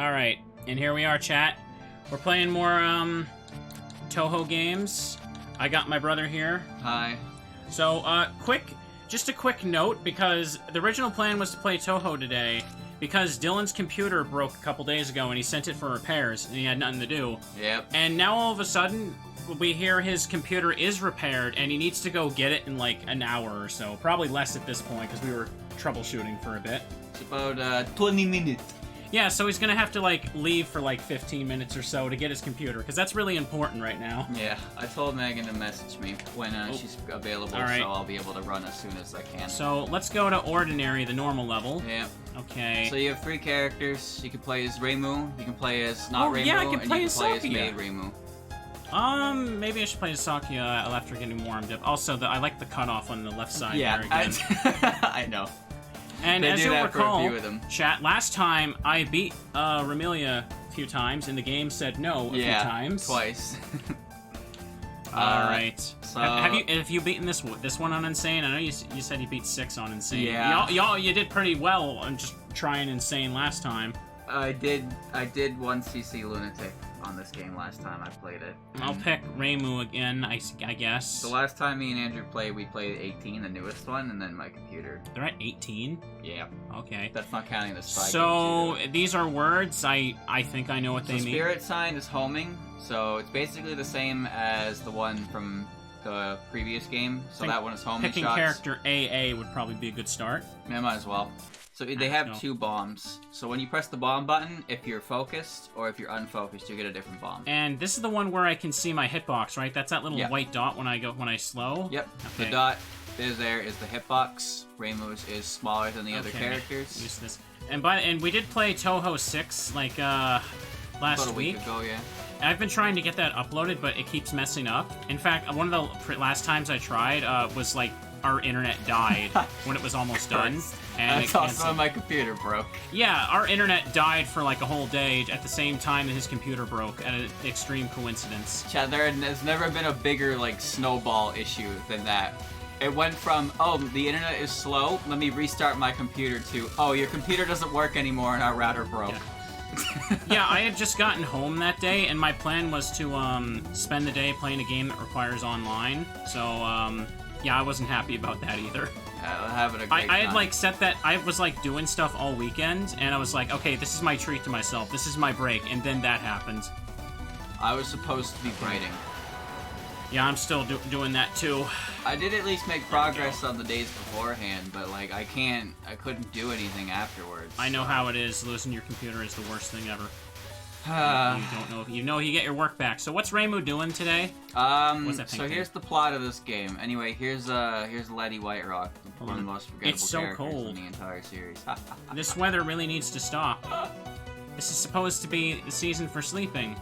Alright, and here we are, chat. We're playing more, Touhou games. I got my brother here. Hi. So, just a quick note, because the original plan was to play Touhou today, because Dylan's computer broke a couple days ago and he sent it for repairs, and he had nothing to do. Yep. And now all of a sudden, we hear his computer is repaired, and he needs to go get it in, like, an hour or so. Probably less at this point, because we were troubleshooting for a bit. It's about 20 minutes. Yeah, so he's gonna have to, like, leave for, like, 15 minutes or so to get his computer, because that's really important right now. Yeah, I told Megan to message me when she's available, right. So I'll be able to run as soon as I can. So, let's go to Ordinary, the normal level. Yeah. Okay. So you have 3 characters. You can play as Reimu, you can play as not Reimu, yeah, I can and play you as can play as Sakuya. Mei Reimu. Maybe I should play as Sakuya Electric and warmed up. Also, I like the cutoff on the left side Yeah, there again. I know. And They as do you'll that for a recall, few of them. chat, last time I beat Remilia a few times, and the game said no a few times. Twice. Alright. So have you beaten this one on Insane? I know you said you beat 6 on Insane. Yeah. You did pretty well on just trying Insane last time. I did 1 CC Lunatic on this game last time I played it. I'll pick Reimu again, I guess. The last time me and Andrew played, we played 18, the newest one, and then my computer. They're at 18? Yeah. Okay. That's not counting the spy So, games either. these are words. I think I know what they mean. Spirit sign is homing, so it's basically the same as the one from the previous game. So that one is homing Picking shots. character AA would probably be a good start. Yeah, might as well. So they have 2 bombs. So when you press the bomb button, if you're focused or if you're unfocused, you get a different bomb. And this is the one where I can see my hitbox, right? That's that little white dot when I slow. Yep. Okay. The dot is the hitbox. Reimu's is smaller than the other characters. Use this. And we did play Touhou 6 like last About a week ago, yeah. I've been trying to get that uploaded, but it keeps messing up. In fact, one of the last times I tried was like our internet died when it was almost done. And That's also when my computer broke. Yeah, our internet died for like a whole day at the same time that his computer broke, at an extreme coincidence. Chad, there's never been a bigger, like, snowball issue than that. It went from, oh, the internet is slow, let me restart my computer, to, oh, your computer doesn't work anymore and our router broke. Yeah, I had just gotten home that day, and my plan was to spend the day playing a game that requires online, so yeah, I wasn't happy about that either. Having a great I had time. like set that, I was like doing stuff all weekend, and I was like, okay, this is my treat to myself, this is my break, and then that happened. I was supposed to be writing. Yeah, I'm still doing that too. I did at least make progress on the days beforehand, but like I couldn't do anything afterwards. I know how it is, losing your computer is the worst thing ever. You get your work back. So what's Reimu doing today? So here's the plot of this game. Anyway, here's Letty Whiterock, one of the most forgettable characters in the entire series. This weather really needs to stop. This is supposed to be the season for sleeping.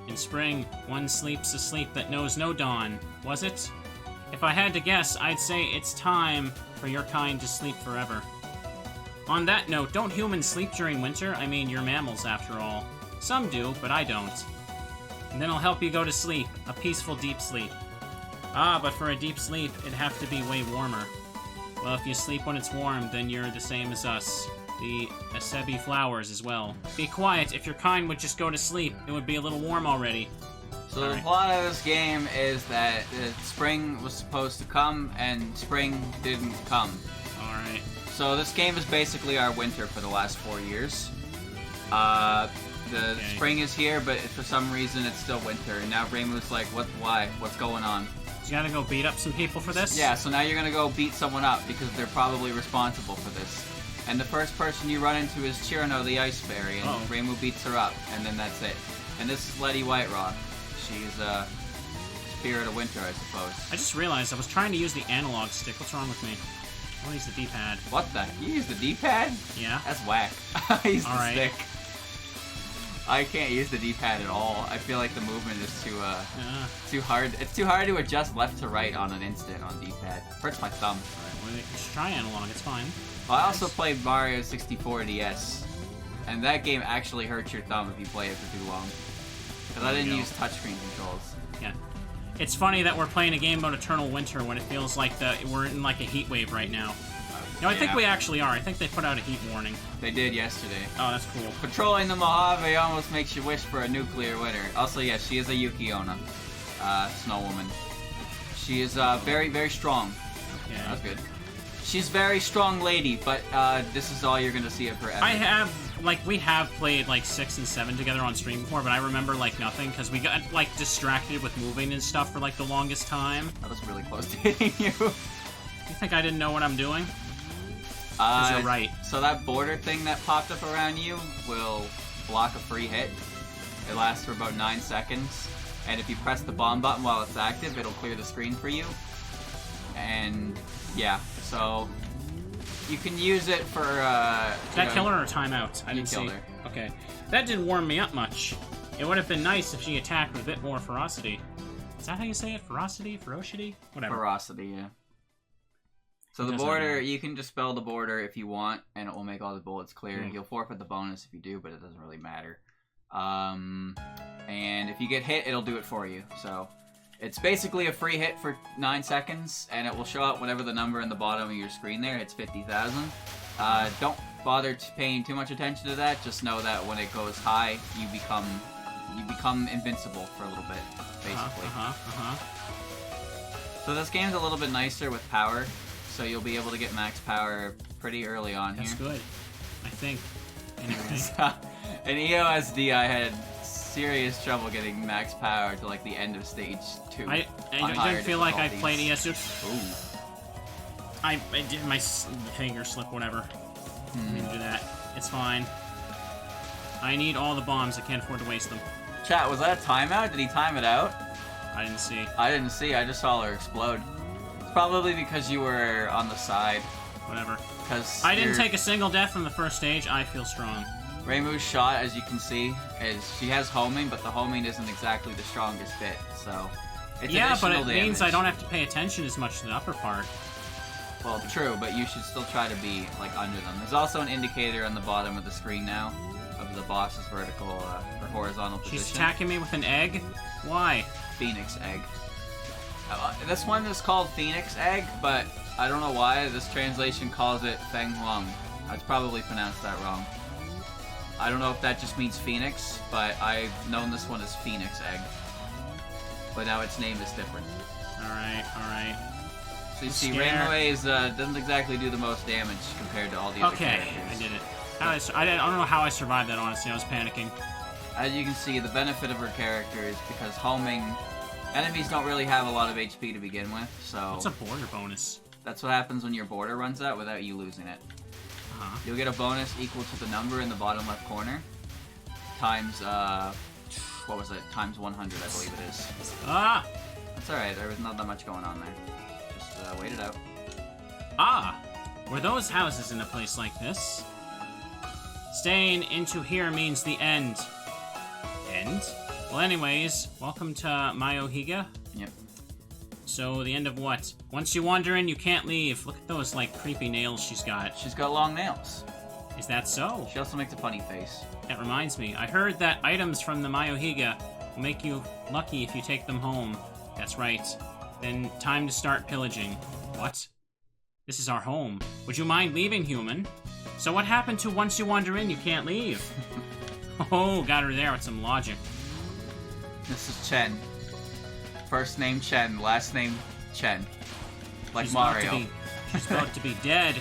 In spring, one sleeps a sleep that knows no dawn. Was it? If I had to guess, I'd say it's time for your kind to sleep forever. On that note, don't humans sleep during winter? I mean, you're mammals, after all. Some do, but I don't. And then I'll help you go to sleep. A peaceful, deep sleep. Ah, but for a deep sleep, it'd have to be way warmer. Well, if you sleep when it's warm, then you're the same as us. The Asebi flowers as well. Be quiet. If your kind would just go to sleep, it would be a little warm already. So the plot of this game is that spring was supposed to come, and spring didn't come. Alright. So this game is basically our winter for the last 4 years. Spring is here, but for some reason it's still winter. And now Reimu's like, why? What's going on? You gotta go beat up some people for this? Yeah, so now you're gonna go beat someone up because they're probably responsible for this. And the first person you run into is Chirano the Ice Fairy, and Reimu beats her up, and then that's it. And this is Letty Whiterock. She's Spirit of Winter, I suppose. I just realized I was trying to use the analog stick. What's wrong with me? I want to use the D-pad. What the? You use the D-pad? Yeah. That's whack. I use the Alright. stick. I can't use the D-pad at all. I feel like the movement is too hard. It's too hard to adjust left to right on an instant on D-pad. Hurts my thumb. Well, you should try analog. It's fine. Well, I also played Mario 64 DS, and that game actually hurts your thumb if you play it for too long. Because I didn't use touchscreen controls. Yeah. It's funny that we're playing a game about eternal winter when it feels like we're in like a heat wave right now. No, I think we actually are. I think they put out a heat warning. They did yesterday. Oh, that's cool. Patrolling the Mojave almost makes you wish for a nuclear winter. Also, yes, she is a Yukiona, snow woman. She is very, very strong. Okay. That's good. She's very strong lady, but this is all you're gonna see of her ever. We have played, 6 and 7 together on stream before, but I remember, nothing, because we got, distracted with moving and stuff for, the longest time. That was really close to hitting you. You think I didn't know what I'm doing? You're right. So that border thing that popped up around you will block a free hit. It lasts for about 9 seconds, and if you press the bomb button while it's active, it'll clear the screen for you. And, yeah, so... You can use it for, Did that kill her or timeout? I didn't see. Killed her. Okay. That didn't warm me up much. It would have been nice if she attacked with a bit more ferocity. Is that how you say it? Ferocity? Ferocity? Whatever. Ferocity, yeah. So the border, you can dispel the border if you want, and it will make all the bullets clear. You'll forfeit the bonus if you do, but it doesn't really matter. And if you get hit, it'll do it for you, so... It's basically a free hit for 9 seconds, and it will show up whatever the number in the bottom of your screen there. It's 50,000. Don't bother paying too much attention to that. Just know that when it goes high, you become invincible for a little bit, basically. So this game's a little bit nicer with power, so you'll be able to get max power pretty early on here. That's good, I think. Anyway. In EOSD, I had serious trouble getting max power to the end of stage 2. I didn't feel like I played ESO. Ooh. I did my finger slip, whatever. I didn't do that. It's fine. I need all the bombs. I can't afford to waste them. Chat, was that a timeout? Did he time it out? I didn't see. I didn't see. I just saw her explode. It's probably because you were on the side. Whatever. Because I didn't take a single death on the first stage. I feel strong. Reimu's shot, as you can see, is she has homing, but the homing isn't exactly the strongest bit, so it's but it damage. means I don't have to pay attention as much to the upper part. Well, true, but you should still try to be, under them. There's also an indicator on the bottom of the screen now of the boss's vertical or horizontal position. She's attacking me with an egg? Why? Phoenix egg. This one is called Phoenix egg, but I don't know why this translation calls it Feng Huang. I'd probably pronounced that wrong. I don't know if that just means Phoenix, but I've known this one as Phoenix Egg. But now its name is different. Alright. So you see, Reimu doesn't exactly do the most damage compared to all the other characters. Okay, I did it. I don't know how I survived that, honestly. I was panicking. As you can see, the benefit of her character is because homing... Enemies don't really have a lot of HP to begin with, so... What's a border bonus? That's what happens when your border runs out without you losing it. You'll get a bonus equal to the number in the bottom left corner, times, what was it? Times 100, I believe it is. Ah! That's alright, there was not that much going on there. Just wait it out. Ah! Were those houses in a place like this? Staying into here means the end. End? Well, anyways, welcome to Mayohiga. Yep. So, the end of what? Once you wander in, you can't leave. Look at those, creepy nails she's got. She's got long nails. Is that so? She also makes a funny face. That reminds me. I heard that items from the Mayohiga will make you lucky if you take them home. That's right. Then, time to start pillaging. What? This is our home. Would you mind leaving, human? So what happened to once you wander in, you can't leave? Oh, got her there with some logic. This is Chen. First name Chen, last name Chen. Like she's Mario. She's about to be dead.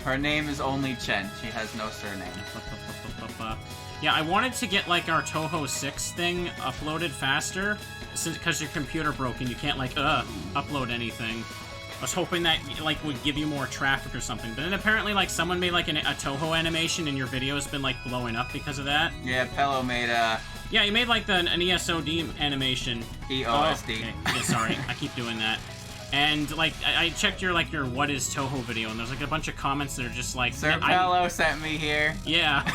Her name is only Chen. She has no surname. Yeah, I wanted to get, our Touhou 6 thing uploaded faster, because your computer broke and you can't, upload anything. I was hoping that, would give you more traffic or something. But then apparently, someone made, a Touhou animation and your video has been, blowing up because of that. Yeah, Pello made, Yeah, he made, an ESOD animation. EOSD. Oh, okay. Yeah, sorry. I keep doing that. And, I checked your What is Touhou video, and there's, a bunch of comments that are just Sir Pello sent me here. Yeah.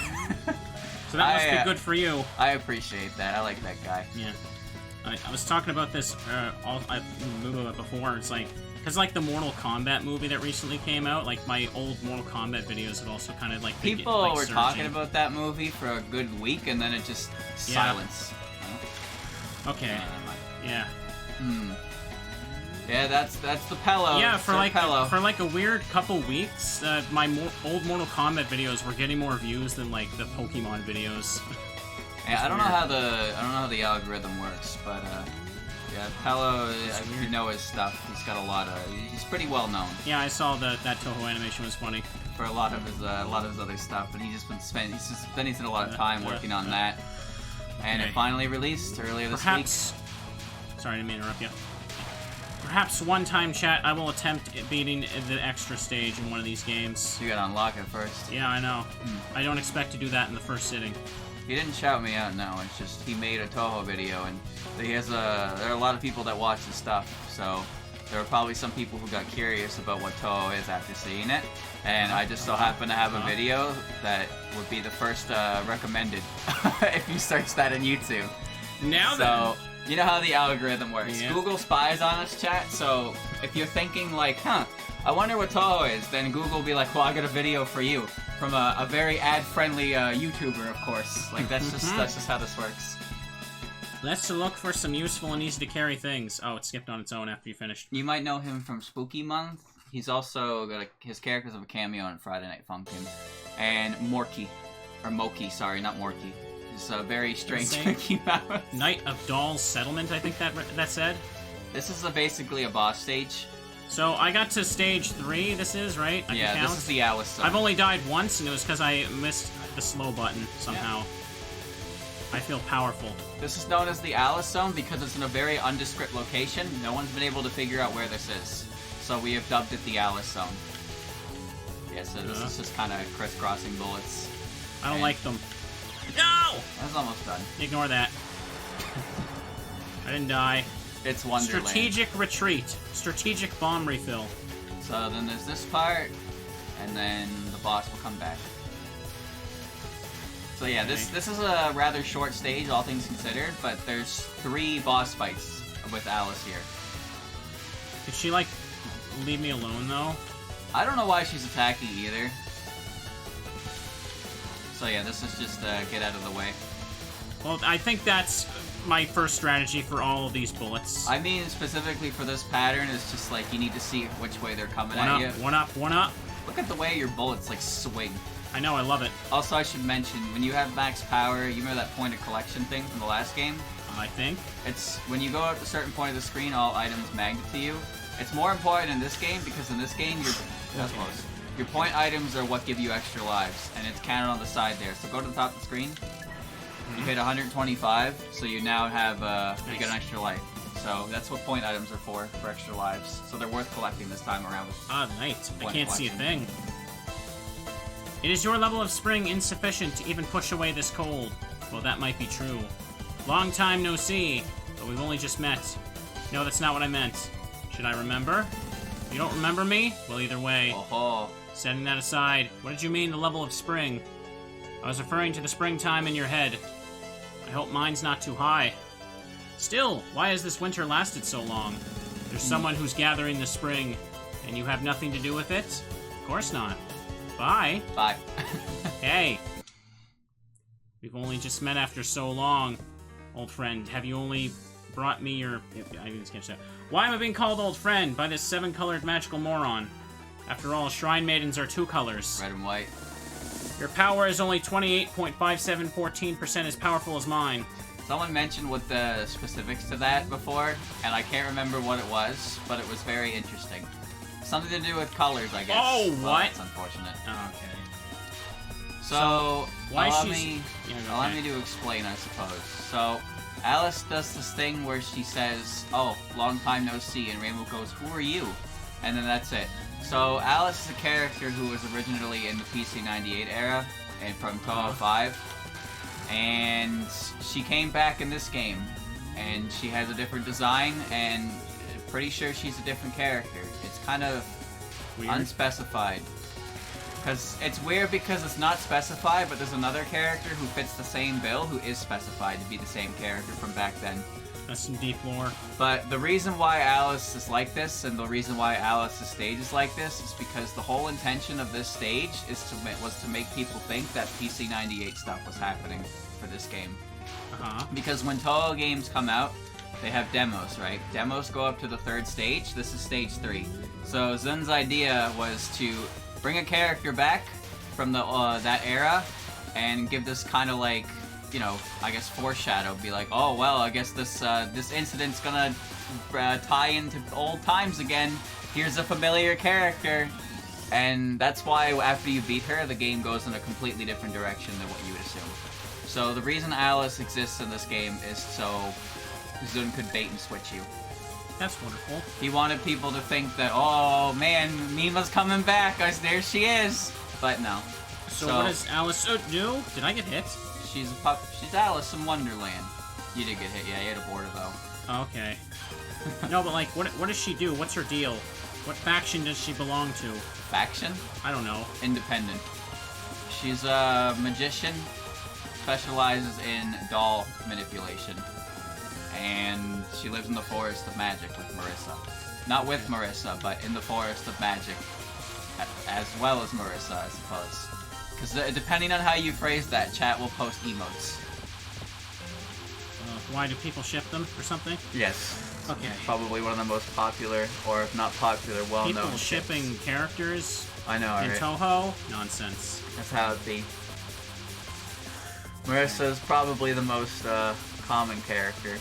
So that must be good for you. I appreciate that. I like that guy. Yeah. I was talking about this before. It's because the Mortal Kombat movie that recently came out, my old Mortal Kombat videos have also kind of people were talking about that movie for a good week, and then it just silence. Okay. Yeah. Yeah, that's the Pello. Yeah, for Pello. like a weird couple weeks, my old Mortal Kombat videos were getting more views than like the Pokemon videos. Yeah, I don't know how the algorithm works, but yeah, Pello, if you know his stuff, he's pretty well known. Yeah, I saw that Touhou animation was funny. For a lot of his other stuff, and he's just spent a lot of time working on that. And it finally released earlier this week. Sorry, I didn't mean to interrupt you. Perhaps one time, chat, I will attempt beating the extra stage in one of these games. You gotta unlock it first. Yeah, I know. I don't expect to do that in the first sitting. He didn't shout me out, no. It's just he made a Touhou video, and there are a lot of people that watch his stuff, so there are probably some people who got curious about what Touhou is after seeing it, and I just so happen to have a video that would be the first recommended if you search that on YouTube. So, you know how the algorithm works. Yeah. Google spies on us, chat, so if you're thinking like, I wonder what Touhou is, then Google will be like, well, I got a video for you. From a very ad-friendly YouTuber, of course. Like, that's just how this works. Let's look for some useful and easy-to-carry things. Oh, it skipped on its own after you finished. You might know him from Spooky Month. He's also got his characters have a cameo in Friday Night Funkin'. And Morky. Or Moki, sorry, not Morky. It's a very strange Mickey Mouse. Night of Dolls Settlement, I think that said. This is basically a boss stage. So I got to stage 3, this is, right? Yeah, this is the Alice zone. I've only died once, and it was because I missed the slow button somehow. Yeah. I feel powerful. This is known as the Alice zone because it's in a very undescript location. No one's been able to figure out where this is. So we have dubbed it the Alice zone. Yeah, so this is just kind of crisscrossing bullets. I don't like them. No! That's almost done. Ignore that. I didn't die. It's Wonderland. Strategic retreat. Strategic bomb refill. So then there's this part, and then the boss will come back. So yeah, this is a rather short stage, all things considered, but there's 3 boss fights with Alice here. Did she, like, leave me alone, though? I don't know why she's attacking either. So yeah, this is just get out of the way. Well, I think that's my first strategy for all of these bullets. I mean, specifically for this pattern, it's just like you need to see which way they're coming at you. One up, one up. Look at the way your bullets like swing. I know, I love it. Also, I should mention, when you have max power, you remember that point of collection thing from the last game? I think. It's when you go at a certain point of the screen, all items magnet to you. It's more important in this game because in this game, your point items are what give you extra lives, and it's counted on the side there. So go to the top of the screen. You hit 125, so you now have you get an extra life. So that's what point items are for extra lives. So they're worth collecting this time around. Nice. I can't see a thing. It is your level of spring insufficient to even push away this cold. Well, that might be true. Long time no see, but we've only just met. No, that's not what I meant. Should I remember? You don't remember me? Well, either way. Setting that aside, what did you mean the level of spring? I was referring to the springtime in your head. I hope mine's not too high. Still, why has this winter lasted so long? There's someone who's gathering the spring, and you have nothing to do with it? Of course not. Bye. Bye. Hey. We've only just met after so long. Old friend, have you only brought me your... I didn't catch that. Why am I being called old friend by this 7-colored magical moron? After all, shrine maidens are 2 colors. Red and white. Your power is only 28.5714% as powerful as mine. Someone mentioned what the specifics to that before, and I can't remember what it was, but it was very interesting. Something to do with colors, I guess. Oh, well, what? That's unfortunate. Oh, okay. So why allow me to explain, I suppose. So Alice does this thing where she says, "Oh, long time no see," and Rainbow goes, "Who are you?" And then that's it. So Alice is a character who was originally in the PC98 era and from Touhou 5, and she came back in this game, and she has a different design, and pretty sure she's a different character. It's kind of weird. Unspecified. Because it's weird because it's not specified, but there's another character who fits the same bill who is specified to be the same character from back then. That's some deep lore. But the reason why Alice is like this, and the reason why Alice's stage is like this, is because the whole intention of this stage was to make people think that PC98 stuff was happening for this game. Because when Touhou games come out, they have demos, right? Demos go up to the 3rd stage. This is stage 3. So Zun's idea was to bring a character back from the that era and give this kind of like, you know, I guess foreshadow. Be like, oh well, I guess this incident's gonna tie into old times again. Here's a familiar character. And that's why after you beat her, the game goes in a completely different direction than what you would assume. So the reason Alice exists in this game is so Zun could bait and switch you. That's wonderful. He wanted people to think that, oh man, Mima's coming back, there she is! But no. So what does Alice do? Did I get hit? She's Alice in Wonderland. You did get hit, yeah, you hit a border though. Okay. No, but like, what does she do? What's her deal? What faction does she belong to? Faction? I don't know. Independent. She's a magician, specializes in doll manipulation, and she lives in the Forest of Magic with Marissa. Not with Marissa, but in the Forest of Magic, as well as Marissa, I suppose. Because depending on how you phrase that, chat will post emotes. Why do people ship them or something? Yes. Okay. Probably one of the most popular, or if not popular, well-known people shipping characters. I know, in right? Touhou? Nonsense. That's how it be. Marissa is probably the most common character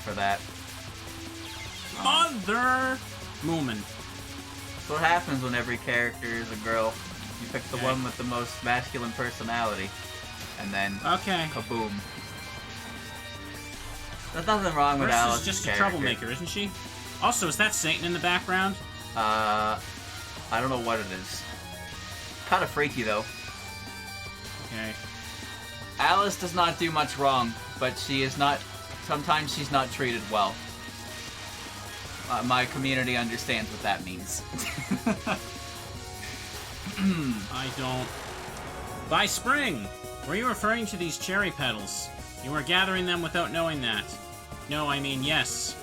for that. Mother Moomin. That's what happens when every character is a girl. You pick the one with the most masculine personality, and then kaboom. There's nothing wrong with Alice's is just character. a troublemaker, isn't she? Also, is that Satan in the background? I don't know what it is. Kind of freaky though. Okay. Alice does not do much wrong, but she is not. Sometimes she's not treated well. My community understands what that means. I don't. By spring, were you referring to these cherry petals? You were gathering them without knowing that. No, I mean yes.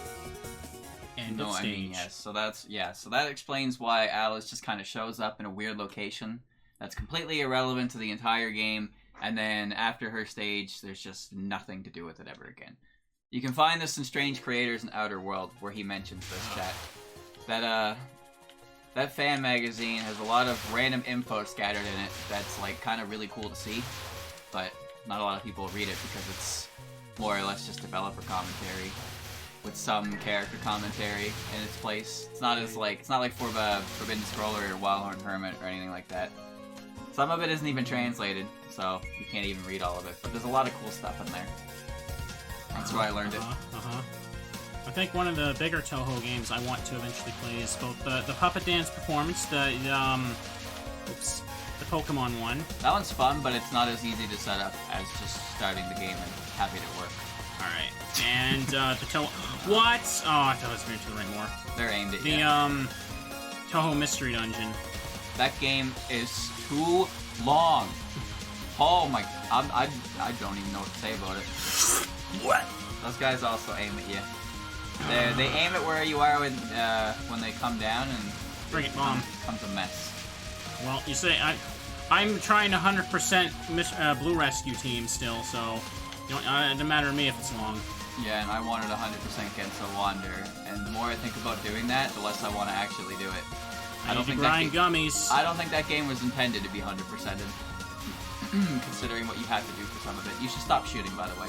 End of stage. I mean yes. So that's So that explains why Alice just kind of shows up in a weird location that's completely irrelevant to the entire game, and then after her stage, there's just nothing to do with it ever again. You can find this in Strange Creators in Outer World, where he mentions this, chat. That fan magazine has a lot of random info scattered in it that's like kind of really cool to see, but not a lot of people read it because it's more or less just developer commentary with some character commentary in its place. It's not like Forbidden Scroller or Wildhorn Hermit or anything like that. Some of it isn't even translated, so you can't even read all of it, but there's a lot of cool stuff in there. That's where I learned it. I think one of the bigger Touhou games I want to eventually play is both the Puppet Dance Performance, the Pokemon one. That one's fun, but it's not as easy to set up as just starting the game and having it work. Alright. And the Touhou... What? Oh, I thought I was moving to the right more. They're aimed at you. The Touhou Mystery Dungeon. That game is too long. Oh my... I don't even know what to say about it. What? Those guys also aim at you. They aim at where you are when they come down, and bring it, bomb. Comes a mess. Well, you say I'm trying 100% Blue Rescue Team still, so it doesn't matter to me if it's long. Yeah, and I wanted 100% Genso Wander, and the more I think about doing that, the less I want to actually do it. I don't think grind gummies. I don't think that game was intended to be 100%ed, considering what you have to do for some of it. You should stop shooting, by the way.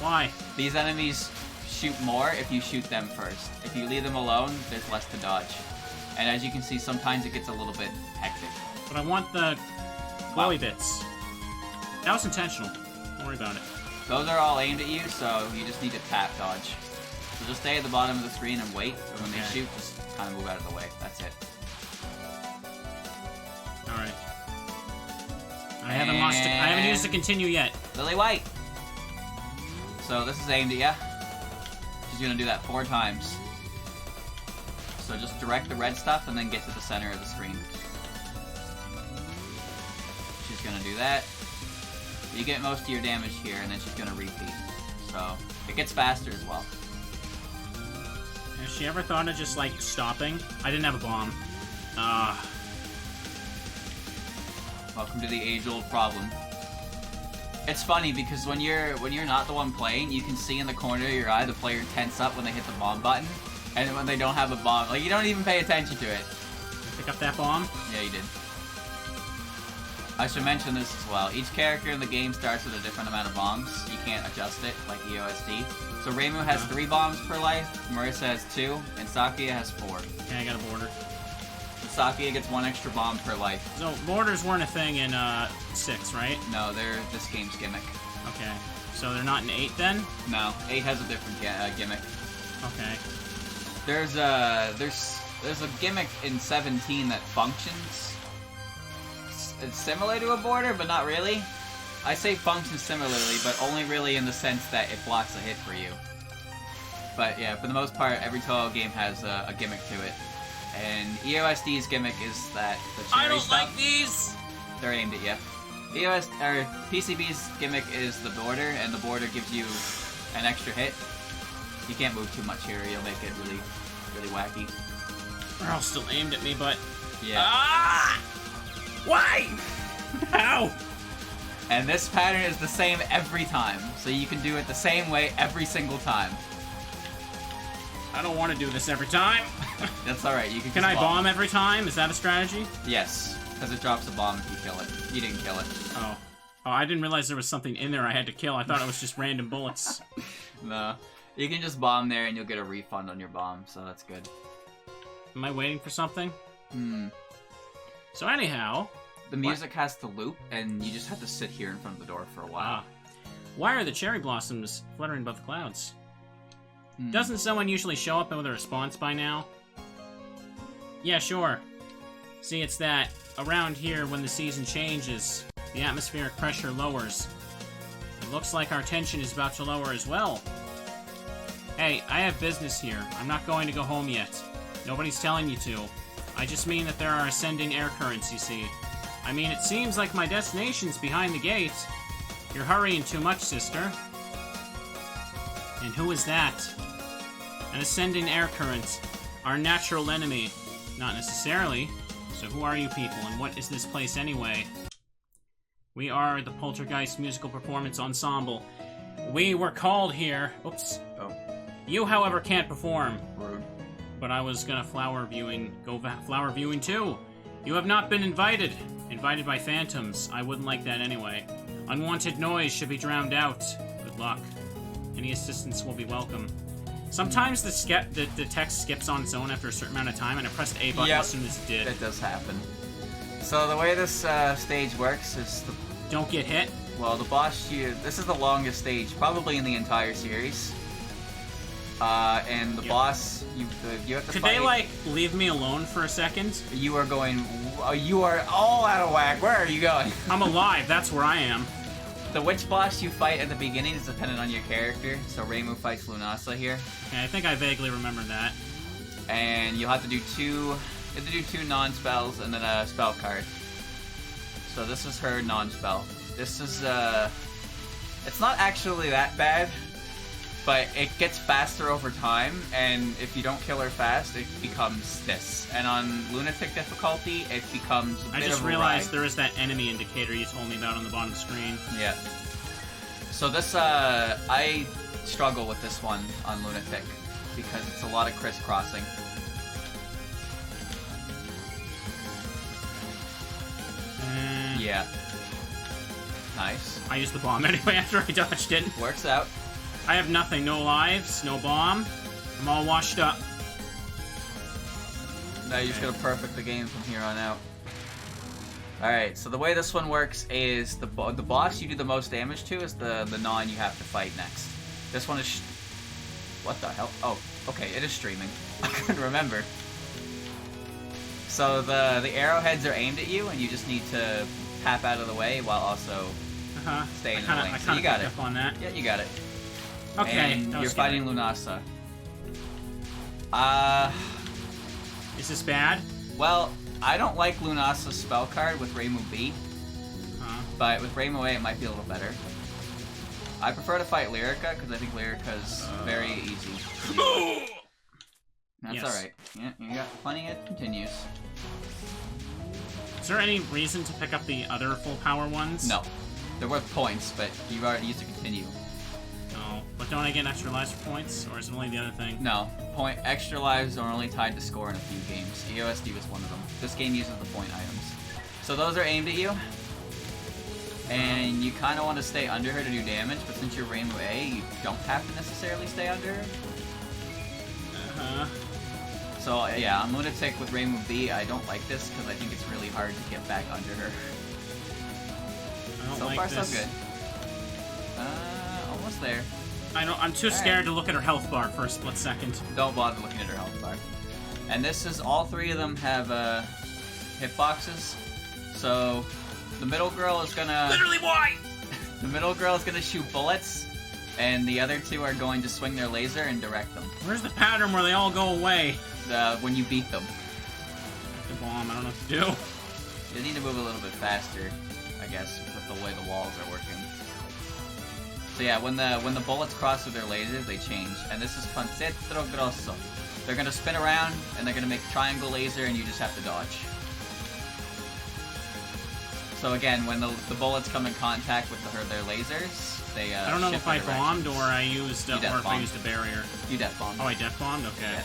Why? These enemies shoot more if you shoot them first. If you leave them alone, there's less to dodge. And as you can see, sometimes it gets a little bit hectic. But I want the glowy bits. That was intentional. Don't worry about it. Those are all aimed at you, so you just need to tap dodge. So just stay at the bottom of the screen and wait, and when they shoot, just kind of move out of the way. That's it. Alright. I haven't used to continue yet. Lily White! So this is aimed at ya. She's gonna do that 4 times. So just direct the red stuff and then get to the center of the screen. She's gonna do that. You get most of your damage here, and then she's gonna repeat. So it gets faster as well. Has she ever thought of just like stopping? I didn't have a bomb. Welcome to the age-old problem. It's funny because when you're not the one playing, you can see in the corner of your eye the player tense up when they hit the bomb button, and when they don't have a bomb, like you don't even pay attention to it. Pick up that bomb? Yeah, you did. I should mention this as well. Each character in the game starts with a different amount of bombs. You can't adjust it like EOSD. So Reimu has 3 bombs per life, Marissa has 2, and Sakuya has 4. Okay, I got a border. Sakuya gets 1 extra bomb per life. So borders weren't a thing in 6, right? No, they're this game's gimmick. Okay, so they're not in 8 then? No, 8 has a different gimmick. Okay. There's a gimmick in 17 that functions. It's similar to a border, but not really. I say functions similarly, but only really in the sense that it blocks a hit for you. But yeah, for the most part, every Touhou game has a gimmick to it. And EOSD's gimmick is that the cherry I don't stuff, like these! They're aimed at you. PCB's gimmick is the border, and the border gives you an extra hit. You can't move too much here, you'll make it really, really wacky. They're all still aimed at me, but... Yeah. Ah! Why? How? And this pattern is the same every time, so you can do it the same way every single time. I don't want to do this every time. That's alright, you can Can I bomb every time? Is that a strategy? Yes, because it drops a bomb if you kill it. You didn't kill it. Oh. Oh, I didn't realize there was something in there I had to kill. I thought it was just random bullets. No. You can just bomb there and you'll get a refund on your bomb, so that's good. Am I waiting for something? Hmm. So anyhow... The music has to loop, and you just have to sit here in front of the door for a while. Why are the cherry blossoms fluttering above the clouds? Doesn't someone usually show up with a response by now? Yeah, sure. See, it's that around here when the season changes, the atmospheric pressure lowers. It looks like our tension is about to lower as well. Hey, I have business here. I'm not going to go home yet. Nobody's telling you to. I just mean that there are ascending air currents, you see. I mean, it seems like my destination's behind the gate. You're hurrying too much, sister. And who is that? An ascending air current. Our natural enemy. Not necessarily. So who are you people, and what is this place anyway? We are the Poltergeist Musical Performance Ensemble. We were called here. Oops. Oh. You, however, can't perform. Rude. But I was gonna flower viewing too. You have not been invited. Invited by phantoms. I wouldn't like that anyway. Unwanted noise should be drowned out. Good luck. Any assistance will be welcome. Sometimes the text skips on its own after a certain amount of time, and I pressed A button as soon as it did. It does happen. So the way this stage works is Don't get hit? Well, the boss, this is the longest stage, probably in the entire series. And the boss, you have to Could fight. they, like, leave me alone for a second? You are going... You are all out of whack. Where are you going? I'm alive. That's where I am. The which boss you fight at the beginning is dependent on your character. So Reimu fights Lunasa here. Okay, I think I vaguely remember that. And you'll have to do two non-spells and then a spell card. So this is her non-spell. This is, it's not actually that bad, but it gets faster over time, and if you don't kill her fast, it becomes this. And on Lunatic difficulty, it becomes a bit I just of a realized ride. there is that enemy indicator you told me about on the bottom of the screen. Yeah. So this, I struggle with this one on Lunatic, because it's a lot of crisscrossing. Yeah. Nice. I used the bomb anyway after I dodged it. Works out. I have nothing. No lives, no bomb. I'm all washed up. Now you just gotta perfect the game from here on out. Alright, so the way this one works is the boss you do the most damage to is the non you have to fight next. This one is... What the hell? Oh, okay, it is streaming. I couldn't remember. So the arrowheads are aimed at you, and you just need to tap out of the way while also staying in the lane. So you got it. Up on that. Yeah, you got it. Okay. And you're fighting Lunasa. Is this bad? Well, I don't like Lunasa's spell card with Reimu B. But with Reimu A, it might be a little better. I prefer to fight Lyrica, because I think Lyrica's very easy. That's alright. Yeah, you got plenty, it continues. Is there any reason to pick up the other full power ones? No. They're worth points, but you've already used to continue. Oh, but don't I get extra lives for points, or is it only the other thing? No, extra lives are only tied to score in a few games. EOSD was one of them. This game uses the point items. So those are aimed at you, and you kind of want to stay under her to do damage, but since you're Rainbow A, you don't have to necessarily stay under her. Uh-huh. So yeah, I'm Lunatic with Rainbow B. I don't like this because I think it's really hard to get back under her. So far, so good. Almost there. I'm too scared to look at her health bar for a split second. Don't bother looking at her health bar. And this is, all three of them have hitboxes. So the middle girl is gonna... Literally, why? The middle girl is gonna shoot bullets, and the other two are going to swing their laser and direct them. Where's the pattern where they all go away? When you beat them. The bomb, I don't know what to do. You need to move a little bit faster, I guess, with the way the walls are working. So yeah, when the bullets cross with their lasers, they change. And this is Pancetro Grosso. They're gonna spin around, and they're gonna make a triangle laser, and you just have to dodge. So again, when the bullets come in contact with their lasers, they I don't know if I bombed or I used if I used a barrier. You death bombed. Oh, I death bombed? Okay. Yeah.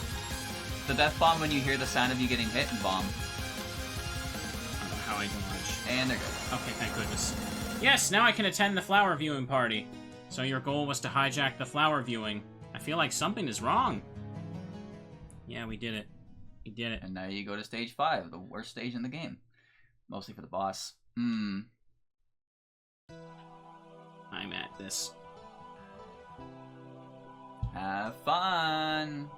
The death bomb when you hear the sound of you getting hit and bomb. I don't know how I dodge. And they're good. Okay, thank goodness. Yes, now I can attend the flower viewing party. So your goal was to hijack the flower viewing. I feel like something is wrong. Yeah, we did it. We did it. And now you go to stage 5, the worst stage in the game. Mostly for the boss. I'm at this. Have fun!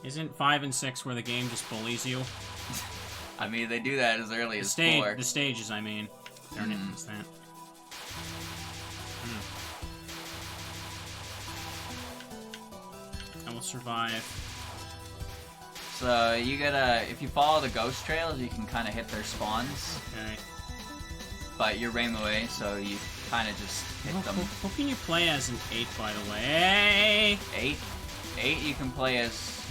Isn't 5 and 6 where the game just bullies you? I mean, they do that as early as 4. The stages, I mean. Darn it, what's that? I will survive. So, you gotta... If you follow the ghost trails, you can kind of hit their spawns. Okay. But you're Rainbow A, so you kind of just hit them. Who can you play as an 8, by the way? 8? 8 you can play as...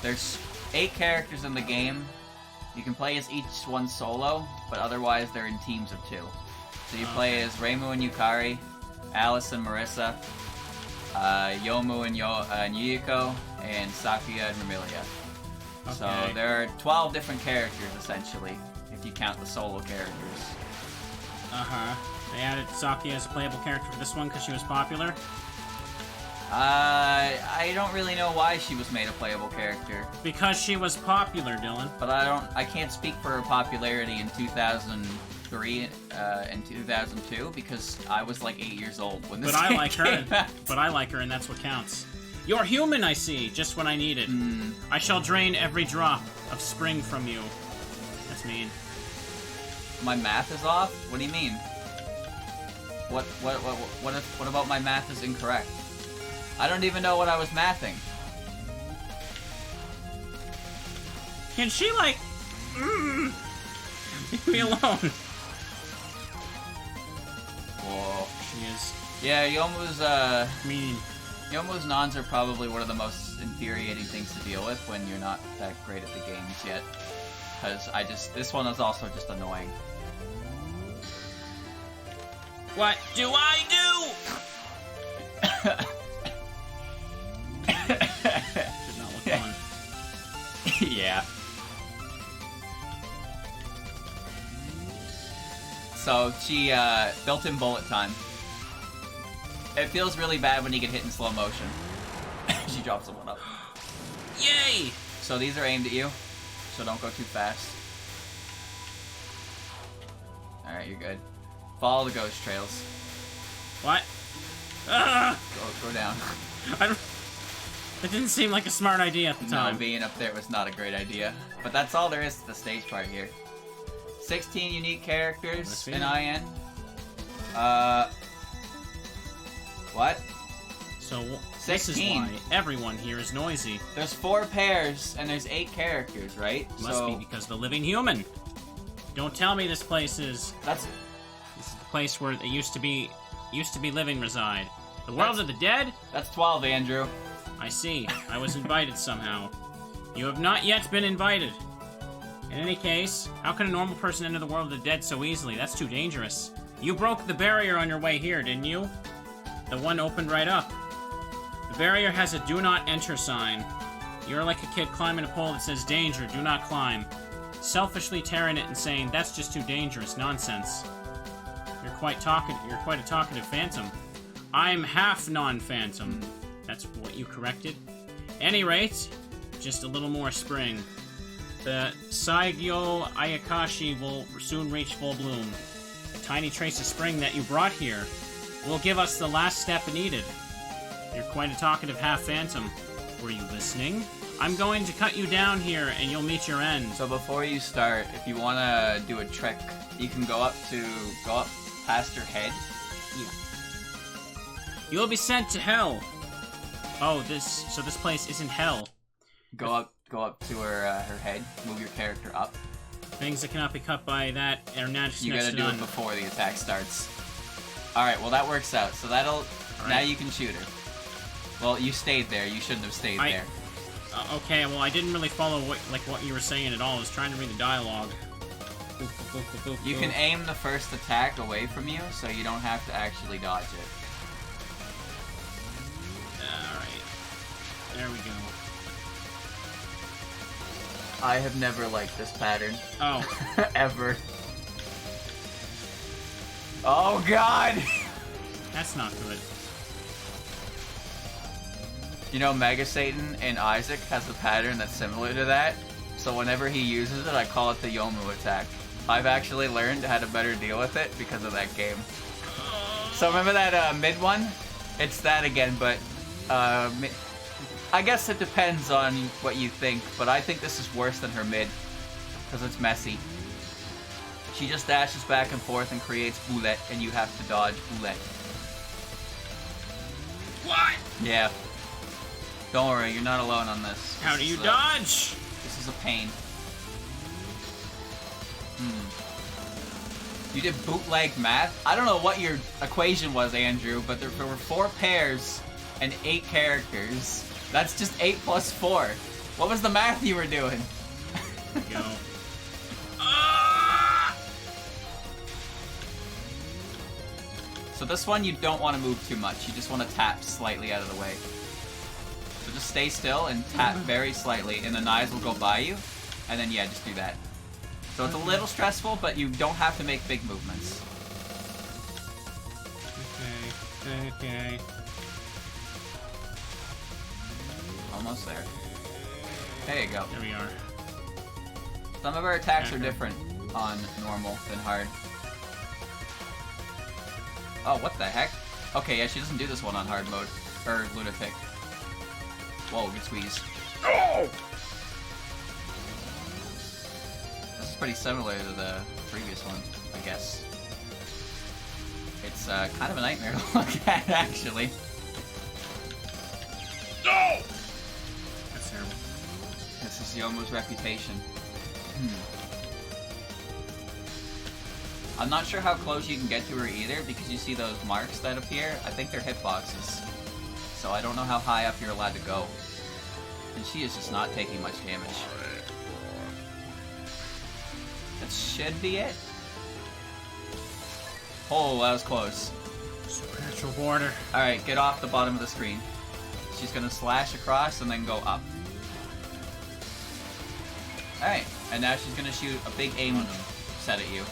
there's 8 characters in the game. You can play as each one solo, but otherwise they're in teams of 2. So you play as Rainbow and Yukari, Alice and Marissa, Youmu and Yuyuko, and Sakuya and Ramilia. Okay. So there are 12 different characters, essentially, if you count the solo characters. Uh-huh. They added Sakuya as a playable character for this one because she was popular? I don't really know why she was made a playable character. Because she was popular, Dylan. But I can't speak for her popularity in 2003 and 2002 because I was like 8 years old when this game came out. But I like her, and that's what counts. You're human, I see, just when I need it. I shall drain every drop of spring from you. That's mean. My math is off? What do you mean? What about my math is incorrect? I don't even know what I was mathing. Can she, like... Leave me alone. Whoa. She is... Yeah, Yomu's, mean. Yomu's nons are probably one of the most infuriating things to deal with when you're not that great at the games yet. Because this one is also just annoying. What do I do? Did not look fun. Yeah. So she built-in bullet time. It feels really bad when you get hit in slow motion. She drops someone up. Yay! So these are aimed at you, so don't go too fast. Alright, you're good. Follow the ghost trails. What? Go down. It didn't seem like a smart idea at the time. No, being up there was not a great idea. But that's all there is to the stage part here. 16 unique characters in IN. What? So, 16. This is why everyone here is noisy. There's 4 pairs, and there's 8 characters, right? Must be because the living human. Don't tell me this place is... This is the place where it used to be living reside. The world of the dead? That's 12, Andrew. I see. I was invited somehow. You have not yet been invited. In any case, how can a normal person enter the world of the dead so easily? That's too dangerous. You broke the barrier on your way here, didn't you? The one opened right up. The barrier has a do not enter sign. You're like a kid climbing a pole that says danger, do not climb. Selfishly tearing it and saying, that's just too dangerous, nonsense. You're quite a talkative phantom. I'm half non-phantom. That's what you corrected. Any rate, just a little more spring. The Saigyo Ayakashi will soon reach full bloom. A tiny trace of spring that you brought here will give us the last step needed. You're quite a talkative half-phantom. Were you listening? I'm going to cut you down here, and you'll meet your end. So before you start, if you want to do a trick, you can go up past her head. Yeah. You'll be sent to hell. Oh, this place isn't hell. Go up to her head. Move your character up. Things that cannot be cut by that are next. You gotta do it before the attack starts. All right. Well, that works out. So that'll. Right. Now you can shoot her. Well, you stayed there. You shouldn't have stayed there. Okay. Well, I didn't really follow what you were saying at all. I was trying to read the dialogue. You can aim the first attack away from you, so you don't have to actually dodge it. Alright. There we go. I have never liked this pattern. Oh. Ever. Oh god! That's not good. You know, Mega Satan in Isaac has a pattern that's similar to that, so whenever he uses it, I call it the Youmu attack. I've actually learned how to better deal with it because of that game. So remember that mid one? It's that again, but I guess it depends on what you think, but I think this is worse than her mid, because it's messy. She just dashes back and forth and creates boulette, and you have to dodge boulette. What? Yeah. Don't worry, you're not alone on this. How do you dodge? This is a pain. You did bootleg math? I don't know what your equation was, Andrew, but there were 4 pairs and 8 characters. That's just 8 plus 4. What was the math you were doing? There we go. So this one you don't want to move too much. You just want to tap slightly out of the way. So just stay still and tap very slightly, and the knives will go by you. And then yeah, just do that. So it's a little stressful, but you don't have to make big movements. Okay. Almost there. There you go. There we are. Some of our attacks are different on normal than hard. Oh, what the heck? Okay, yeah, she doesn't do this one on hard mode. Or lunatic. Whoa, good squeeze. Oh! This is pretty similar to the previous one, I guess. It's kind of a nightmare to look at, actually. No! That's terrible. This is Yomu's reputation. I'm not sure how close you can get to her either, because you see those marks that appear. I think they're hitboxes. So I don't know how high up you're allowed to go. And she is just not taking much damage. That should be it. Oh, that was close. Supernatural border. Alright, get off the bottom of the screen. She's gonna slash across and then go up. Alright, and now she's gonna shoot a big aim set at you.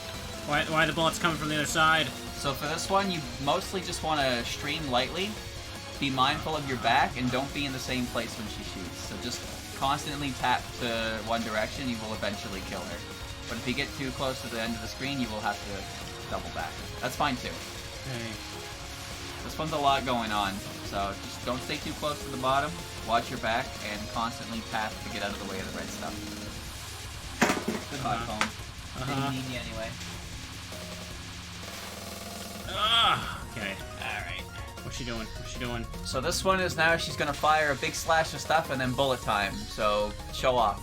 Why are the bullets coming from the other side? So for this one, you mostly just want to stream lightly, be mindful of your back, and don't be in the same place when she shoots. So just constantly tap to one direction, you will eventually kill her. But if you get too close to the end of the screen, you will have to double back. That's fine too. Okay. This one's a lot going on, so just don't stay too close to the bottom, watch your back, and constantly tap to get out of the way of the red stuff. Goodbye, phone. Didn't need you anyway. Okay. Alright. What's she doing? So this one is now she's gonna fire a big slash of stuff and then bullet time. So show off.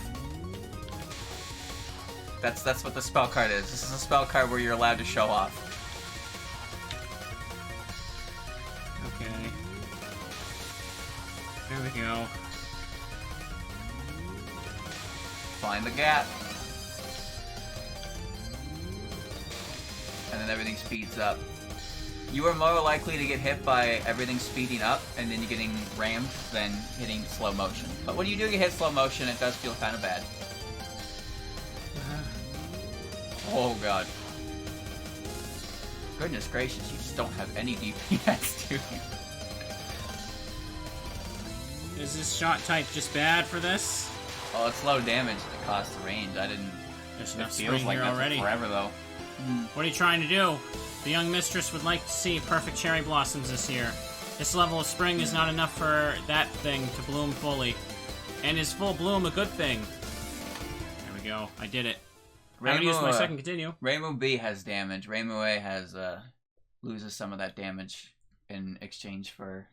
That's what the spell card is. This is a spell card where you're allowed to show off. Okay. There we go. Find the gap. And then then everything speeds up. You are more likely to get hit by everything speeding up and then you're getting rammed than hitting slow motion. But when you do get hit slow motion, it does feel kind of bad. Oh god. Goodness gracious, you just don't have any DPS, do you? Is this shot type just bad for this? Oh, it's low damage at the cost of range. I didn't... There's enough It feels spring like here that already. forever, though. What are you trying to do? The young mistress would like to see perfect cherry blossoms this year. This level of spring is not enough for that thing to bloom fully. And is full bloom a good thing? There we go. I did it. I'm gonna use my second continue. Reimu B has damage. Reimu A has, loses some of that damage in exchange for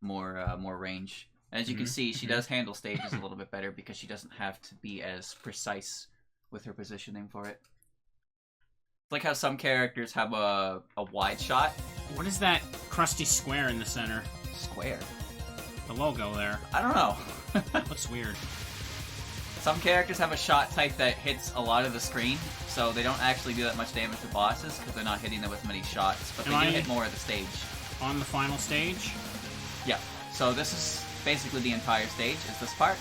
more range. And as you can see, she does handle stages a little bit better because she doesn't have to be as precise with her positioning for it. It's like how some characters have a wide shot. What is that crusty square in the center? Square? The logo there. I don't know. Looks weird. Some characters have a shot type that hits a lot of the screen, so they don't actually do that much damage to bosses because they're not hitting them with many shots, but they do hit more of the stage. On the final stage? Yeah. So this is basically the entire stage, is this part,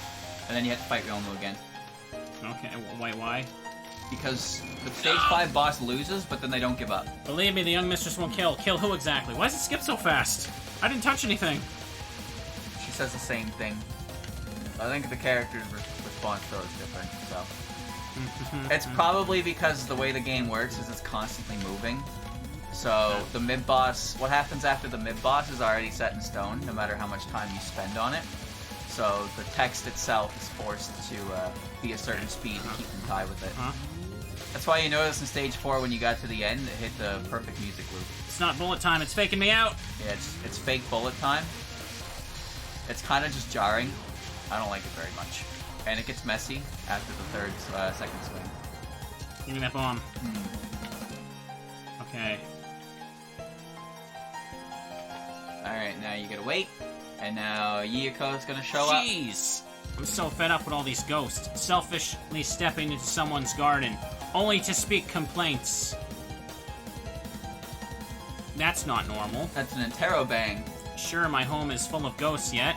and then you have to fight Youmu again. Okay, why? Because the stage 5 boss loses, but then they don't give up. Believe me, the young mistress won't kill. Kill who exactly? Why does it skip so fast? I didn't touch anything. She says the same thing. I think the character's response though is different, so... It's probably because the way the game works is it's constantly moving. So the mid-boss, what happens after the mid-boss is already set in stone, no matter how much time you spend on it. So the text itself is forced to be a certain speed to keep in time with it. That's why you notice in stage 4 when you got to the end, it hit the perfect music loop. It's not bullet time, it's faking me out! Yeah, it's fake bullet time. It's kind of just jarring. I don't like it very much. And it gets messy after the second swing. Give me that bomb. Okay. Alright, now you gotta wait. And now Yiyako's gonna show up. Jeez! I'm so fed up with all these ghosts. Selfishly stepping into someone's garden, only to speak complaints. That's not normal. That's an interrobang. Sure, my home is full of ghosts yet.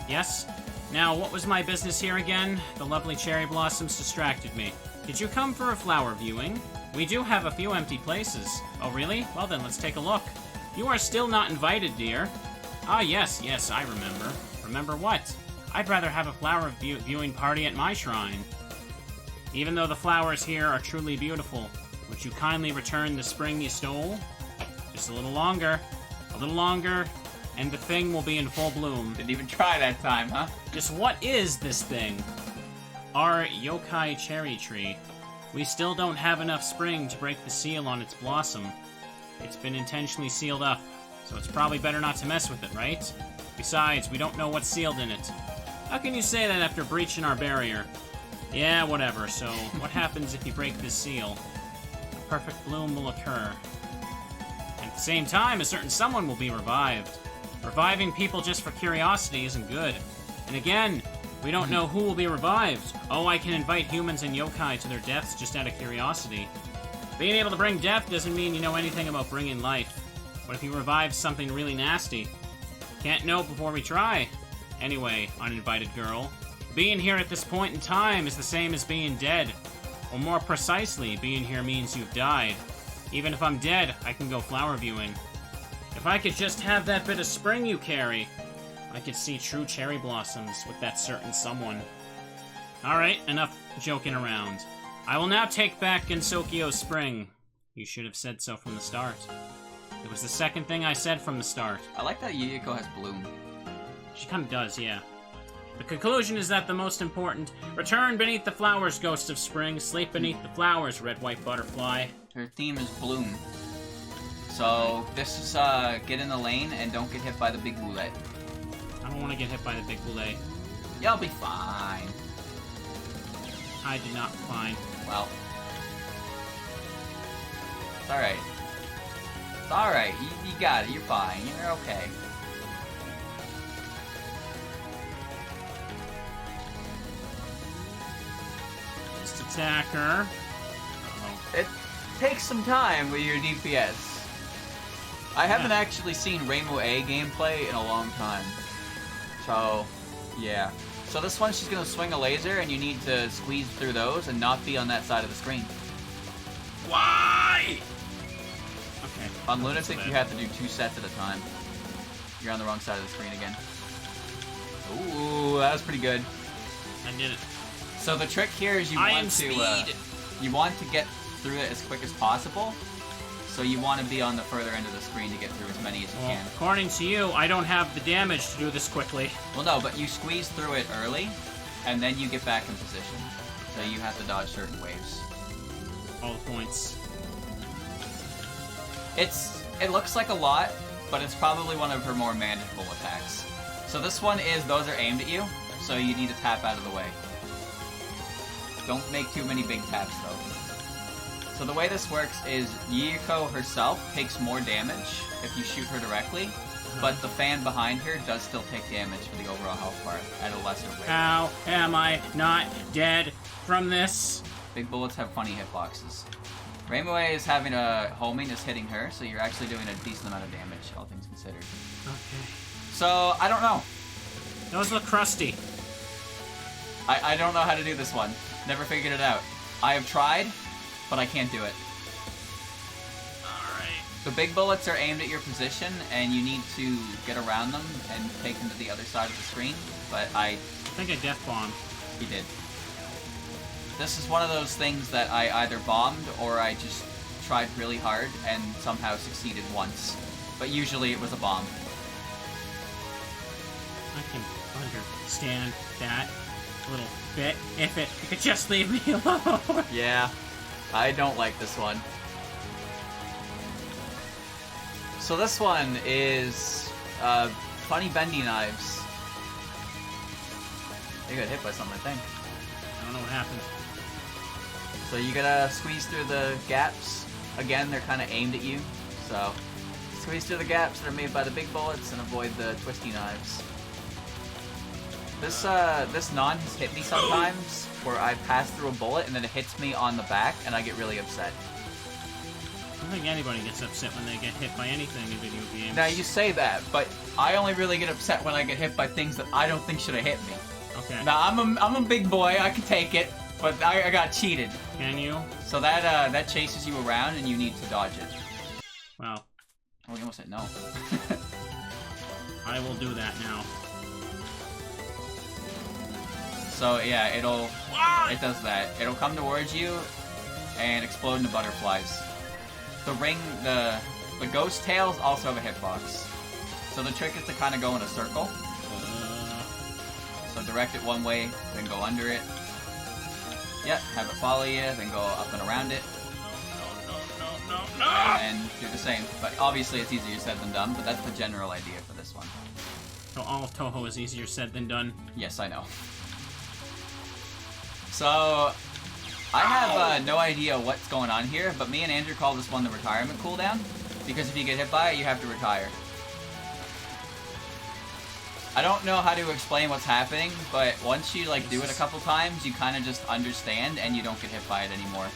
Yes? Now, what was my business here again? The lovely cherry blossoms distracted me. Did you come for a flower viewing? We do have a few empty places. Oh, really? Well then, let's take a look. You are still not invited, dear. Ah, yes, I remember. Remember what? I'd rather have a flower viewing party at my shrine. Even though the flowers here are truly beautiful, would you kindly return the spring you stole? Just a little longer, and the thing will be in full bloom. Didn't even try that time, huh? Just what is this thing? Our yokai cherry tree. We still don't have enough spring to break the seal on its blossom. It's been intentionally sealed up, so it's probably better not to mess with it, right? Besides, we don't know what's sealed in it. How can you say that after breaching our barrier? Yeah, whatever, so what happens if you break this seal? A perfect bloom will occur. And at the same time, a certain someone will be revived. Reviving people just for curiosity isn't good. And again, we don't know who will be revived. Oh, I can invite humans and yokai to their deaths just out of curiosity. Being able to bring death doesn't mean you know anything about bringing life. What if you revive something really nasty? Can't know before we try. Anyway, uninvited girl, being here at this point in time is the same as being dead. Or more precisely, being here means you've died. Even if I'm dead, I can go flower viewing. If I could just have that bit of spring you carry, I could see true cherry blossoms with that certain someone. Alright, enough joking around. I will now take back Gensokyo's spring. You should have said so from the start. It was the second thing I said from the start. I like that Yuyiko has bloom. She kind of does, yeah. The conclusion is that the most important... Return beneath the flowers, ghost of spring. Sleep beneath the flowers, red-white butterfly. Her theme is bloom. So, this is, get in the lane and don't get hit by the big boulette. I don't want to get hit by the big boulette. You'll be fine. I did not fine. Well. It's alright. It's alright. You got it. You're fine. You're okay. Just attack her. It's takes some time with your DPS. I haven't actually seen Rainbow A gameplay in a long time. So, yeah. So this one, she's going to swing a laser, and you need to squeeze through those and not be on that side of the screen. Why? Okay. On Lunatic, you have to do 2 sets at a time. You're on the wrong side of the screen again. Ooh, that was pretty good. I did it. So the trick here is you want to get through it as quick as possible. So you want to be on the further end of the screen to get through as many as you can. According to you, I don't have the damage to do this quickly. Well, no, but you squeeze through it early, and then you get back in position. So you have to dodge certain waves. All the points. It looks like a lot, but it's probably one of her more manageable attacks. So this one is, those are aimed at you, so you need to tap out of the way. Don't make too many big taps, though. So the way this works is Yiko herself takes more damage if you shoot her directly, but the fan behind her does still take damage for the overall health bar at a lesser rate. How am I not dead from this? Big bullets have funny hitboxes. Rainbow A is having a homing, is hitting her, so you're actually doing a decent amount of damage, all things considered. Okay. So, I don't know. Those look crusty. I don't know how to do this one. Never figured it out. I have tried, but I can't do it. Alright. The big bullets are aimed at your position, and you need to get around them and take them to the other side of the screen, but I think I death bombed. He did. This is one of those things that I either bombed or I just tried really hard and somehow succeeded once. But usually it was a bomb. I can understand that a little bit if it could just leave me alone. Yeah, I don't like this one. So this one is funny bendy knives. You got hit by something, I think. I don't know what happened. So you gotta squeeze through the gaps. Again, they're kind of aimed at you. So squeeze through the gaps that are made by the big bullets and avoid the twisty knives. This non has hit me sometimes where I pass through a bullet and then it hits me on the back and I get really upset. I don't think anybody gets upset when they get hit by anything in video games. Now you say that, but I only really get upset when I get hit by things that I don't think should have hit me. Okay. Now I'm a big boy, I can take it, but I got cheated. Can you? So that chases you around and you need to dodge it. Well. Oh, you almost said no. I will do that now. So yeah, it does that. It'll come towards you and explode into butterflies. The ghost tails also have a hitbox. So the trick is to kind of go in a circle. So direct it one way, then go under it. Yep, have it follow you, then go up and around it. No. And do the same. But obviously it's easier said than done, but that's the general idea for this one. So all of Touhou is easier said than done? Yes, I know. So, I have no idea what's going on here, but me and Andrew call this one the retirement cooldown, because if you get hit by it, you have to retire. I don't know how to explain what's happening, but once you do it a couple times, you kind of just understand and you don't get hit by it anymore.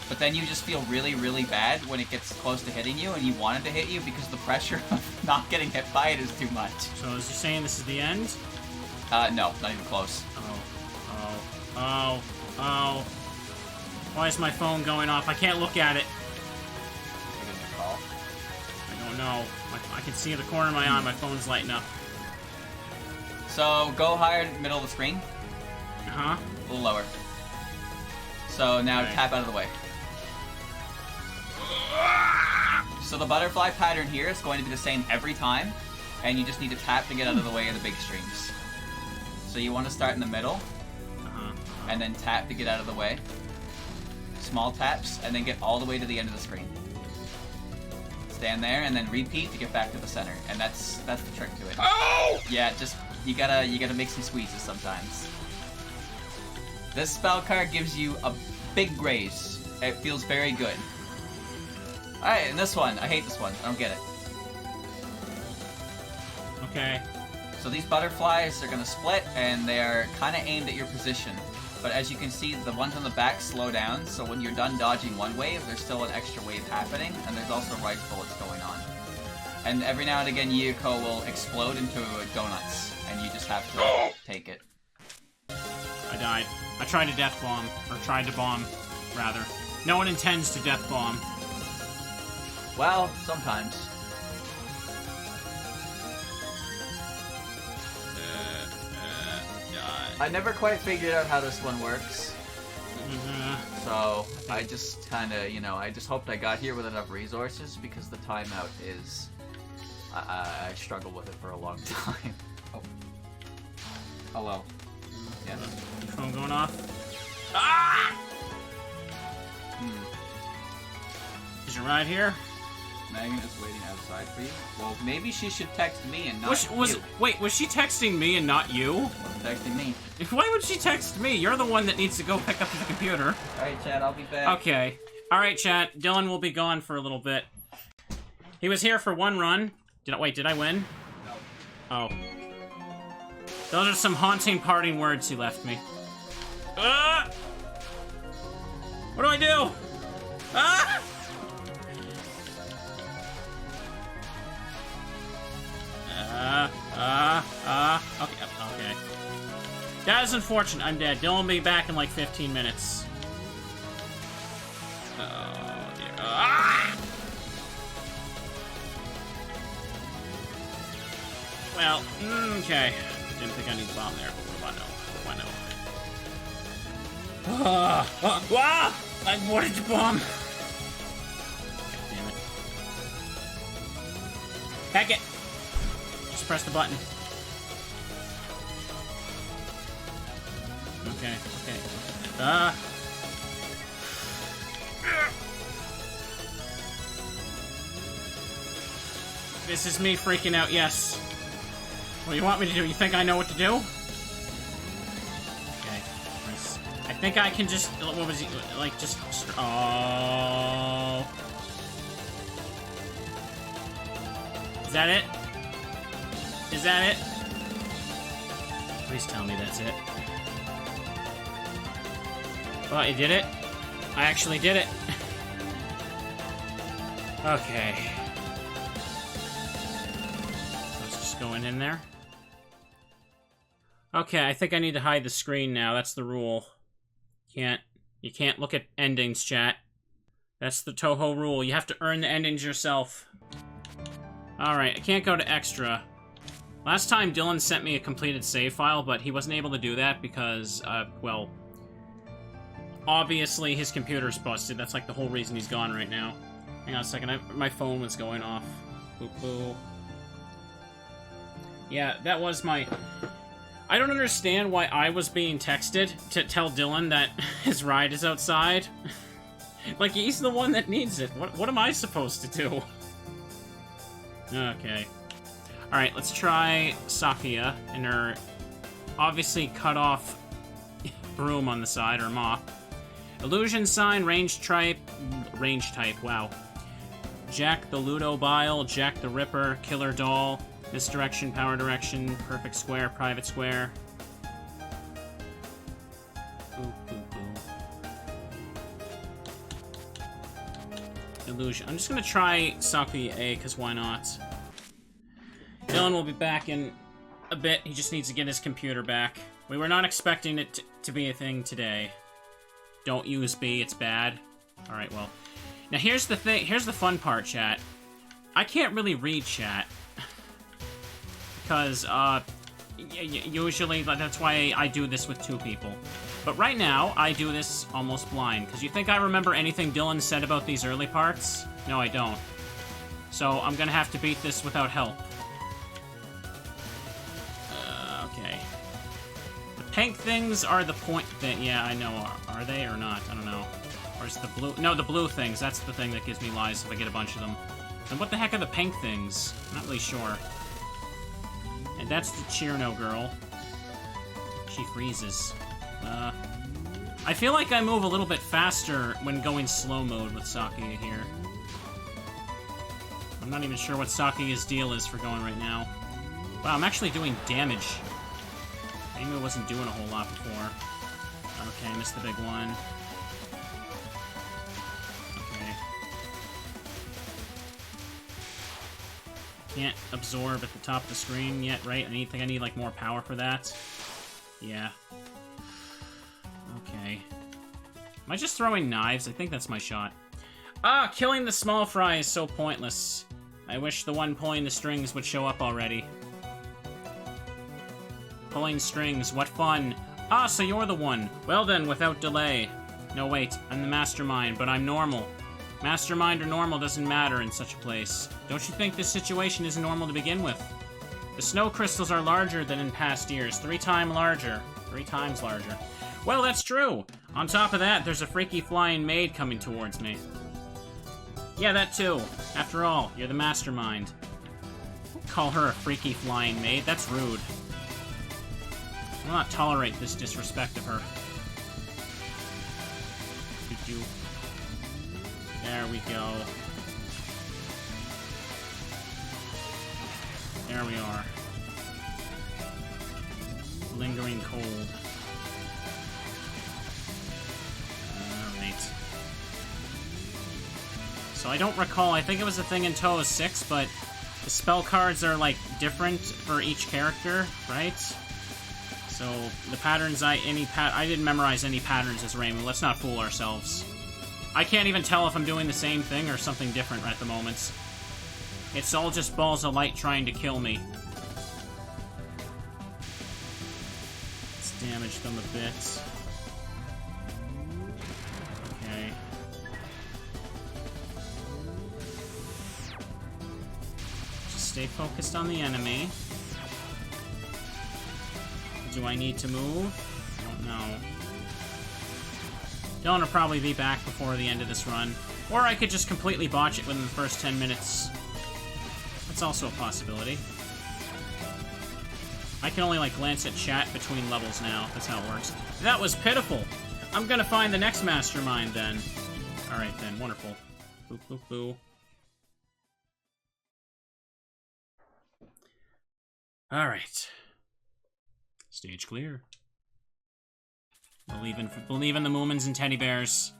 But then you just feel really, really bad when it gets close to hitting you and you want it to hit you because the pressure of not getting hit by it is too much. So is you saying this is the end? No, not even close. Oh. Why is my phone going off? I can't look at it. I don't know. I can see in the corner of my eye, my phone's lighting up. So, go higher, middle of the screen. Uh-huh. A little lower. So, now tap out of the way. So, the butterfly pattern here is going to be the same every time, and you just need to tap to get out of the way of the big streams. So, you want to start in the middle, and then tap to get out of the way. Small taps, and then get all the way to the end of the screen. Stand there, and then repeat to get back to the center, and that's the trick to it. Oh! Yeah, just you gotta make some squeezes sometimes. This spell card gives you a big graze. It feels very good. Alright, and this one, I hate this one. I don't get it. Okay. So these butterflies are gonna split, and they are kind of aimed at your position. but as you can see, the ones on the back slow down, so when you're done dodging one wave, there's still an extra wave happening, and there's also rice bullets going on. And every now and again, Yuko will explode into donuts, and you just have to take it. I died. I tried to death bomb, or tried to bomb, rather. No one intends to death bomb. Well, sometimes. I never quite figured out how this one works. So, I just kinda, you know, I just hoped I got here with enough resources, because the timeout is... I struggled with it for a long time. Oh. Hello. Yeah. Phone going off. Ah! Is your ride here? Megan is waiting outside for you. Well, maybe she should text me and not you. Wait, was she texting me and not you? Texting me. Why would she text me? You're the one that needs to go pick up the computer. Alright, Chad, I'll be back. Okay. Alright, chat. Dylan will be gone for a little bit. He was here for one run. Did I win? No. Oh. Those are some haunting parting words he left me. What do I do? Ah! Okay. That is unfortunate. I'm dead. Dylan will be back in like 15 minutes. Oh, dear. Ah! Well, okay. Didn't think I need the bomb there, but what do I know? I wanted the bomb! God damn it. Heck it! Just press the button. Okay. This is me freaking out, yes. What do you want me to do? You think I know what to do? Okay. Nice. I think I can just... What was he... Like, just... Oh... Is that it? Is that it? Please tell me that's it. Oh, I did it? I actually did it. Okay. Let's just go in there. Okay, I think I need to hide the screen now. That's the rule. You can't look at endings, chat. That's the Touhou rule. You have to earn the endings yourself. Alright, I can't go to extra. Last time Dylan sent me a completed save file, but he wasn't able to do that because, well... Obviously, his computer's busted. That's like the whole reason he's gone right now. Hang on a second, my phone was going off. Boop boo. Yeah, that was my... I don't understand why I was being texted to tell Dylan that his ride is outside. Like, he's the one that needs it. What am I supposed to do? Okay. Alright, let's try Sakuya and her obviously cut off broom on the side, or mop. Illusion sign, range type, wow. Jack the Ludo Bile, Jack the Ripper, Killer Doll, Misdirection, Power Direction, Perfect Square, Private Square. Illusion. I'm just gonna try Sakuya A, because why not? Dylan will be back in a bit. He just needs to get his computer back. We were not expecting it to be a thing today. Don't use B, it's bad. Alright, well. Now here's the thing, here's the fun part, chat. I can't really read chat. Because, usually, that's why I do this with two people. But right now, I do this almost blind. Because you think I remember anything Dylan said about these early parts? No, I don't. So, I'm gonna have to beat this without help. Okay. The pink things are the point thing. Yeah, I know. Are they or not? I don't know. Or is the blue? No, the blue things. That's the thing that gives me lies if I get a bunch of them. And what the heck are the pink things? I'm not really sure. And that's the Chirno girl. She freezes. I feel like I move a little bit faster when going slow mode with Sakuya here. I'm not even sure what Sakuya's deal is for going right now. Wow, I'm actually doing damage. Maybe I wasn't doing a whole lot before. Okay, missed the big one. Okay. Can't absorb at the top of the screen yet, right? I need, like, more power for that. Yeah. Okay. Am I just throwing knives? I think that's my shot. Ah, killing the small fry is so pointless. I wish the one pulling the strings would show up already. Pulling strings, what fun. Ah, so you're the one. Well then, without delay. No, wait, I'm the mastermind, but I'm normal. Mastermind or normal doesn't matter in such a place. Don't you think this situation isn't normal to begin with? The snow crystals are larger than in past years. 3 times larger. 3 times larger. Well, that's true. On top of that, there's a freaky flying maid coming towards me. Yeah, that too. After all, you're the mastermind. Don't call her a freaky flying maid. That's rude. I will not tolerate this disrespect of her. There we go. There we are. Lingering cold. Alright. So I don't recall, I think it was a thing in Touhou 6, but the spell cards are, like, different for each character, right? So, the patterns I didn't memorize any patterns as Reimu. Let's not fool ourselves. I can't even tell if I'm doing the same thing or something different at the moment. It's all just balls of light trying to kill me. Let's damage them a bit. Okay. Just stay focused on the enemy. Do I need to move? I don't know. Dylan will probably be back before the end of this run. Or I could just completely botch it within the first 10 minutes. That's also a possibility. I can only, like, glance at chat between levels now. That's how it works. That was pitiful! I'm gonna find the next mastermind, then. Alright, then. Wonderful. Boop, boop, boo. Alright. Stage clear. Believe in the Moomins and teddy bears.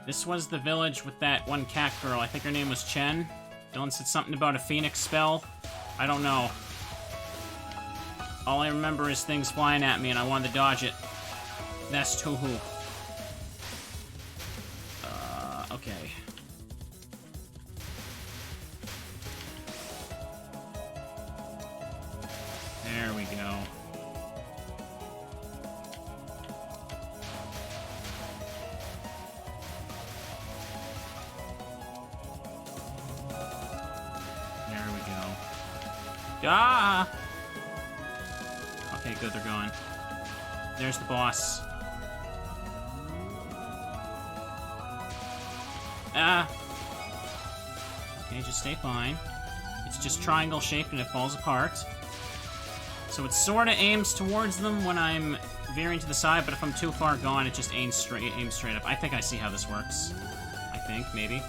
This was the village with that one cat girl. I think her name was Chen. Dylan said something about a phoenix spell. I don't know. All I remember is things flying at me and I wanted to dodge it. That's Touhou. Okay. There we go. There we go. Ah! Okay, good, they're going. There's the boss. Ah! Okay, just stay fine. It's just triangle shaped and it falls apart. So it sort of aims towards them when I'm veering to the side, but if I'm too far gone, it just aims straight up. I think I see how this works. I think, maybe.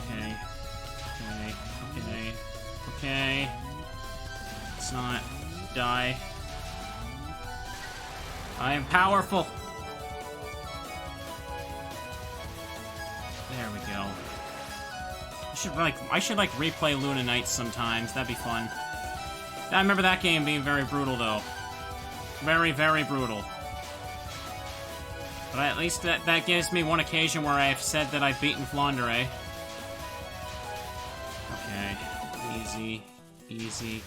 Okay. Okay. Okay. Okay. Let's not die. I am powerful! There we go. I should replay Luna Nights sometimes. That'd be fun. I remember that game being very brutal, though. Very, very brutal. But at least that gives me one occasion where I've said that I've beaten Flandre. Okay. Easy. Easy.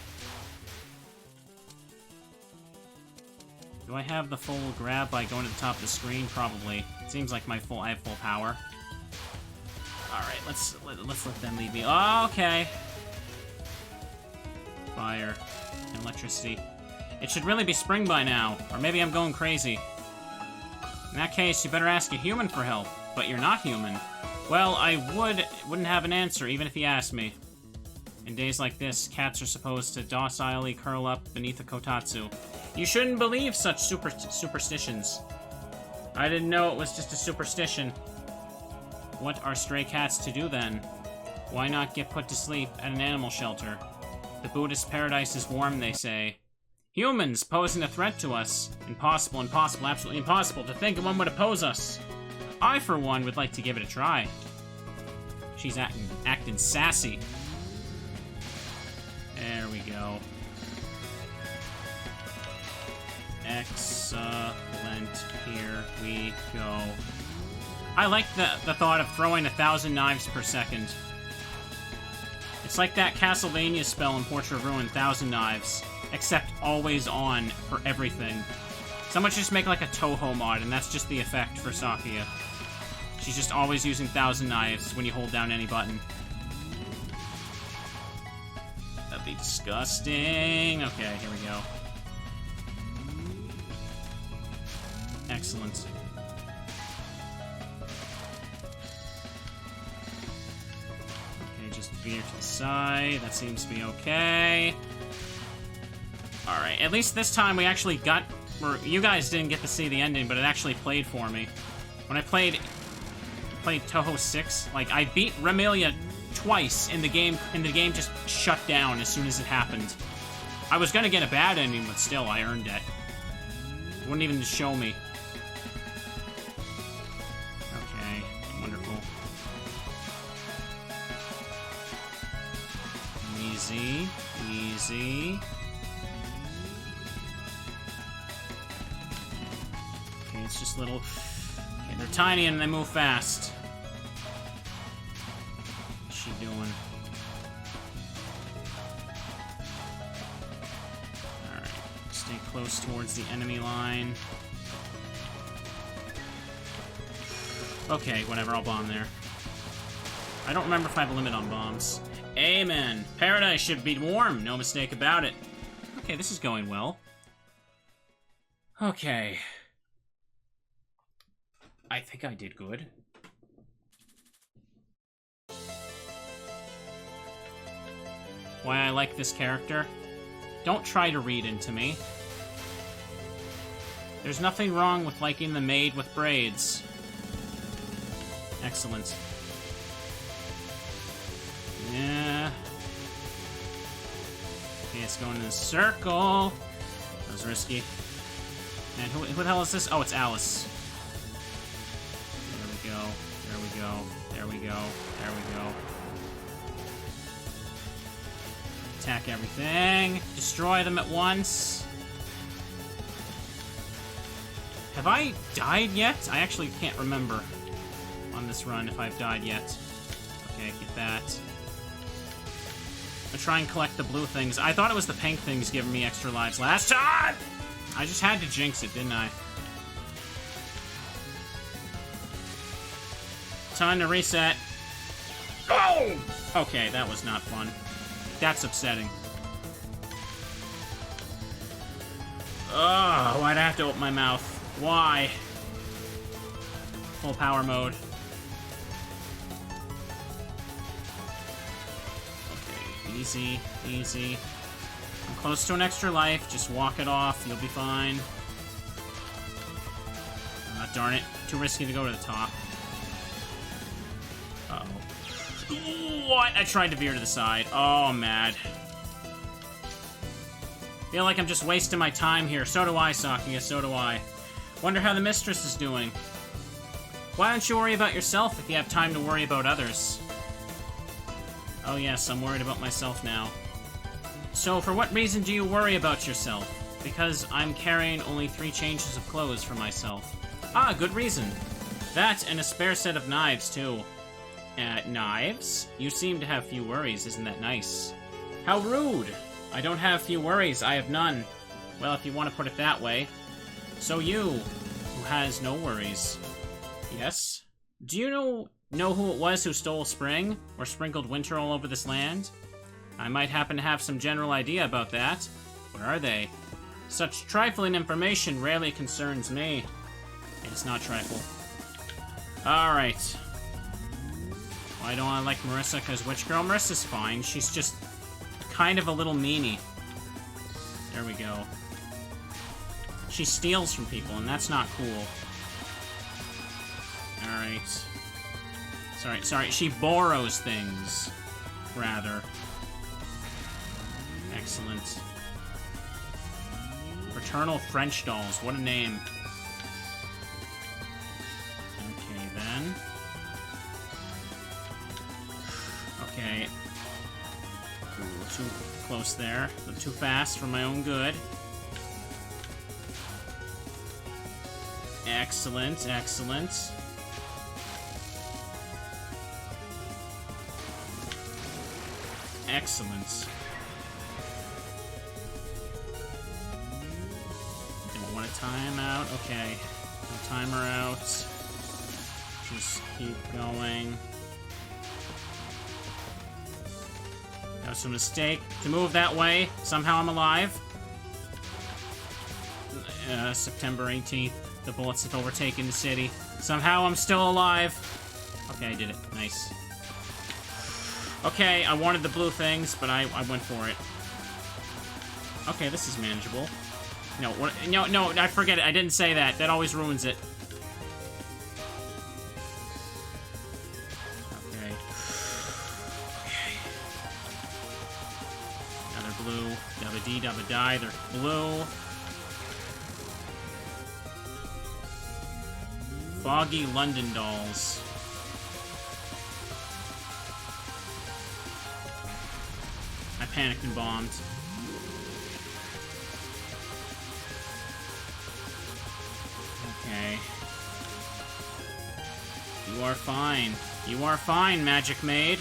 Do I have the full grab by going to the top of the screen? Probably. It seems like I have full power. Alright, let's let them leave me. Oh, okay. Fire. And electricity. It should really be spring by now. Or maybe I'm going crazy. In that case, you better ask a human for help. But you're not human. Well, I wouldn't have an answer, even if he asked me. In days like this, cats are supposed to docilely curl up beneath a kotatsu. You shouldn't believe such superstitions. I didn't know it was just a superstition. What are stray cats to do then? Why not get put to sleep at an animal shelter? The Buddhist paradise is warm, they say. Humans posing a threat to us. Impossible, impossible, absolutely impossible to think of one would oppose us. I, for one, would like to give it a try. She's acting sassy. There we go. Excellent. Here we go. I like the thought of throwing 1,000 knives per second. It's like that Castlevania spell in Portrait of Ruin, 1,000 knives. Except always on for everything. Someone should just make like a Touhou mod, and that's just the effect for Sakuya. She's just always using 1,000 knives when you hold down any button. That'd be disgusting. Okay, here we go. Excellent. Okay, just veer to the side. That seems to be okay. Alright, at least this time we actually got... You guys didn't get to see the ending, but it actually played for me. When I played Touhou 6, like, I beat Remelia twice in the game, and the game just shut down as soon as it happened. I was gonna get a bad ending, but still, I earned it. It wouldn't even show me. Okay, wonderful. Easy, easy. Okay, it's just little... Okay, they're tiny and they move fast. What's she doing? Alright, stay close towards the enemy line. Okay, whatever, I'll bomb there. I don't remember if I have a limit on bombs. Amen. Paradise should be warm, no mistake about it. Okay, this is going well. Okay. I think I did good. Why I like this character? Don't try to read into me. There's nothing wrong with liking the maid with braids. Excellent. Yeah. Okay, it's going in a circle. That was risky. And who the hell is this? Oh, it's Alice. There we go. There we go. There we go. There we go. Attack everything. Destroy them at once. Have I died yet? I actually can't remember on this run if I've died yet. Okay, get that. I try and collect the blue things. I thought it was the pink things giving me extra lives last time! I just had to jinx it, didn't I? Time to reset. Oh! Okay, that was not fun. That's upsetting. Oh, why'd I have to open my mouth? Why? Full power mode. Okay, easy, easy. I'm close to an extra life. Just walk it off. You'll be fine. Darn it. Too risky to go to the top. Uh-oh. What? I tried to veer to the side. Oh, I'm mad. Feel like I'm just wasting my time here. So do I, Sakuya. So do I. Wonder how the mistress is doing. Why don't you worry about yourself if you have time to worry about others? Oh yes, I'm worried about myself now. So, for what reason do you worry about yourself? Because I'm carrying only 3 changes of clothes for myself. Ah, good reason. That and a spare set of knives, too. Knives? You seem to have few worries, isn't that nice? How rude! I don't have few worries, I have none. Well, if you want to put it that way. So you, who has no worries. Yes? Do you know who it was who stole spring? Or sprinkled winter all over this land? I might happen to have some general idea about that. Where are they? Such trifling information rarely concerns me. It's not trifle. Alright. Why don't I like Marissa? Because Witch Girl Marissa's fine. She's just kind of a little meanie. There we go. She steals from people, and that's not cool. Alright. Sorry, she borrows things, rather. Excellent. Fraternal French dolls, what a name. Okay, then. Okay. Ooh, too close there. Too fast for my own good. Excellent, excellent. Excellent. Don't want a timeout. Okay. No timer out. Just keep going. That was a mistake to move that way. Somehow I'm alive. September 18th. The bullets have overtaken the city. Somehow I'm still alive. Okay, I did it. Nice. Okay, I wanted the blue things, but I went for it. Okay, this is manageable. No, what? No, I forget it. I didn't say that. That always ruins it. Okay. Now they're blue. Dabba dee, dabba die. They're blue. Foggy London dolls. I panicked and bombed. Okay. You are fine. You are fine, Magic Maid.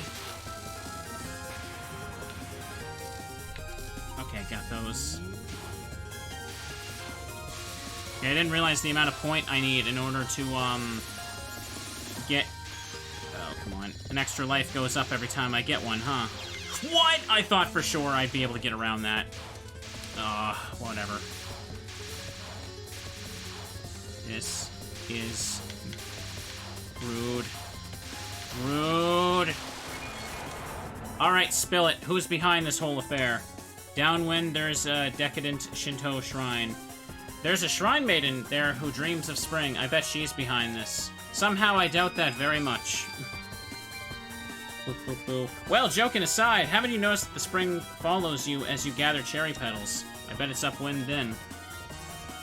Okay, got those. Okay, I didn't realize the amount of point I need in order to, get... Oh, come on. An extra life goes up every time I get one, huh? What? I thought for sure I'd be able to get around that. Whatever. This is rude. Rude. Alright, spill it. Who's behind this whole affair? Downwind, there's a decadent Shinto shrine. There's a shrine maiden there who dreams of spring. I bet she's behind this. Somehow I doubt that very much. Boop, boop, boop. Well, joking aside, haven't you noticed that the spring follows you as you gather cherry petals? I bet it's upwind then.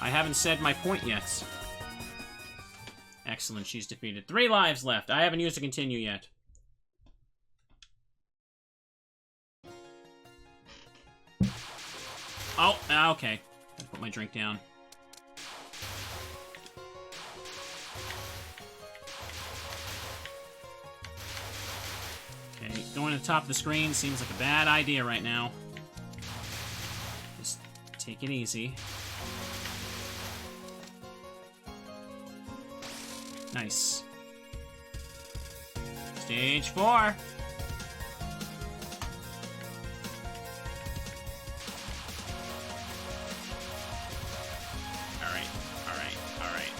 I haven't said my point yet. Excellent, she's defeated. 3 lives left. I haven't used to continue yet. Oh, okay. I put my drink down. Okay, going to the top of the screen seems like a bad idea right now. Just take it easy. Nice. Stage 4. Alright, alright.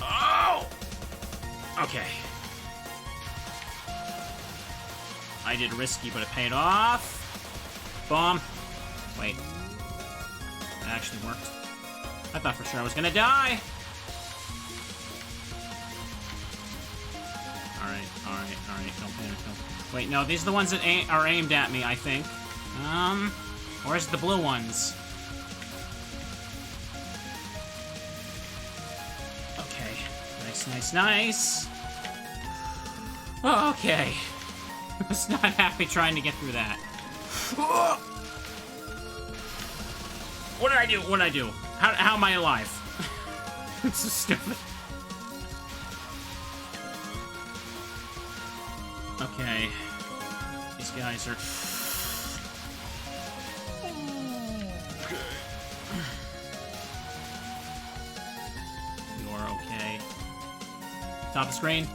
Oh! Okay. I did risky, but it paid off. Bomb. Wait. That actually worked. I thought for sure I was gonna die. Alright. Don't panic. Wait, no, these are the ones that are aimed at me, I think. Or is it the blue ones? Okay. Nice. Oh, okay. I was not happy trying to get through that. What did I do? How am I alive? It's so stupid. Okay. These guys are... You're okay. Top of the screen.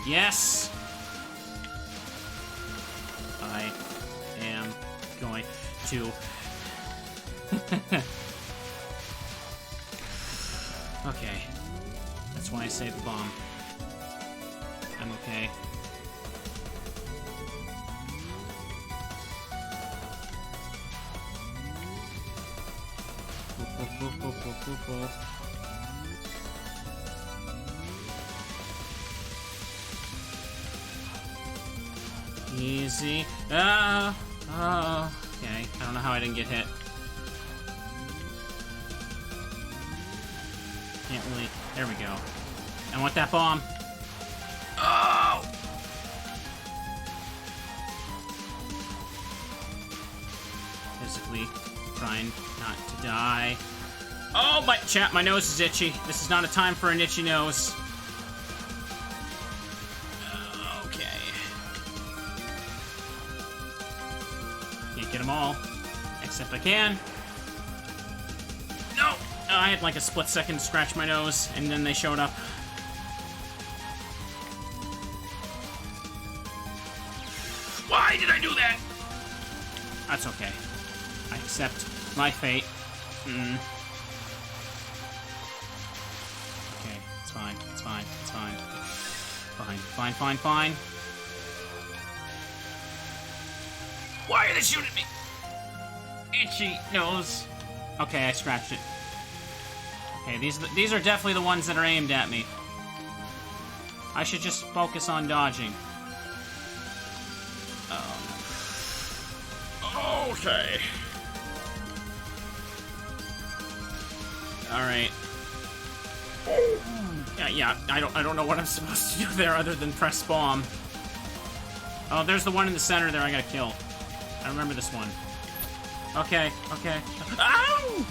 Yes! I am going to... Okay. That's why I saved the bomb. I'm okay. Easy. Okay. I don't know how I didn't get hit. Can't really... There we go. I want that bomb. Oh! Physically trying not to die. Oh, my nose is itchy. This is not a time for an itchy nose. Okay. Can't get them all. Except I can. No! I had like a split second to scratch my nose, and then they showed up. Why did I do that? That's okay. I accept my fate. Okay, it's fine. It's fine. It's fine. Fine. Why are they shooting me? Itchy nose. Okay, I scratched it. Okay, these are definitely the ones that are aimed at me. I should just focus on dodging. Okay. All right. Yeah. I don't know what I'm supposed to do there other than press bomb. Oh, there's the one in the center there I gotta kill. I remember this one. Okay. Ow!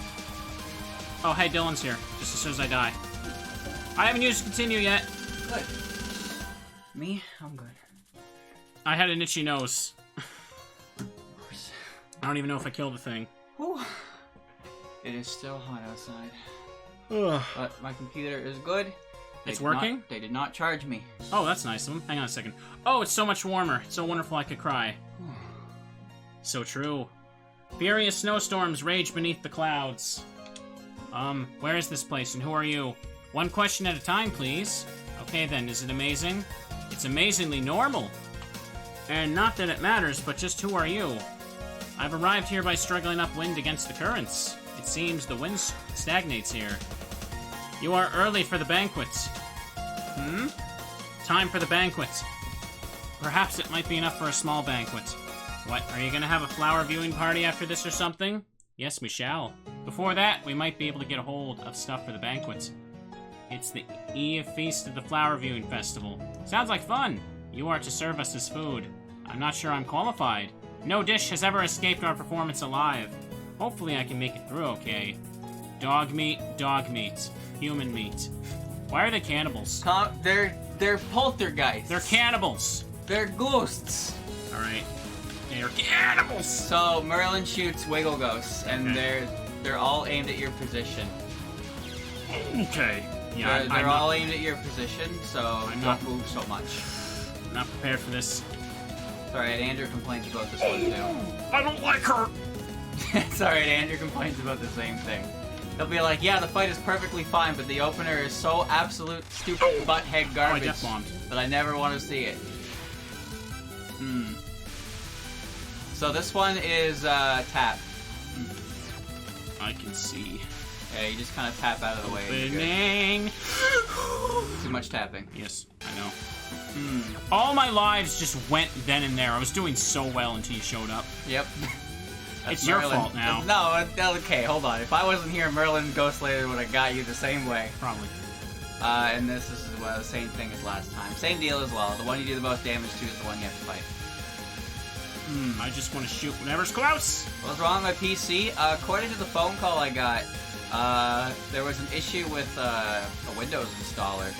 Oh, hey, Dylan's here. Just as soon as I die. I haven't used continue yet. Good. Me? I'm good. I had an itchy nose. I don't even know if I killed the thing. Whew. It is still hot outside. Ugh. But my computer is good. It's working? They did not charge me. Oh, that's nice of them. Hang on a second. Oh, it's so much warmer. It's so wonderful I could cry. So true. Furious snowstorms rage beneath the clouds. Where is this place and who are you? One question at a time, please. Okay then, is it amazing? It's amazingly normal. And not that it matters, but just who are you? I've arrived here by struggling upwind against the currents. It seems the wind stagnates here. You are early for the banquet. Time for the banquet. Perhaps it might be enough for a small banquet. What, are you gonna have a flower viewing party after this or something? Yes, we shall. Before that, we might be able to get a hold of stuff for the banquet. It's the Eve Feast of the Flower Viewing Festival. Sounds like fun. You are to serve us as food. I'm not sure I'm qualified. No dish has ever escaped our performance alive. Hopefully I can make it through okay. Dog meat, human meat. Why are they cannibals? They're poltergeists. They're cannibals. They're ghosts. Alright. They're cannibals! So Merlin shoots wiggle ghosts, and Okay. they're all aimed at your position. Okay. Yeah, They're all aimed at your position, so I'm don't move so much. not prepared for this. It's alright, Andrew complains about this one too. I don't like her! It's alright, Andrew complains about the same thing. He'll be like, yeah, the fight is perfectly fine, but the opener is so absolute stupid butthead garbage death bombed. that I never want to see it. So this one is tap. I can see. Yeah, you just kind of tap out of the way. and you're Opening! good. Too much tapping. Yes, I know. All my lives just went then and there. I was doing so well until you showed up. Yep. That's It's your Merlin. fault now. No, okay, hold on. If I wasn't here, Merlin Ghost Slayer would have got you the same way. Probably. And this is the same thing as last time. Same deal as well. The one you do the most damage to is the one you have to fight. I just want to shoot whatever's close. What's wrong with my PC? According to the phone call I got, there was an issue with a Windows installer.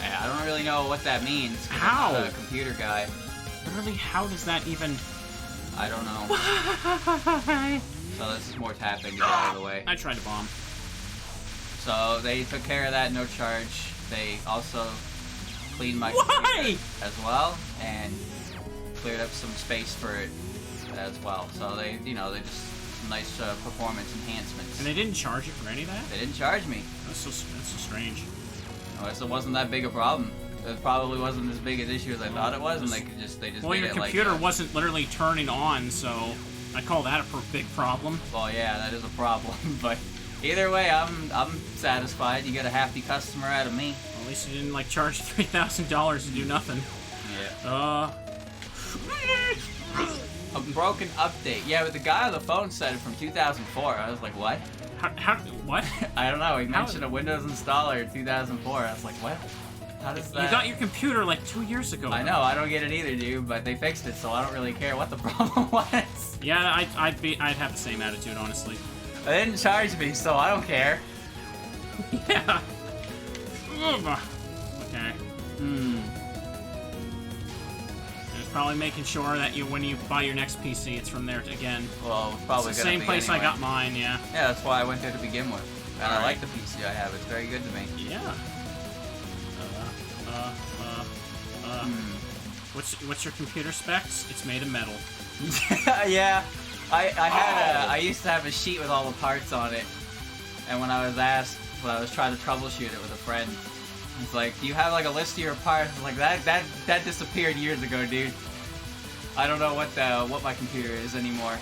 I don't really know what that means. 'Cause How? I'm not a computer guy. Literally, how does that even... I don't know. So this is more tapping to get out of the way. I tried to bomb. So they took care of that, no charge. They also cleaned my Why? computer as well and cleared up some space for it as well. So they just nice performance enhancements. And they didn't charge it for any of that? They didn't charge me. That's so strange. No, it wasn't that big a problem. It probably wasn't as big an issue as I thought it was, and they just Well, made your it computer like, wasn't literally turning on, so I call that a big problem. Well, yeah, that is a problem, but either way, I'm satisfied. You get a happy customer out of me. Well, at least you didn't like charge $3,000 to do nothing. Yeah. A broken update. Yeah, but the guy on the phone said it from 2004. I was like, what? What? I don't know. He mentioned a Windows installer in 2004. I was like, what? How does that... You got your computer like 2 years ago. I know. I don't get it either, dude. But they fixed it, so I don't really care what the problem was. Yeah, I'd have the same attitude, honestly. They didn't charge me, so I don't care. Yeah. Okay. Probably making sure that when you buy your next PC, it's from there again. Well, it's probably it's the same place anyway. I got mine, yeah. Yeah, that's why I went there to begin with. And I like the PC I have. It's very good to me. Yeah. What's your computer specs? It's made of metal. Yeah. I used to have a sheet with all the parts on it. And when I was trying to troubleshoot it with a friend, it's like, do you have like a list of your parts? I was like, that disappeared years ago, dude. I don't know what my computer is anymore.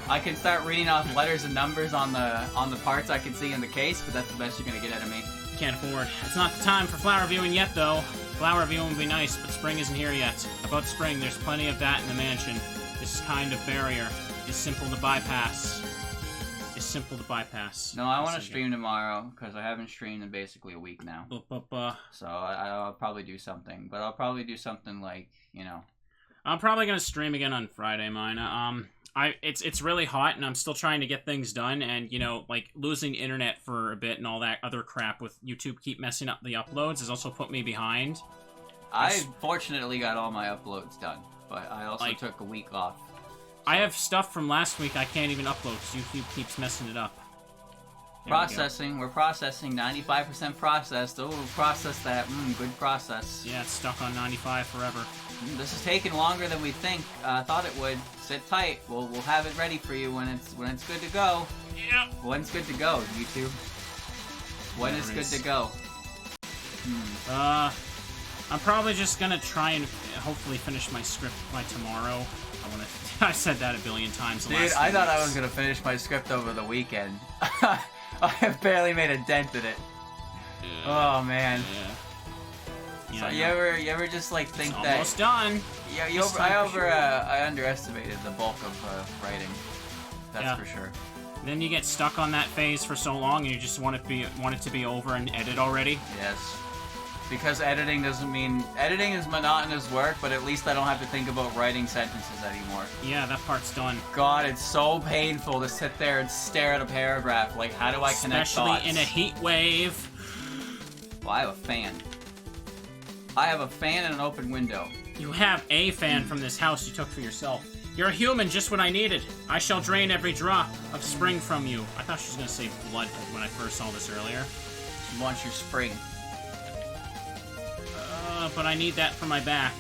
I can start reading off letters and numbers on the parts I can see in the case, but that's the best you're gonna get out of me. Can't afford. It's not the time for flower viewing yet, though. Flower viewing would be nice, but spring isn't here yet. About spring, there's plenty of that in the mansion. This kind of barrier is simple to bypass. No, I want to stream tomorrow, because I haven't streamed in basically a week now. So I'll probably do something. But I'll probably do something like, you know... I'm probably going to stream again on Friday, mine. It's really hot, and I'm still trying to get things done, and, you know, like, losing internet for a bit and all that other crap with YouTube keep messing up the uploads has also put me behind. I fortunately got all my uploads done, but I also took a week off. I have stuff from last week I can't even upload because YouTube keeps messing it up. Processing. We're processing. 95% processed. Oh, process that. Good process. Yeah, it's stuck on 95 forever. This is taking longer than we thought it would. Sit tight. We'll have it ready for you when it's good to go. Yeah. When's good to go, YouTube? When is good to go? I'm probably just gonna try and hopefully finish my script by tomorrow. I said that a billion times. Dude, I thought I was gonna finish my script over the weekend. I have barely made a dent in it. Oh man. Yeah. So you ever just like think it's that almost done? Yeah, I underestimated the bulk of writing. That's for sure. Then you get stuck on that phase for so long, and you just want it to be over and edit already. Yes. Because editing is monotonous work, but at least I don't have to think about writing sentences anymore. Yeah, that part's done. God, it's so painful to sit there and stare at a paragraph. Like, how do I connect thoughts? Especially in a heat wave. Well, I have a fan. I have a fan and an open window. You have a fan from this house you took for yourself. You're a human, just what I needed. I shall drain every drop of spring from you. I thought she was going to say blood when I first saw this earlier. She wants your spring. But I need that for my back.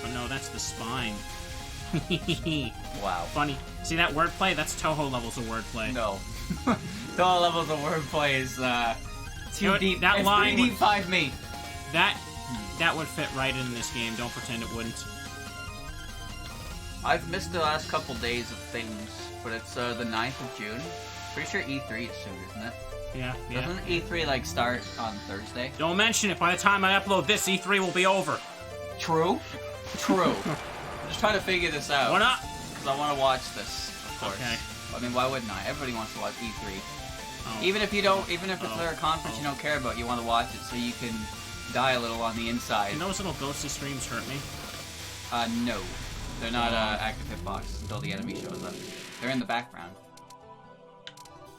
Oh no, that's the spine. Wow. Funny. See that wordplay? That's Touhou levels of wordplay. No. Touhou levels of wordplay is too deep. That it's line 3D5 me. That would fit right in this game. Don't pretend it wouldn't. I've missed the last couple days of things, but it's the 9th of June. Pretty sure E3 is soon, isn't it? Yeah. Doesn't E3 like start on Thursday? Don't mention it. By the time I upload this, E3 will be over. True. I'm just trying to figure this out. What up? Because I want to watch this, of course. Okay. I mean, why wouldn't I? Everybody wants to watch E3. Oh. Even if it's a conference you don't care about, you want to watch it so you can die a little on the inside. Can those little ghosty streams hurt me? No. They're not active hitbox until the enemy shows up. They're in the background.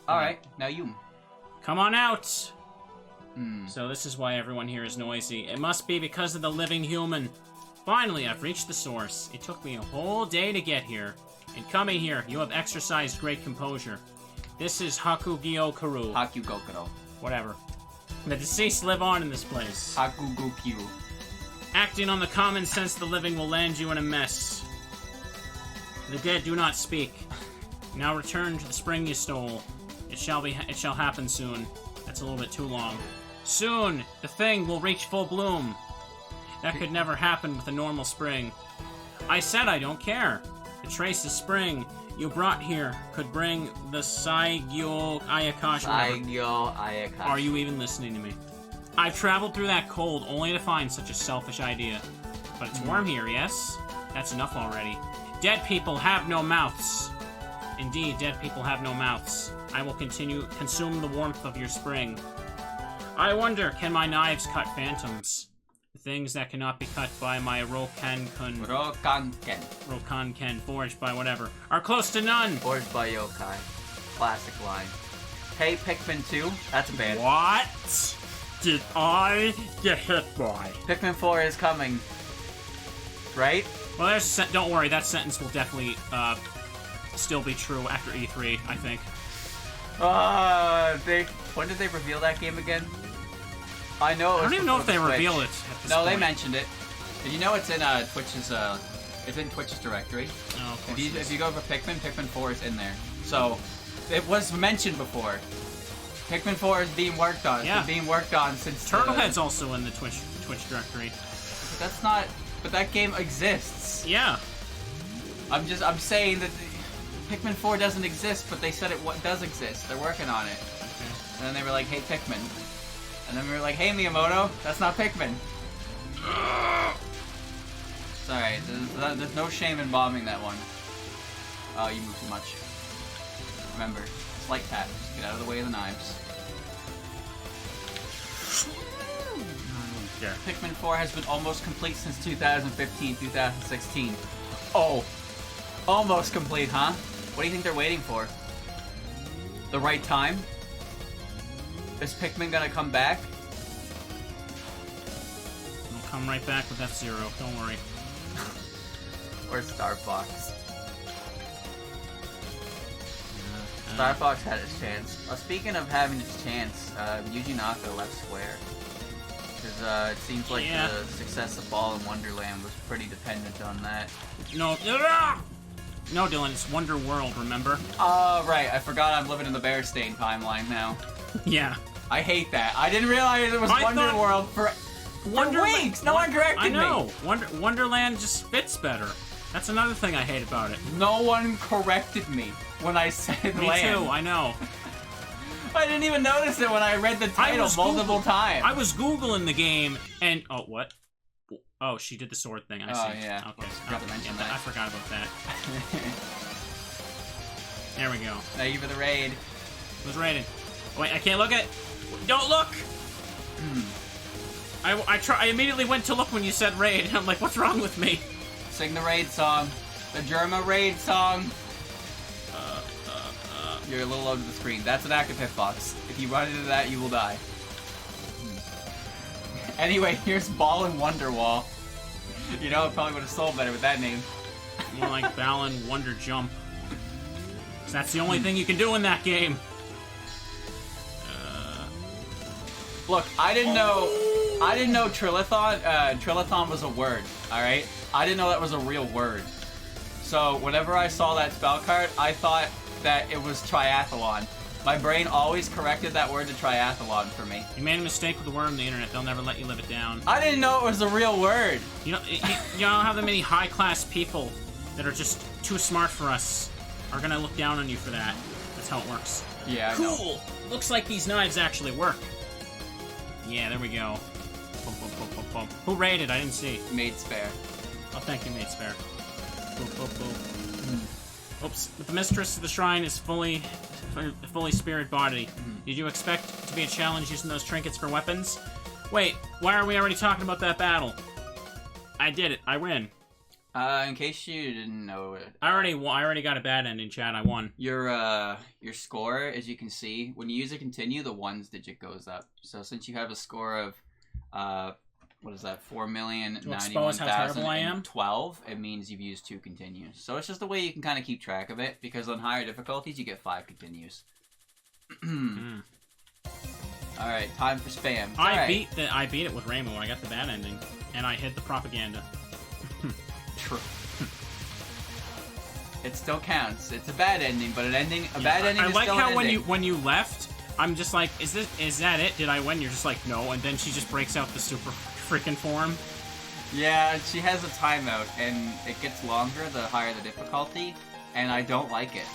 Alright, now you. Come on out! So this is why everyone here is noisy. It must be because of the living human. Finally, I've reached the source. It took me a whole day to get here. In coming here, you have exercised great composure. This is Hakugyo-kuru. Hakugokuro. Whatever. The deceased live on in this place. Hakugokyu. Acting on the common sense the living will land you in a mess. The dead do not speak. Now return to the spring you stole. It shall happen soon. That's a little bit too long. Soon, the thing will reach full bloom. That could never happen with a normal spring. I said I don't care. The trace of spring you brought here could bring the Saigyo Ayakashi. Saigyo Ayakashi. Are you even listening to me? I've traveled through that cold only to find such a selfish idea. But it's warm here, yes? That's enough already. Dead people have no mouths. Indeed, dead people have no mouths. I will consume the warmth of your spring. I wonder, can my knives cut phantoms? Things that cannot be cut by my Rokan-ken, forged by whatever, are close to none. Forged by yokai. Classic line. Hey, Pikmin 2. That's bad. What did I get hit by? Pikmin 4 is coming. Right? Well, there's don't worry, that sentence will definitely still be true after E3, I think. When did they reveal that game again? I know it was. I don't even know if they reveal it. No, they mentioned it. Did you know it's in Twitch's? It's in Twitch's directory. Oh, of course. If you go for Pikmin 4 is in there. So it was mentioned before. Pikmin 4 is being worked on. Yeah. It's been being worked on since. Turtlehead's also in the Twitch directory. But that's not. But that game exists. Yeah. I'm saying that Pikmin 4 doesn't exist, but they said it does exist. They're working on it. Okay. And then they were like, hey, Pikmin. And then we were like, hey, Miyamoto, that's not Pikmin. It's alright, there's no shame in bombing that one. Oh, you move too much. Remember, slight tap, just get out of the way of the knives. Yeah. Pikmin 4 has been almost complete since 2015, 2016. Oh, almost complete, huh? What do you think they're waiting for? The right time? Is Pikmin gonna come back? I'll come right back with F-Zero, don't worry. Or Star Fox. Star Fox had its chance. Speaking of having its chance, Yuji Naka left Square. Because it seems like the success of Ball and Wonderland was pretty dependent on that. No, Dylan, it's Wonder World, remember? Oh, right. I forgot I'm living in the Bear Stain timeline now. Yeah. I hate that. I didn't realize it was Wonder World for weeks. No one corrected me. I know. Wonderland just fits better. That's another thing I hate about it. No one corrected me when I said land. Me too, I know. I didn't even notice it when I read the title multiple times. I was Googling the game and... Oh, what? Oh, she did the sword thing, I see. Oh, yeah. Okay. Forgot to mention that. I forgot about that. There we go. Thank you for the raid. It was raided. Wait, I can't look at it. Don't look! I immediately went to look when you said raid, and I'm like, what's wrong with me? Sing the raid song. The Germa raid song. You're a little low to the screen. That's an active hitbox. If you run into that, you will die. Anyway, here's Ball and Wonderwall. You know, it probably would have sold better with that name. More like Ballon Wonder Jump. 'Cause that's the only thing you can do in that game. Look, I didn't know Trilithon, Trilithon was a word, alright? I didn't know that was a real word. So, whenever I saw that spell card, I thought that it was triathlon. My brain always corrected that word to triathlon for me. You made a mistake with the word on the internet. They'll never let you live it down. I didn't know it was a real word. You don't have that many high-class people that are just too smart for us are gonna look down on you for that. That's how it works. Yeah, I know. Cool! Looks like these knives actually work. Yeah, there we go. Boom, boom, boom, boom, boom. Who raided? I didn't see. Maid Spare. Oh, thank you, Maid Spare. Boom, boom, boom. Oops. The mistress of the shrine is fully spirit body. Did you expect to be a challenge using those trinkets for weapons? Wait, why are we already talking about that battle? I did it. I win. In case you didn't know it. I already got a bad ending, Chad. I won. Your score, as you can see, when you use a continue, the ones digit goes up. So since you have a score of, what is that, 4,091,012, it means you've used 2 continues. So it's just a way you can kind of keep track of it, because on higher difficulties, you get 5 continues. Alright, time for spam. I beat it with Rainbow. I got the bad ending, and I hid the propaganda. True. It still counts. It's a bad ending, but a bad ending is still an ending. I like how when you left, I'm just like, is that it? Did I win? You're just like, no, and then she just breaks out the super freaking form. Yeah, she has a timeout, and it gets longer the higher the difficulty, and I don't like it.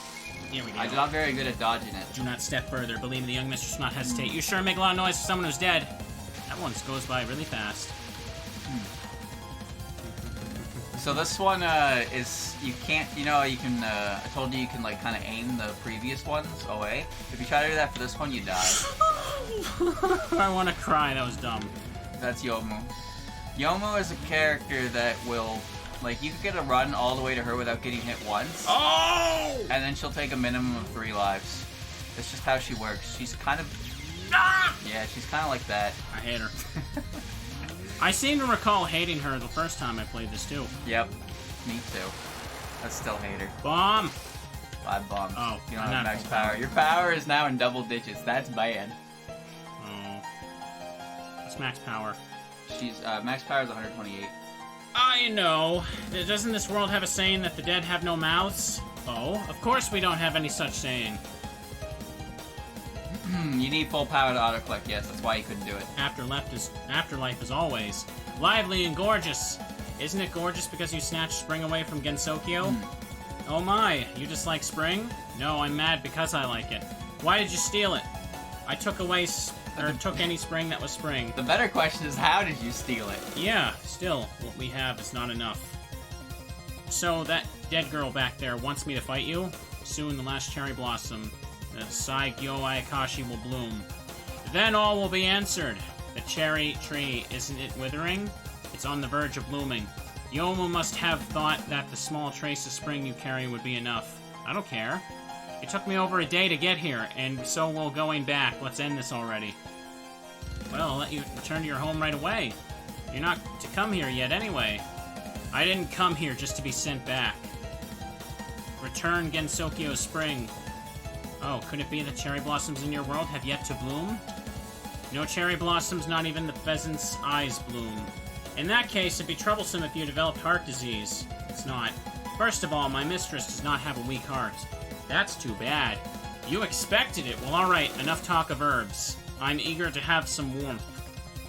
Here we go. I'm not very good at dodging it. Do not step further. Believe me, the young mistress will not hesitate. You sure make a lot of noise for someone who's dead. That one goes by really fast. So this one is, you can't, you know, you can, I told you can like kind of aim the previous ones away. If you try to do that for this one, you die. I want to cry, that was dumb. That's Youmu. Youmu is a character that will, like, you can get a run all the way to her without getting hit once. Oh! And then she'll take a minimum of 3 lives. That's just how she works. She's kind of, yeah, she's kind of like that. I hate her. I seem to recall hating her the first time I played this too. Yep, me too. I still hate her. Bomb! 5 bombs. Oh, you don't have max power. Your power is now in double digits. That's bad. Oh. What's max power? She's, max power is 128. I know. Doesn't this world have a saying that the dead have no mouths? Oh, of course we don't have any such saying. You need full power to auto-collect, yes, that's why you couldn't do it. Afterlife is always lively and gorgeous. Isn't it gorgeous because you snatched Spring away from Gensokyo? Oh my, you dislike Spring? No, I'm mad because I like it. Why did you steal it? I took away, took any Spring that was Spring. The better question is, how did you steal it? Yeah, still, what we have is not enough. So, that dead girl back there wants me to fight you? Soon the last cherry blossom, the Saigyo Ayakashi will bloom. Then all will be answered. The cherry tree, isn't it withering? It's on the verge of blooming. Youmu must have thought that the small trace of spring you carry would be enough. I don't care. It took me over a day to get here, and so will going back. Let's end this already. Well, I'll let you return to your home right away. You're not to come here yet anyway. I didn't come here just to be sent back. Return Gensokyo Spring. Oh, could it be the cherry blossoms in your world have yet to bloom? No cherry blossoms, not even the pheasant's eyes bloom. In that case, it'd be troublesome if you developed heart disease. It's not. First of all, my mistress does not have a weak heart. That's too bad. You expected it. Well, alright, enough talk of herbs. I'm eager to have some warmth.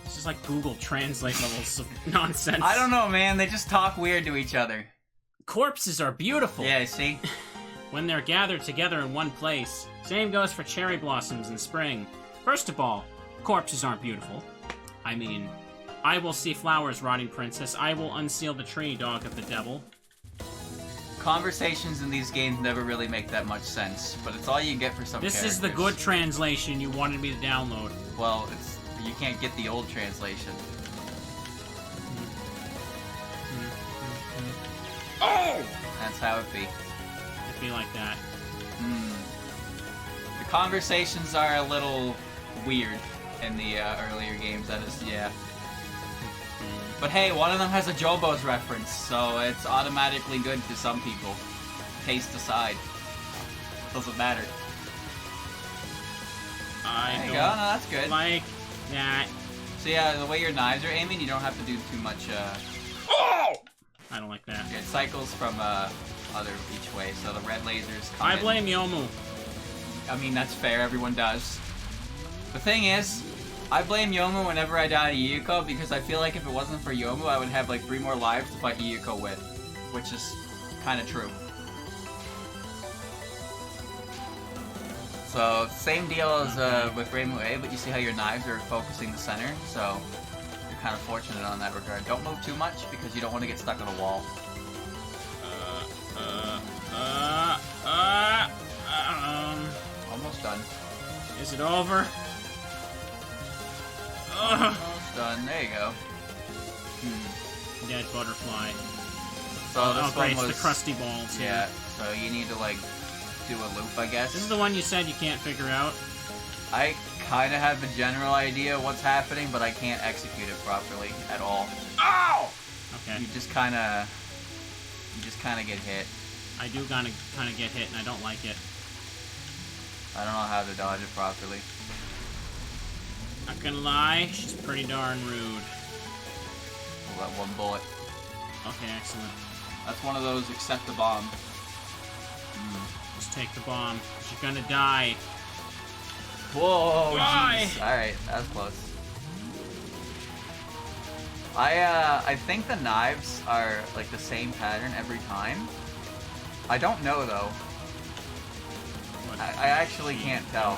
This is like Google Translate levels of nonsense. I don't know, man. They just talk weird to each other. Corpses are beautiful. Yeah, see? When they're gathered together in one place. Same goes for cherry blossoms in spring. First of all, corpses aren't beautiful. I mean, I will see flowers, rotting princess. I will unseal the tree, dog of the devil. Conversations in these games never really make that much sense, but it's all you get for some characters. This is the good translation you wanted me to download. Well, you can't get the old translation. Oh! That's how it be. It'd be like that. The conversations are a little weird in the earlier games, that is, yeah. But hey, one of them has a Jobo's reference, so it's automatically good to some people. Taste aside. Doesn't matter. There you go, no, that's good. Like that. So yeah, the way your knives are aiming, you don't have to do too much, Oh! I don't like that. It cycles from, other each way, so the red lasers come I in. blame Youmu. I mean, that's fair, everyone does. The thing is, I blame Youmu whenever I die to Yuko, because I feel like if it wasn't for Youmu, I would have like 3 more lives to fight Yuko with. Which is kind of true. So, same deal as with Reimu A, but you see how your knives are focusing the center, so you're kind of fortunate on that regard. Don't move too much, because you don't want to get stuck on a wall. Almost done. Is it over? Almost done. There you go. Dead butterfly. So this great, one was it's the crusty balls. Yeah. So you need to like do a loop, I guess. This is the one you said you can't figure out. I kind of have a general idea what's happening, but I can't execute it properly at all. Ow! Okay. You just kind of get hit. I do kind of get hit, and I don't like it. I don't know how to dodge it properly. Not gonna lie, she's pretty darn rude. That one bullet. Okay, excellent. That's one of those accept the bomb. Just take the bomb, 'cause you're gonna die. Whoa, Why? jeez. Alright, that was close. I think the knives are like the same pattern every time. I don't know though. I actually can't tell.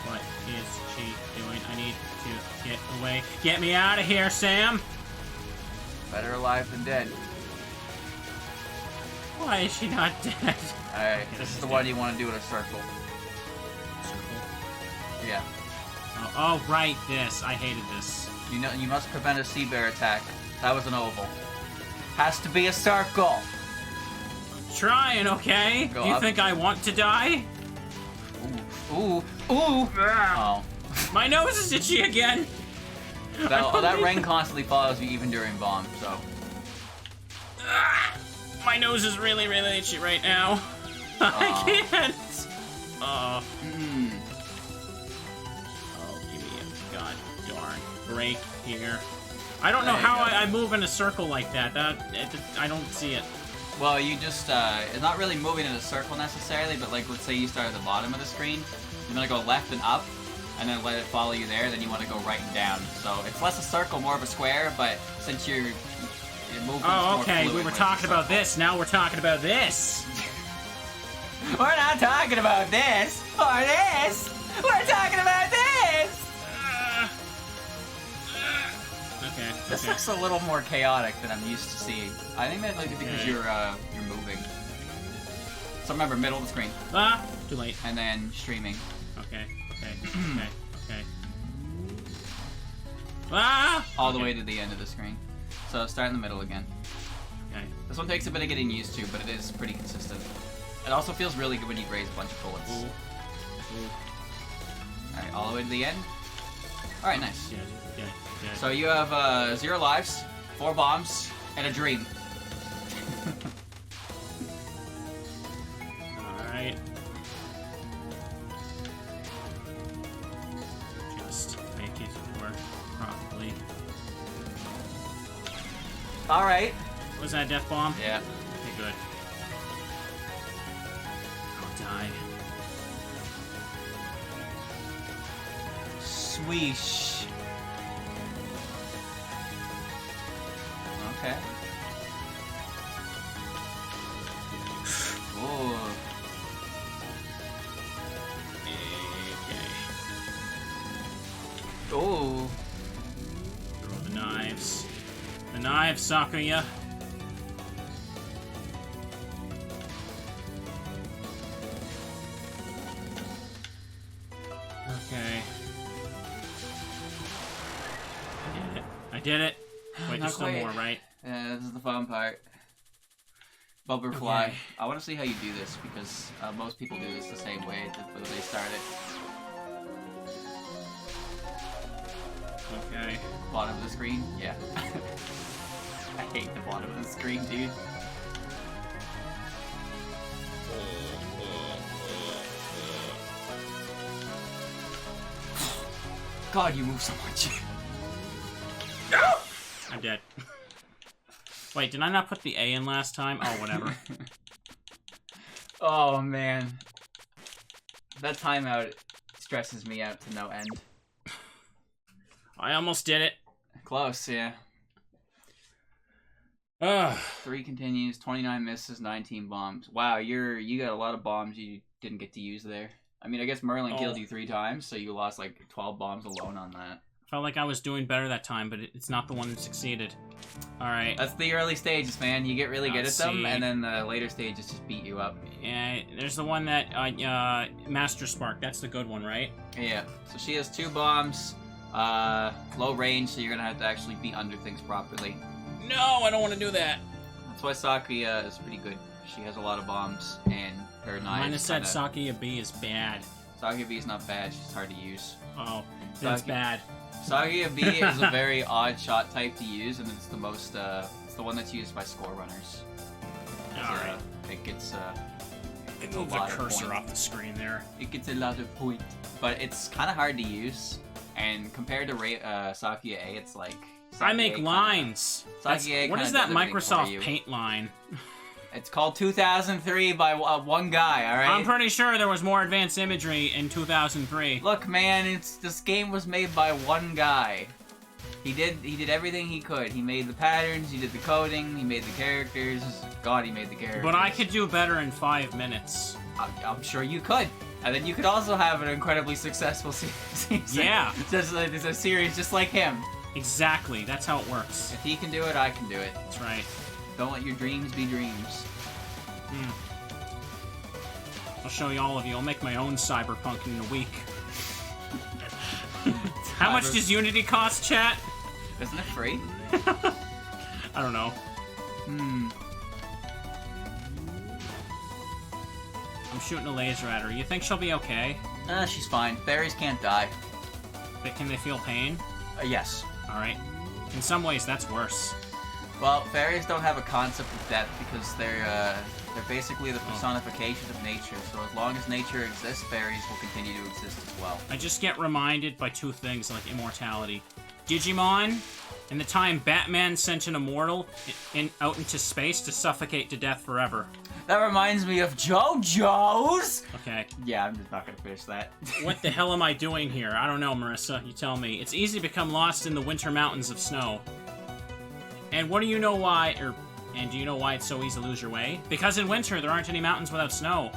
What is she doing? I need to get away. Get me out of here, Sam! Better alive than dead. Why is she not dead? Alright, this is the one you want to do in a circle. Circle? Yeah. Oh, right, this. I hated this. You know, you must prevent a sea bear attack. That was an oval. Has to be a circle. I'm trying, okay? Go Do you up. think I want to die? Ooh. Oh. My nose is itchy again. That ring constantly follows you even during bomb, so. My nose is really, really itchy right now. I can't. Oh, give me a god darn break here. I don't know how I move in a circle like that. I don't see it. Well, you just, it's not really moving in a circle necessarily, but like, let's say you start at the bottom of the screen, you're gonna go left and up, and then let it follow you there, then you want to go right and down. So it's less a circle, more of a square, but since you're moving Oh, okay, we were talking about this, now we're talking about this! We're not talking about this, or this! We're talking about this! Okay. This looks a little more chaotic than I'm used to seeing. I think that might be because you're moving. So remember, middle of the screen. Ah! Too late. And then streaming. Okay. Ah! All the way to the end of the screen. So start in the middle again. Okay. This one takes a bit of getting used to, but it is pretty consistent. It also feels really good when you raise a bunch of bullets. Alright, all the way to the end. Alright, nice. Yeah. So you have 0 lives, 4 bombs, and a dream. Alright. Just make it work properly. Alright. Was that a death bomb? Yeah. Okay, good. I'll die. Swish. Okay. Ooh. Okay. Ooh. Throw the knives. The knives, Sakuya. Okay. I did it. Wait, there's still more, right? Yeah, this is the fun part. Bumper fly. I want to see how you do this because most people do this the same way that they start it. Okay. Bottom of the screen? Yeah. I hate the bottom of the screen, dude. God, you move so much. I'm dead. Wait, did I not put the A in last time? Oh, whatever. Oh, man. That timeout stresses me out to no end. I almost did it. Close, yeah. Ugh. 3 continues, 29 misses, 19 bombs. Wow, you got a lot of bombs you didn't get to use there. I mean, I guess Merlin killed you 3 times, so you lost like 12 bombs alone on that. Felt like I was doing better that time, but it's not the one that succeeded. Alright. That's the early stages, man. You get really good at them, and then the later stages just beat you up. Yeah, there's the one that, Master Spark. That's the good one, right? Yeah. So she has 2 bombs, low range, so you're gonna have to actually be under things properly. No, I don't want to do that. That's why Sakuya is pretty good. She has a lot of bombs, and her knives. Mine has said Sakuya B is bad. Sakuya B is not bad, she's hard to use. Oh, that's bad. Sakuya B is a very odd shot type to use, and it's the most, it's the one that's used by score runners. Alright. It gets, Move the cursor off the screen there. It gets a lot of point. But it's kind of hard to use, and compared to Sakuya A, it's like... I make lines! What is that Microsoft Paint line? It's called 2003 by one guy, alright? I'm pretty sure there was more advanced imagery in 2003. Look, man, this game was made by one guy. He did everything he could. He made the patterns, he did the coding, he made the characters. God, he made the characters. But I could do better in 5 minutes. I'm sure you could. And then you could also have an incredibly successful season. Yeah. There's a series just like him. Exactly, that's how it works. If he can do it, I can do it. That's right. Don't let your dreams be dreams. I'll show you all of you. I'll make my own cyberpunk in a week. How much does Unity cost, chat? Isn't it free? I don't know. I'm shooting a laser at her. You think she'll be okay? She's fine. Fairies can't die. Can they feel pain? Yes. Alright. In some ways, that's worse. Well, fairies don't have a concept of death because they're basically the personification of nature. So as long as nature exists, fairies will continue to exist as well. I just get reminded by two things, like immortality. Digimon, and the time Batman sent an immortal out into space to suffocate to death forever. That reminds me of JoJo's! Okay. Yeah, I'm just not gonna finish that. What the hell am I doing here? I don't know, Marissa. You tell me. It's easy to become lost in the winter mountains of snow. And what do you know why, and do you know why it's so easy to lose your way? Because in winter, there aren't any mountains without snow.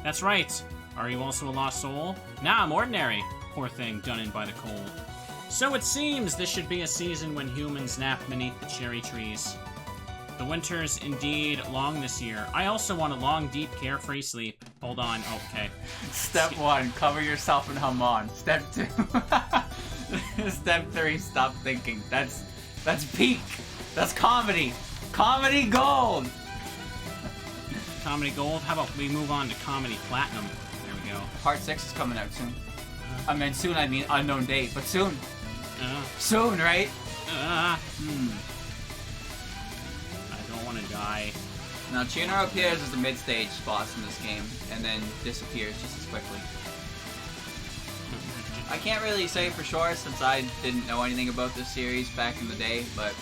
That's right. Are you also a lost soul? Nah, I'm ordinary. Poor thing, done in by the cold. So it seems this should be a season when humans nap beneath the cherry trees. The winter's indeed long this year. I also want a long, deep, carefree sleep. Hold on. Oh, okay. Step 1, cover yourself in Haman. Step 2. Step 3, stop thinking. That's peak. That's comedy. Comedy gold. Comedy gold? How about we move on to comedy platinum? There we go. Part 6 is coming out soon. I mean unknown date, but soon. Soon, right? I don't want to die. Now, Chionaro appears as the mid-stage boss in this game, and then disappears just as quickly. I can't really say for sure since I didn't know anything about this series back in the day, but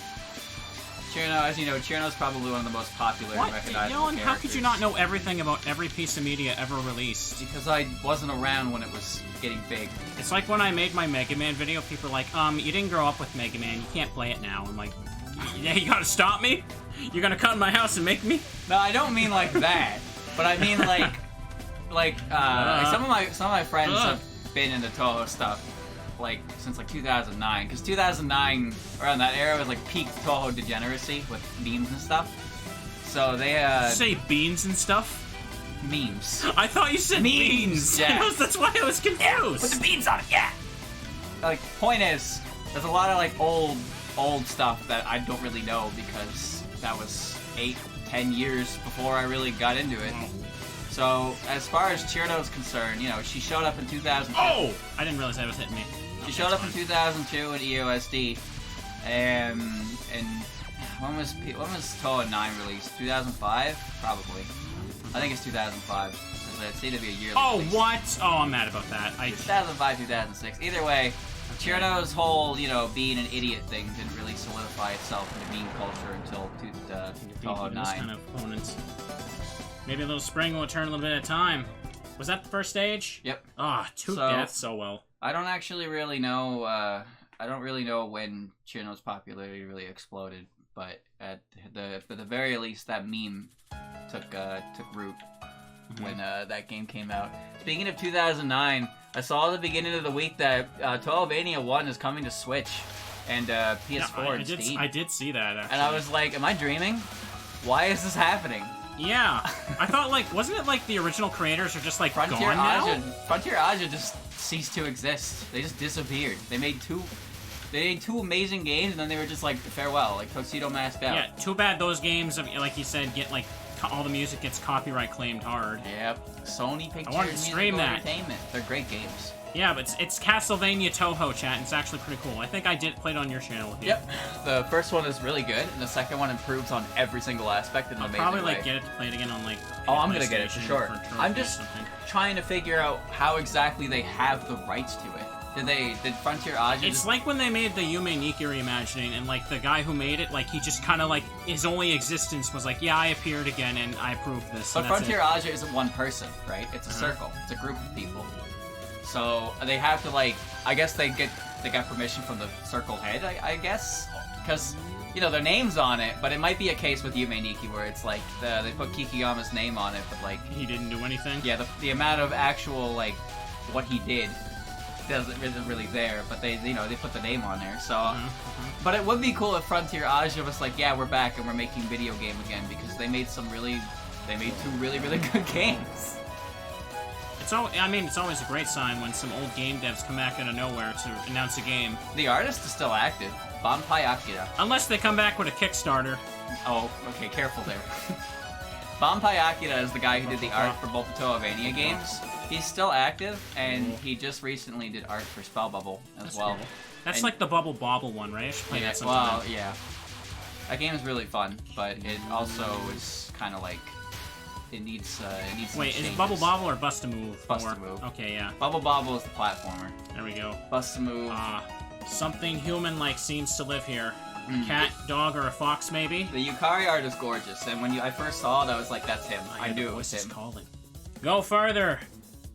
Chirano, as you know, Chirano's probably one of the most popular and recognizable characters. How could you not know everything about every piece of media ever released? Because I wasn't around when it was getting big. It's like when I made my Mega Man video, people are like, you didn't grow up with Mega Man, you can't play it now. I'm like, yeah, you gotta stop me? You're gonna come to my house and make me? No, I don't mean like that. But I mean like some of my friends have been into Touhou stuff since 2009, because 2009 around that era was like peak Touhou degeneracy with memes and stuff. So they Did you say beans and stuff? Memes. I thought you said beans. Yeah. That's why I was confused. Yeah, put the beans on it. Yeah. Point is, there's a lot of old stuff that I don't really know because that was 8-10 years before I really got into it. So, as far as Chirano's concerned, she showed up in 2002. Oh! I didn't realize that was hitting me. She showed up in 2002 in EOSD, and when was Touhou 9 released? 2005? Probably. I think it's 2005. It seemed to be a yearly release. What? Oh, I'm mad about that. 2005, 2006. Either way, Chirano's whole, being an idiot thing didn't really solidify itself in the meme culture until Touhou 9. Kind of opponents. Maybe a little spring will turn a little bit at a time. Was that the first stage? Yep. Two deaths. So well. I don't actually really know. I don't really know when Chirano's popularity really exploded, but for the very least, that meme took root when that game came out. Speaking of 2009, I saw at the beginning of the week that Touhouvania 1 is coming to Switch and PS4 and Steam. I did see that, actually. And I was like, am I dreaming? Why is this happening? Yeah. I thought, wasn't it the original creators are just, gone now? Frontier Asia just ceased to exist. They just disappeared. They made two amazing games, and then they were just farewell, Tuxedo Masked out. Yeah, too bad those games, like you said, get, all the music gets copyright claimed hard. Yep. Sony Pictures I wanted to stream that. Entertainment. They're great games. Yeah, but it's Castlevania Touhou, chat, and it's actually pretty cool. I think I did play it on your channel with you. Yep. The first one is really good, and the second one improves on every single aspect in an amazing way. I'll probably get it to play it again on I'm gonna get it for sure. I'm just trying to figure out how exactly they have the rights to it. Did Frontier Asia? It's like when they made the Yume Nikki reimagining, and the guy who made it, he just kind of his only existence was yeah, I appeared again and I approved this. But Frontier Asia isn't one person, right? It's a circle. It's a group of people. So they have to I guess they got permission from the circle head, I guess, because their name's on it. But it might be a case with Yume Nikki where it's they put Kikiyama's name on it, but he didn't do anything. Yeah, the amount of actual what he did isn't really there, but they put the name on there. So, but it would be cool if Frontier Asia was yeah, we're back and we're making video game again, because they made some really They made 2 really, really good games. It's always a great sign when some old game devs come back out of nowhere to announce a game. The artist is still active. Banpai Akira. Unless they come back with a Kickstarter. Oh, okay, careful there. Banpai Akira is the guy who did the art for both the Touhou games. He's still active, and he just recently did art for Spell Bubble as well. Cool. That's like the Bubble Bobble one, right? I should play that sometime. Well, yeah. That game is really fun, but it also is kind of like... It needs Wait, some is it Bubble Bobble or Bust a Move? Bust a Move. Okay, yeah. Bubble Bobble is the platformer. There we go. Bust a Move. Something human-like seems to live here. A cat, dog, or a fox, maybe? The Yukari art is gorgeous, and when I first saw it, I was like, that's him. I knew it was him. Calling. Go further!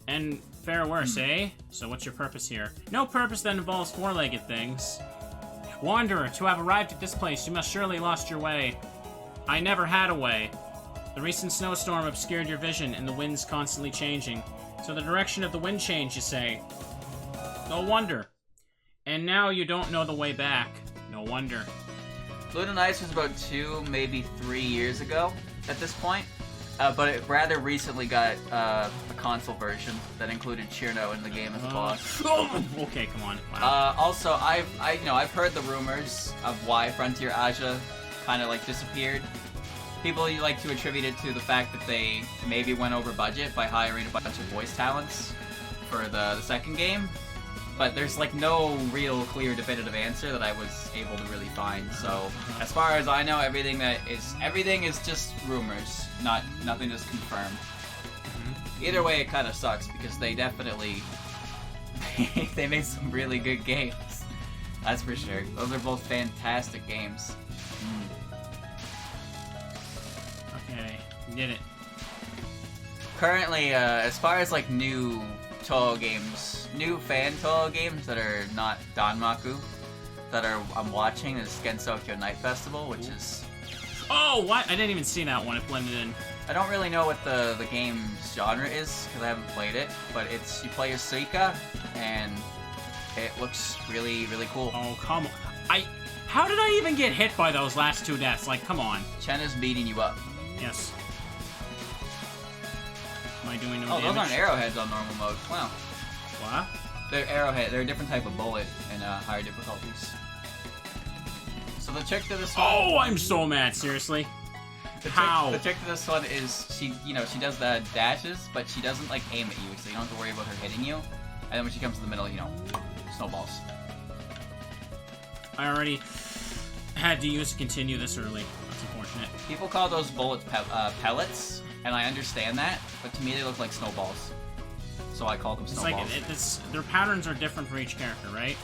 And fare worse, eh? So what's your purpose here? No purpose that involves four-legged things. Wanderer, to have arrived at this place, you must surely lost your way. I never had a way. The recent snowstorm obscured your vision, and the wind's constantly changing. So the direction of the wind changed, you say. No wonder. And now you don't know the way back. No wonder. Blood and Ice was about 2, maybe 3 years ago at this point. But it rather recently got a console version that included Chirno in the game as a boss. Okay, come on. Wow. Also, I've heard the rumors of why Frontier Aja kind of like disappeared. People like to attribute it to the fact that they maybe went over budget by hiring a bunch of voice talents for the second game. But there's like no real clear definitive answer that I was able to really find. So as far as I know, everything is just rumors, nothing is confirmed. Either way, it kind of sucks because they definitely they made some really good games. That's for sure. Those are both fantastic games. Okay, we did it. Currently, as far as like new Touhou games, new fan Touhou games that are not Danmaku, that I'm watching is Gensokyo Night Festival, which is... Oh, what? I didn't even see that one. It blended in. I don't really know what the game's genre is, because I haven't played it, but it's, you play as Suika, and it looks really, really cool. Oh, come on. How did I even get hit by those last 2 deaths? Like, come on. Chen is beating you up. Yes. Am I doing no damage? Those aren't arrowheads on normal mode. Wow. What? They're arrowhead. They're a different type of bullet in higher difficulties. So the trick to this one... Oh, I'm so mad. Seriously? How? The trick to this one is she does the dashes, but she doesn't like aim at you, so you don't have to worry about her hitting you. And then when she comes to the middle, snowballs. I already had to use continue this early. That's unfortunate. People call those bullets pellets, and I understand that, but to me they look like snowballs. So I call them snowballs. It's like their patterns are different for each character, right?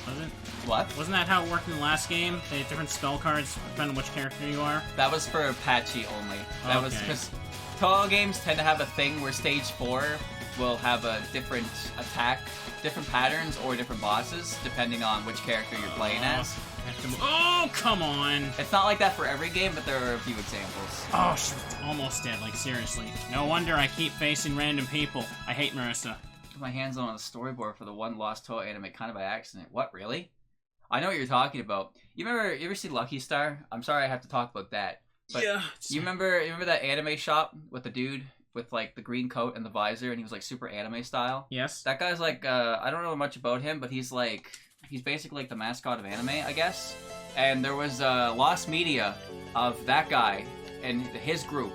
Wasn't? What? Wasn't that how it worked in the last game? They had different spell cards depending on which character you are? That was for Apache only. That was because Touhou games tend to have a thing where stage 4 will have a different attack, different patterns, or different bosses, depending on which character you're playing as. Oh, come on! It's not like that for every game, but there are a few examples. Oh, she's almost dead, like seriously. No wonder I keep facing random people. I hate Marissa. My hands on the storyboard for the one Lost Touhou anime kind of by accident. What, really? I know what you're talking about. You ever see Lucky Star? I'm sorry I have to talk about that. But yeah. You remember that anime shop with the dude with like the green coat and the visor, and he was like super anime style? Yes. That guy's like, I don't know much about him, but he's basically like the mascot of anime, I guess. And there was lost media of that guy and his group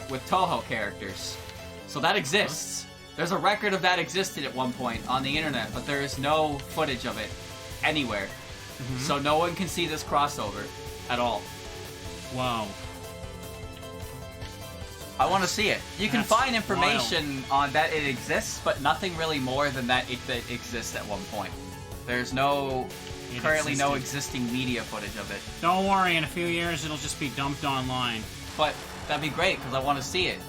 with Touhou characters. So that exists. There's a record of that existed at one point on the internet, but there is no footage of it anywhere. So no one can see this crossover at all. Wow. I want to see it. You can find information on that it exists, but nothing really more than that it exists at one point. There's currently no existing media footage of it. Don't worry, in a few years it'll just be dumped online. But that'd be great, because I want to see it.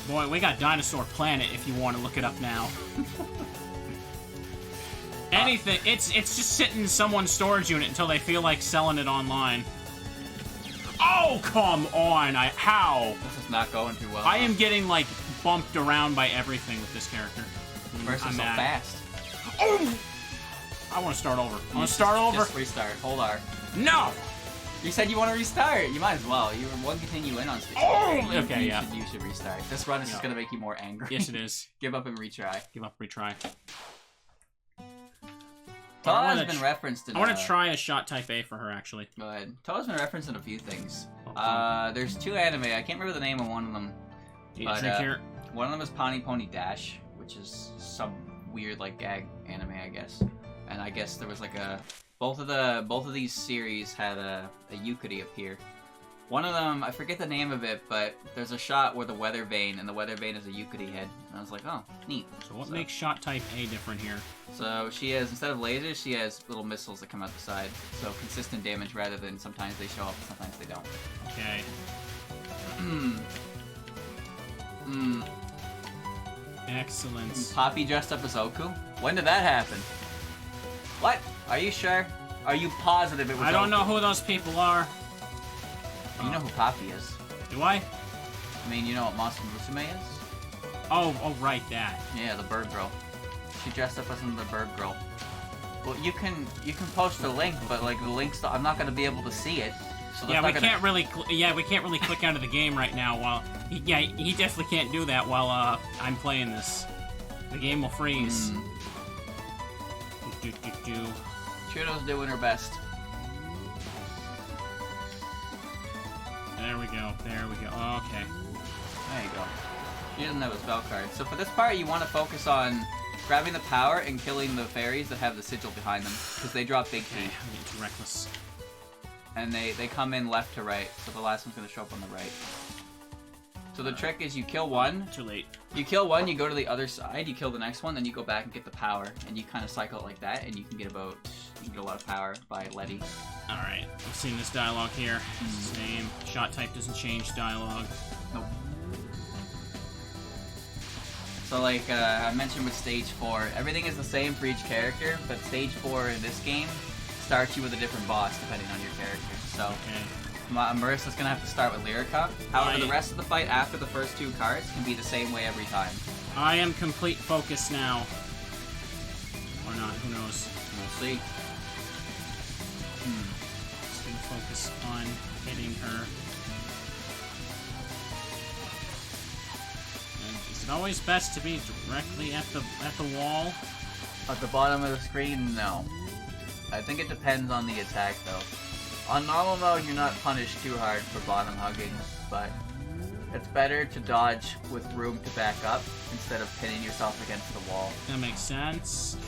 Boy, we got Dinosaur Planet if you want to look it up now. Anything. It's just sitting in someone's storage unit until they feel like selling it online. Oh, come on! How? This is not going too well. I am getting, like, bumped around by everything with this character. First is so fast. Oh! I want to start over. I want to start over. Just restart. Hold R. No! You said you want to restart. You might as well. You were one continue in on stage. Okay, You should restart. This run is just gonna make you more angry. Yes, it is. Give up and retry. Give up, retry. Touhou has been referenced in... I want to try a shot type A for her, actually. Go ahead. Touhou's been referenced in a few things. There's 2 anime. I can't remember the name of one of them. But, here. One of them is Pony Pony Dash, which is some weird, like, gag anime, I guess. And I guess there was, like, a... Both of these series had a Yukari appear. One of them, I forget the name of it, but there's a shot where the weather vane, and the weather vane is a Yukari head. And I was like, oh, neat. So what makes shot type A different here? So she has, instead of lasers, she has little missiles that come out the side. So consistent damage rather than sometimes they show up and sometimes they don't. Okay. Excellent. Poppy dressed up as Oku? When did that happen? What? Are you sure? Are you positive it was I don't Oku? know who those people are. You know who Poppy is. Do I? I mean, you know what Masu Musume is? Oh, right, that. Yeah, the bird girl. She dressed up as the bird girl. Well, you can post a link, but like the link's, I'm not gonna be able to see it. So yeah, we can't really click out of the game right now. While he definitely can't do that while I'm playing this. The game will freeze. Churro's doing her best. There we go. There we go. Okay. There you go. She doesn't have a spell card. So for this part, you want to focus on grabbing the power and killing the fairies that have the sigil behind them, because they drop big feet. I'm getting too reckless. And they come in left to right, so the last one's going to show up on the right. So the trick is you kill one. Too late. You kill one, you go to the other side, you kill the next one, then you go back and get the power, and you kind of cycle it like that, and you can get a lot of power by Letty. Alright, I've seen this dialogue here. Same. Shot type doesn't change dialogue. Nope. So like I mentioned with stage 4, everything is the same for each character, but stage 4 in this game starts you with a different boss depending on your character. So Marissa's gonna have to start with Lyrica. However, the rest of the fight after the first 2 cards can be the same way every time. I am complete focus now. Or not, who knows? We'll see. Just gonna focus on hitting her. And is it always best to be directly at the wall? At the bottom of the screen, no. I think it depends on the attack though. On normal mode, you're not punished too hard for bottom hugging, but it's better to dodge with room to back up instead of pinning yourself against the wall. That makes sense.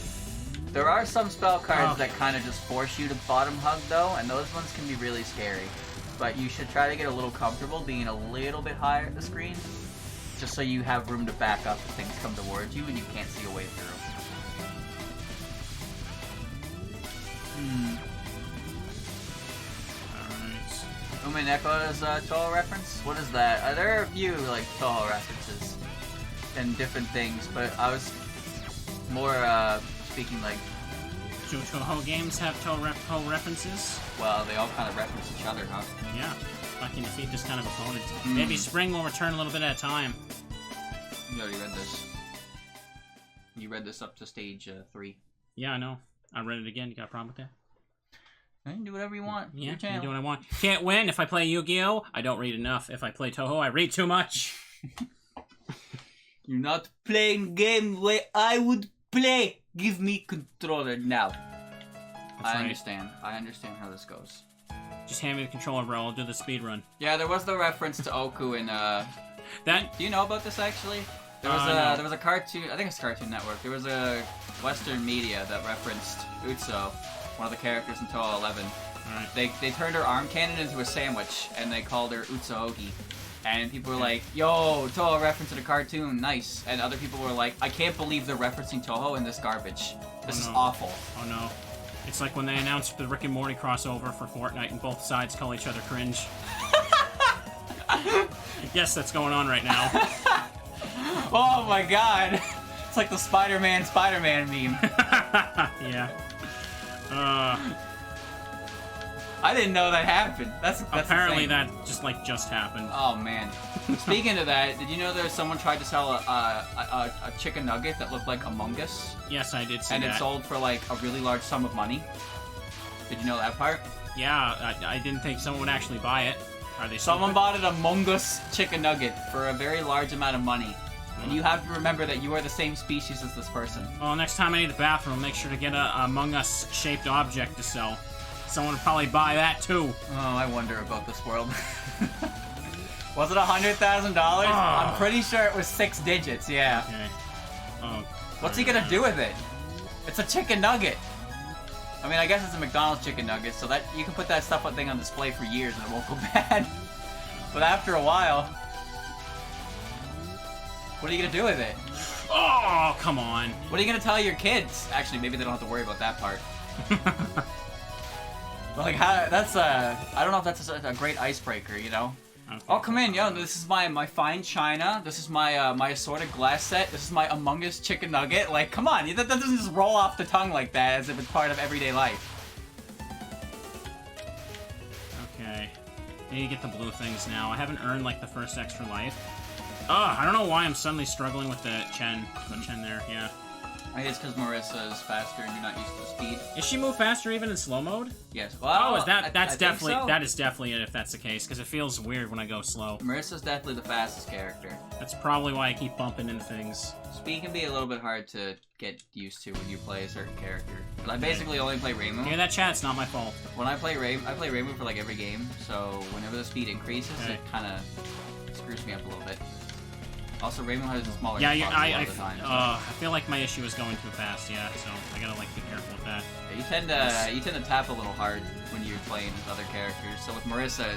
There are some spell cards that kind of just force you to bottom hug though, and those ones can be really scary. But you should try to get a little comfortable being a little bit higher at the screen, just so you have room to back up if things come towards you and you can't see a way through. Umeneko's Touhou reference? What is that? There are a few like Touhou references and different things, but I was more speaking like... Do Touhou games have Touhou references? Well, they all kind of reference each other, huh? Yeah. If I can defeat this kind of opponent. Maybe Spring will return a little bit at a time. You already read this. You read this up to stage 3. Yeah, I know. I read it again. You got a problem with that? You can do whatever you want. Yeah, I can do what I want. Can't win. If I play Yu-Gi-Oh! I don't read enough. If I play Touhou, I read too much. You're not playing game the way I would play. Give me controller now. I understand. I understand how this goes. Just hand me the controller, bro. I'll do the speed run. Yeah, there was the reference to Oku in that. Do you know about this actually? There was a cartoon. I think it's Cartoon Network. There was a Western media that referenced Utso, one of the characters in Touhou 11. Right. They turned her arm cannon into a sandwich, and they called her Utsuogi. And people were like, yo, Touhou reference in a cartoon, nice. And other people were like, I can't believe they're referencing Touhou in this garbage. This is awful. Oh no. It's like when they announced the Rick and Morty crossover for Fortnite and both sides call each other cringe. Yes, that's going on right now. Oh my god. It's like the Spider-Man meme. Yeah. I didn't know that happened. That's apparently insane. that just happened. Oh man. Speaking of that, did you know that someone tried to sell a chicken nugget that looked like Among Us? Yes, I did see and that. And it sold for like a really large sum of money. Did you know that part? Yeah, I didn't think someone would actually buy it. Are they Someone stupid? bought an Among Us chicken nugget for a very large amount of money. And you have to remember that you are the same species as this person. Well, next time I need the bathroom, make sure to get a Among Us shaped object to sell. Someone would probably buy that too. Oh, I wonder about this world. Was it $100,000? I'm pretty sure it was 6 digits, yeah. Okay. Oh. What's he gonna do with it? It's a chicken nugget. I mean, I guess it's a McDonald's chicken nugget, so that you can put that thing on display for years and it won't go bad. But after a while, what are you gonna do with it? Oh, come on. What are you gonna tell your kids? Actually, maybe they don't have to worry about that part. Like, how? That's I don't know if that's a great icebreaker, you know? Okay. Oh, come in, yo! This is my fine china. This is my my assorted glass set. This is my Among Us chicken nugget. Like, come on, that doesn't just roll off the tongue like that as if it's part of everyday life. Okay. I need to get the blue things now. I haven't earned like the first extra life. I don't know why I'm suddenly struggling with the Chen there. Yeah. I think it's because Marissa is faster and you're not used to the speed. Is she move faster even in slow mode? Yes. Well, that is definitely it if that's the case, because it feels weird when I go slow. Marissa's definitely the fastest character. That's probably why I keep bumping into things. Speed can be a little bit hard to get used to when you play a certain character. But I basically only play Reimu. Hear that, chat? It's not my fault. When I play Reimu for like every game, so whenever the speed increases, it kind of screws me up a little bit. Also, Reimu has a smaller I feel like my issue is going too fast. Yeah, so I gotta like be careful with that. Yeah, you tend to tap a little hard when you're playing with other characters. So with Marissa,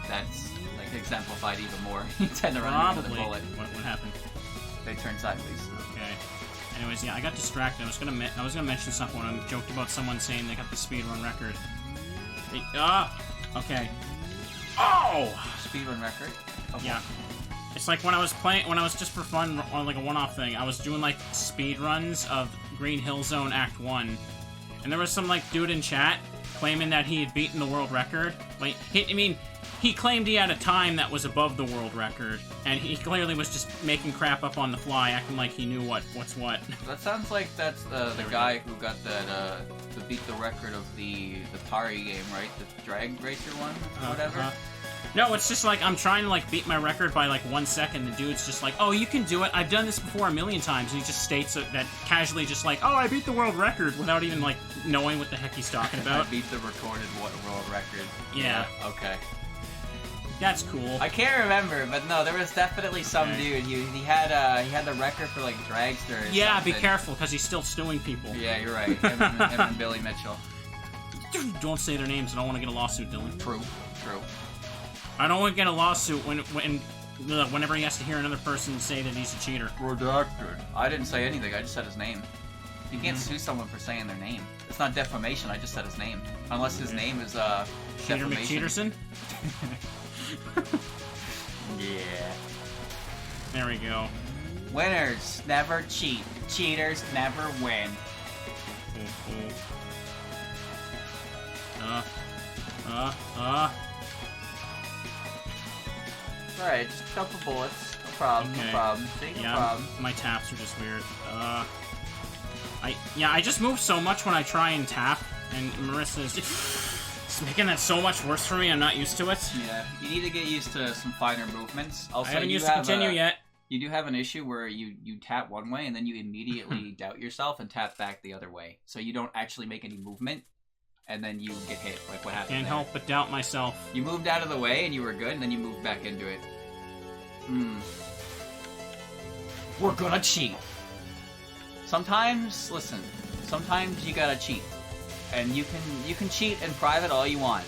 that's like exemplified even more. You tend to run into the bullet. What happened? They turn sideways. Okay. Anyways, yeah, I got distracted. I was gonna mention something when I joked about someone saying they got the speedrun record. Okay. Oh! Speedrun record? Okay. Yeah. It's like when I was just for fun on like a one-off thing, I was doing like speed runs of Green Hill Zone Act 1. And there was some like dude in chat claiming that he had beaten the world record. Like he claimed he had a time that was above the world record, and he clearly was just making crap up on the fly, acting like he knew what's what. That sounds like that's the guy who got that to beat the record of the Tari game, right? The drag racer one or whatever. No, it's just like I'm trying to like beat my record by like 1 second. The dude's just like, "Oh, you can do it. I've done this before a million times." And he just states that casually, just like, "Oh, I beat the world record," without even like knowing what the heck he's talking about. I beat the recorded world record. Yeah. Okay. That's cool. I can't remember, but no, there was definitely some dude. He had the record for like dragster. Yeah, something. be careful because he's still suing people. Yeah, you're right. Him and Billy Mitchell. Don't say their names. I don't want to get a lawsuit, Dylan. True. I don't want to get a lawsuit whenever he has to hear another person say that he's a cheater. Redacted. I didn't say anything. I just said his name. You can't sue someone for saying their name. It's not defamation. I just said his name. Unless his name is Cheater defamation. McCheaterson? Yeah. There we go. Winners never cheat. Cheaters never win. Alright, just a couple bullets. No problem, okay. No problem. No problem. My taps are just weird. I just move so much when I try and tap, and Marissa's just making that so much worse for me. I'm not used to it. Yeah, you need to get used to some finer movements. Also, I haven't used to continue yet. You do have an issue where you tap one way and then you immediately doubt yourself and tap back the other way. So you don't actually make any movement, and then you get hit, like what happened. Can't help but doubt myself. You moved out of the way and you were good, and then you moved back into it. We're gonna cheat. Sometimes, listen, sometimes you gotta cheat. And you can cheat in private all you want.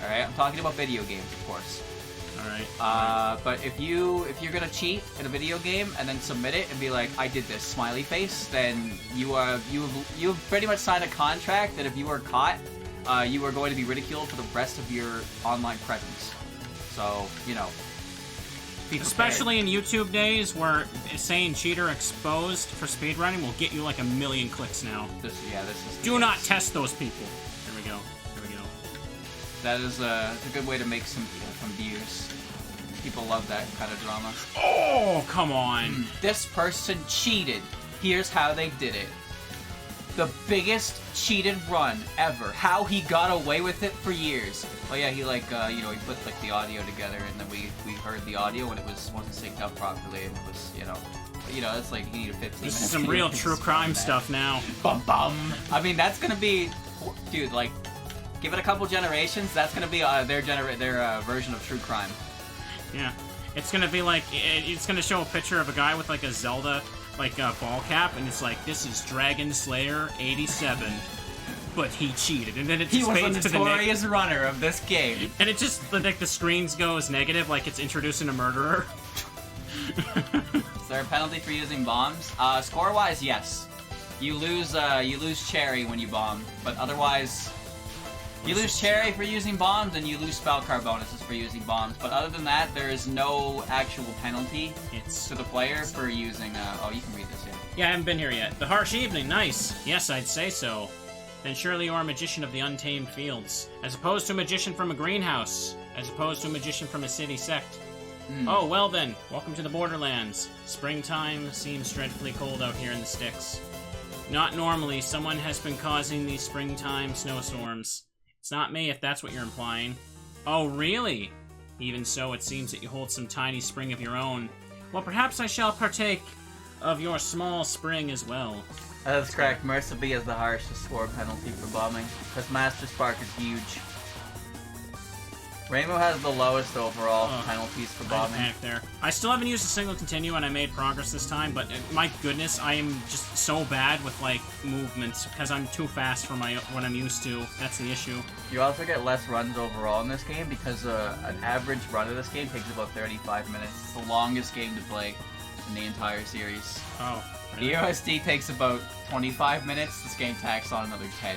Alright, I'm talking about video games, of course. Alright. But if you're gonna cheat in a video game and then submit it and be like, I did this, smiley face, then you've pretty much signed a contract that if you are caught, you are going to be ridiculed for the rest of your online presence. So, you know. Especially in YouTube days where saying cheater exposed for speedrunning will get you like 1 million clicks now. This is. Do not test those people. There we go. That is a good way to make some views. People love that kind of drama. Oh, come on. This person cheated. Here's how they did it. the biggest cheated run ever. How he got away with it for years. Oh yeah, he like, he put like the audio together, and then we heard the audio when it wasn't synced up properly, and it was, it's like he needed 15 minutes. This is some real true crime stuff now. Bum bum. I mean, that's gonna be, dude, like, give it a couple generations, that's gonna be their version of true crime. Yeah. It's gonna be like, it's gonna show a picture of a guy with like a Zelda, like a ball cap, and it's like, this is Dragon Slayer 87, but he cheated, and then it just fades to the notorious runner of this game. And it just, like, the screens goes negative, like it's introducing a murderer. Is there a penalty for using bombs? Score-wise, yes. You lose Cherry when you bomb, but otherwise... You lose Cherry for using bombs, and you lose spell card bonuses for using bombs. But other than that, there is no actual penalty to the player for using... oh, you can read this, yeah. Yeah, I haven't been here yet. The harsh evening, nice. Yes, I'd say so. Then surely you are a magician of the untamed fields. As opposed to a magician from a greenhouse. As opposed to a magician from a city sect. Oh, well then. Welcome to the Borderlands. Springtime seems dreadfully cold out here in the sticks. Not normally. Someone has been causing these springtime snowstorms. It's not me, if that's what you're implying. Oh, really? Even so, it seems that you hold some tiny spring of your own. Well, perhaps I shall partake of your small spring as well. That's correct. Mercifully is the harshest score penalty for bombing, because Master Spark is huge. Rainbow has the lowest overall penalties for bombing. There. I still haven't used a single continue, and I made progress this time, but my goodness, I am just so bad with, like, movements, because I'm too fast for what I'm used to. That's the issue. You also get less runs overall in this game, because an average run of this game takes about 35 minutes. It's the longest game to play in the entire series. Oh, really? The OSD takes about 25 minutes, this game tacks on another 10.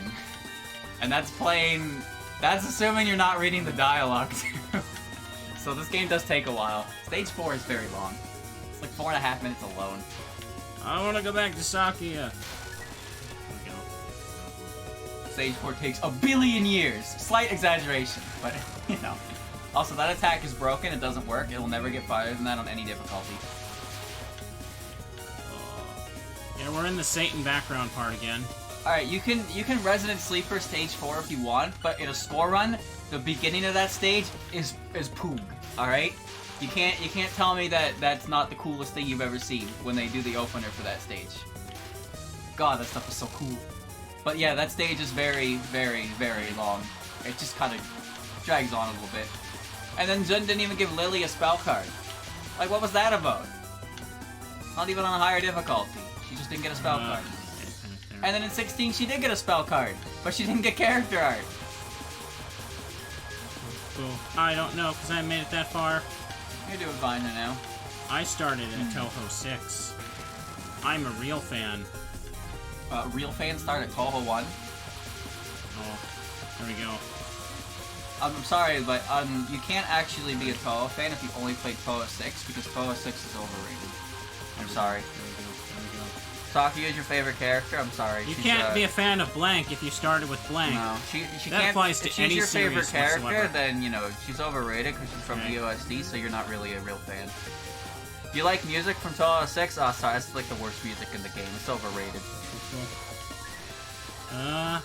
And that's playing... That's assuming you're not reading the dialogue, too. So this game does take a while. Stage 4 is very long. It's like 4.5 minutes alone. I want to go back to Sakia. There we go. Stage 4 takes a billion years. Slight exaggeration, but, Also, that attack is broken. It doesn't work. It will never get farther than that on any difficulty. Yeah, we're in the Satan background part again. Alright, you can Resident Sleeper Stage 4 if you want, but in a score run, the beginning of that stage is poog, alright? You can't tell me that that's not the coolest thing you've ever seen when they do the opener for that stage. God, that stuff is so cool. But yeah, that stage is very, very, very long. It just kind of drags on a little bit. And then Jun didn't even give Lily a spell card. Like, what was that about? Not even on a higher difficulty. She just didn't get a spell card. And then in 16, she did get a spell card, but she didn't get character art. Cool. I don't know, because I haven't made it that far. You're doing fine now. I started at Touhou 6. I'm a real fan. Real fans start at Touhou 1? Oh, there we go. I'm sorry, but you can't actually be a Touhou fan if you only played Touhou 6, because Touhou 6 is overrated. I'm sorry. Saki is your favorite character? I'm sorry. You can't be a fan of blank if you started with blank. No, she that can't. applies to if any she's your series favorite character, whatsoever. then, she's overrated because she's from the OSD, so you're not really a real fan. Do you like music from Touhou 6? Oh, sorry, that's like the worst music in the game. It's overrated. There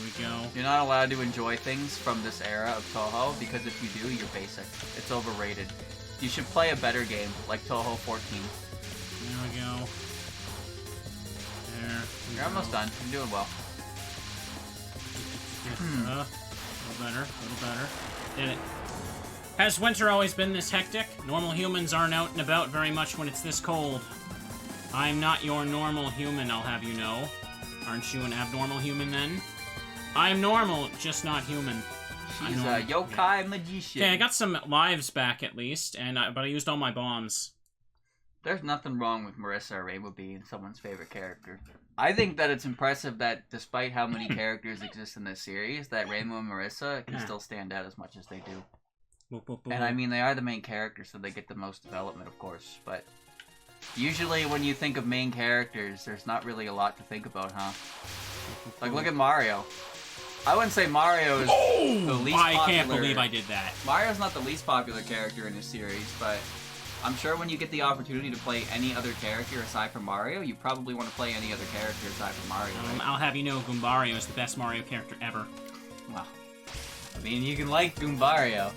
we go. You're not allowed to enjoy things from this era of Touhou, because if you do, you're basic. It's overrated. You should play a better game, like Touhou 14. There we go. There. You're almost done. You're doing well. A little better. Did it. Has winter always been this hectic? Normal humans aren't out and about very much when it's this cold. I'm not your normal human, I'll have you know. Aren't you an abnormal human then? I'm normal, just not human. She's a yokai magician. Okay, I got some lives back at least, but I used all my bombs. There's nothing wrong with Marissa or Rainbow being someone's favorite character. I think that it's impressive that despite how many characters exist in this series, that Rainbow and Marissa can still stand out as much as they do. And I mean, they are the main characters, so they get the most development, of course, but usually when you think of main characters, there's not really a lot to think about, huh? Like, look at Mario. I wouldn't say Mario is the least popular. I can't believe I did that. Mario's not the least popular character in this series, but I'm sure when you get the opportunity to play any other character aside from Mario, you probably want to play any other character aside from Mario, right? I'll have you know Goombario is the best Mario character ever. Wow. I mean, you can like Goombario,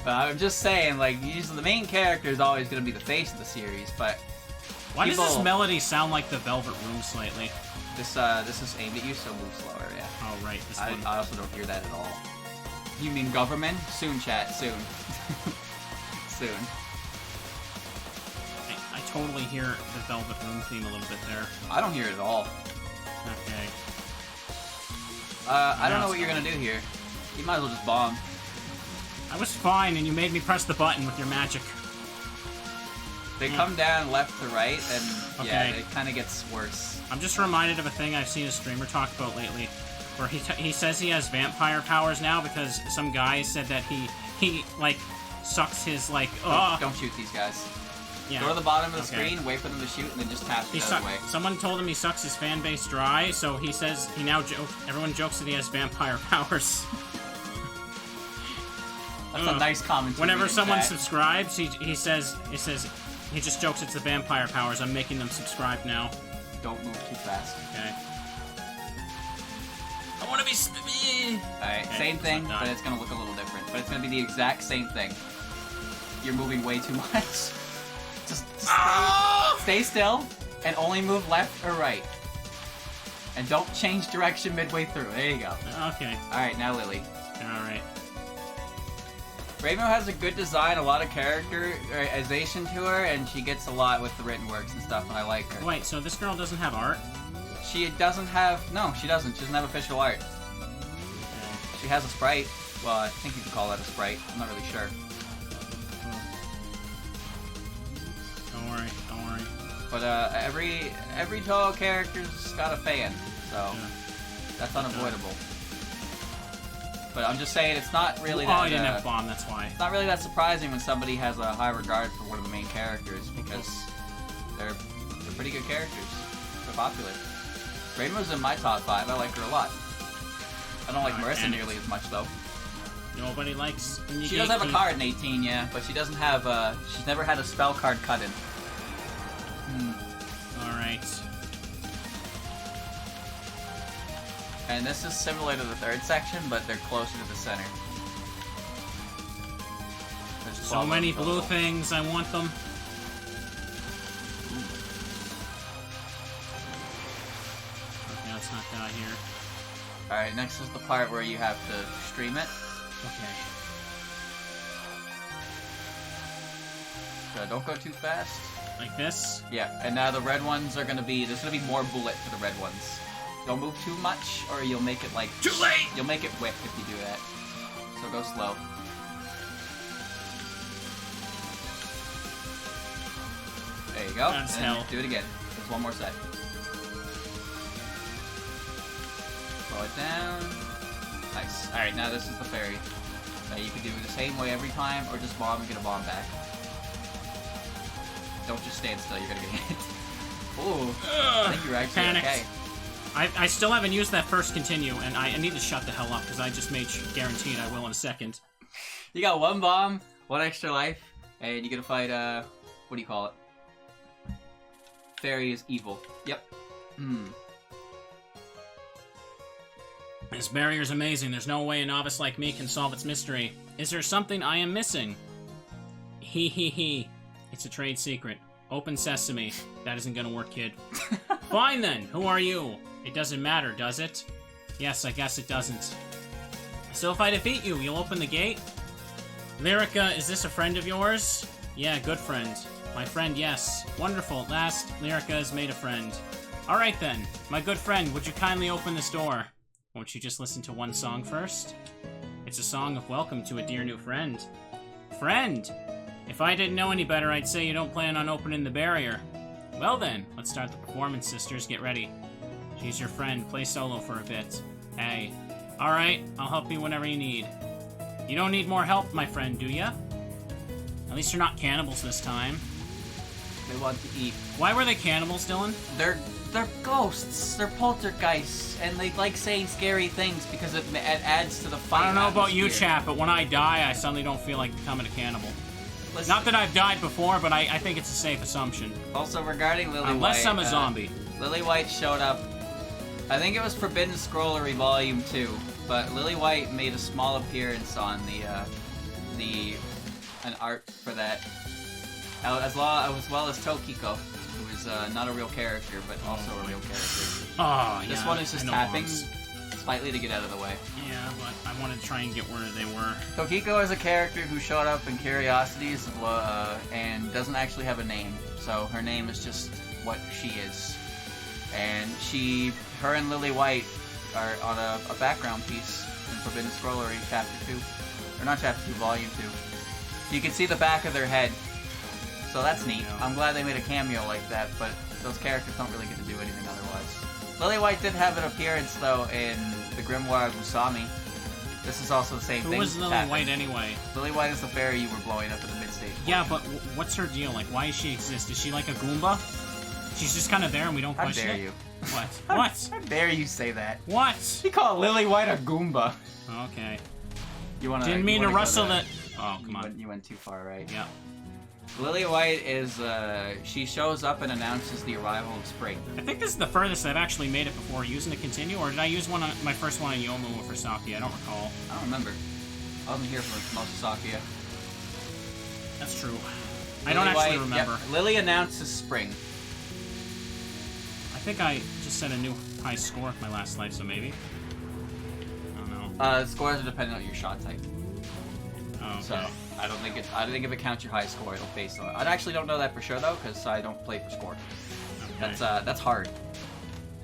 but I'm just saying, like, usually the main character is always going to be the face of the series, but... Why does this melody sound like the Velvet Room slightly? This is aimed at you, so move slower, yeah. Oh, right, this one. I also don't hear that at all. You mean government? Soon, chat, soon. Soon. I totally hear the Velvet Room theme a little bit there. I don't hear it at all. Okay. I don't know what you're gonna do here. You might as well just bomb. I was fine, and you made me press the button with your magic. They come down left to right, and yeah, it kind of gets worse. I'm just reminded of a thing I've seen a streamer talk about lately, where he says he has vampire powers now because some guy said that he like sucks his like. Don't shoot these guys. Yeah. Go to the bottom of the screen, wait for them to shoot, and then just tap the other way. Someone told him he sucks his fan base dry, so he says he now everyone jokes that he has vampire powers. That's a nice comment. Whenever someone subscribes, he says he just jokes it's the vampire powers. I'm making them subscribe now. Don't move too fast. Okay. I want to be. Alright, okay, same thing, but it's gonna look a little different. But it's gonna be the exact same thing. You're moving way too much. Just stay still, and only move left or right. And don't change direction midway through. There you go. Okay. Alright, now Lily. Alright. Rainbow has a good design, a lot of characterization to her, and she gets a lot with the written works and stuff, and I like her. Wait, so this girl doesn't have art? She doesn't have... No, she doesn't. She doesn't have official art. Okay. She has a sprite. Well, I think you could call that a sprite. I'm not really sure. Don't worry, don't worry. But every Touhou character's got a fan, so that's unavoidable. But I'm just saying, it's not really that... Oh, I didn't have bomb, that's why. It's not really that surprising when somebody has a high regard for one of the main characters, because they're pretty good characters. They're popular. Rainbow's in my top 5. I like her a lot. I don't like Marissa nearly as much, though. Nobody likes... She does have a card in 18, yeah, but she doesn't have she's never had a spell card cut in. Alright. And this is similar to the third section, but they're closer to the center. So many blue things, I want them. Okay, let's not die here. Alright, next is the part where you have to stream it. Okay. So don't go too fast. Like this? Yeah, and now the red ones are gonna be, there's gonna be more bullet for the red ones. Don't move too much, or you'll make it like... Too late! You'll make it whip if you do that. So go slow. There you go. That's and hell. Do it again. There's one more set. Slow it down. Nice. Alright, now this is the fairy. Now you can do it the same way every time, or just bomb and get a bomb back. Don't just stand still, you're gonna get hit. Ooh. I think you're actually okay. I still haven't used that first continue, and I need to shut the hell up, because I just made guaranteed I will in a second. You got one bomb, one extra life, and you get to fight, what do you call it? Fairy is evil. Yep. This barrier's amazing. There's no way a novice like me can solve its mystery. Is there something I am missing? He. It's a trade secret. Open sesame. That isn't gonna work, kid. Fine then. Who are you? It doesn't matter, does it? Yes, I guess it doesn't. So if I defeat you, you'll open the gate? Lyrica, is this a friend of yours? Yeah, good friend. My friend, yes. Wonderful. At last, Lyrica has made a friend. Alright then. My good friend, would you kindly open this door? Won't you just listen to one song first? It's a song of welcome to a dear new friend. Friend! If I didn't know any better, I'd say you don't plan on opening the barrier. Well then, let's start the performance, sisters. Get ready. She's your friend. Play solo for a bit. Hey. Alright, I'll help you whenever you need. You don't need more help, my friend, do ya? At least you're not cannibals this time. They want to eat. Why were they cannibals, Dylan? They're ghosts. They're poltergeists, and they like saying scary things because it adds to the fight. I don't know about atmosphere. you, chap, but when I die, I suddenly don't feel like becoming a cannibal. Listen. Not that I've died before, but I think it's a safe assumption. Also, regarding Lily White... Unless I'm a zombie. Lily White showed up... I think it was Forbidden Scrollery Volume 2, but Lily White made a small appearance on an art for that. As well as Tokiko, who is not a real character, but also a real character. Oh, yeah. This one is just tapping slightly to get out of the way. Yeah, but I wanted to try and get where they were. Tokiko is a character who showed up in Curiosities and doesn't actually have a name. So her name is just what she is. And her and Lily White are on a background piece in Forbidden Scrollery Chapter 2. Or not Chapter 2, Volume 2. You can see the back of their head. So that's neat. Yeah. I'm glad they made a cameo like that, but those characters don't really get to do anything otherwise. Lily White did have an appearance, though, in the Grimoire of Usami. This is also the same thing. Who was Lily White anyway? Lily White is the fairy you were blowing up at the mid-stage. Yeah, but what's her deal? Like, why does she exist? Is she like a Goomba? She's just kind of there and we don't question it? How dare you? What? What? How dare you say that? What? You call Lily White a Goomba. Okay. Didn't mean to rustle that. Oh, come on. You went too far, right? Yeah. Lily White is, she shows up and announces the arrival of spring. I think this is the furthest I've actually made it before using to continue, or did I use my first one on Youmu for Saki? I don't recall. I don't remember. I wasn't here for most of Sakia. That's true. I don't actually remember. Yep. Lily announces spring. I think I just set a new high score with my last life, so maybe. I don't know. The scores are dependent on your shot type. Oh, okay. So I don't think if it counts your high score, it'll base on it. I actually don't know that for sure though, because I don't play for score. Okay. That's hard.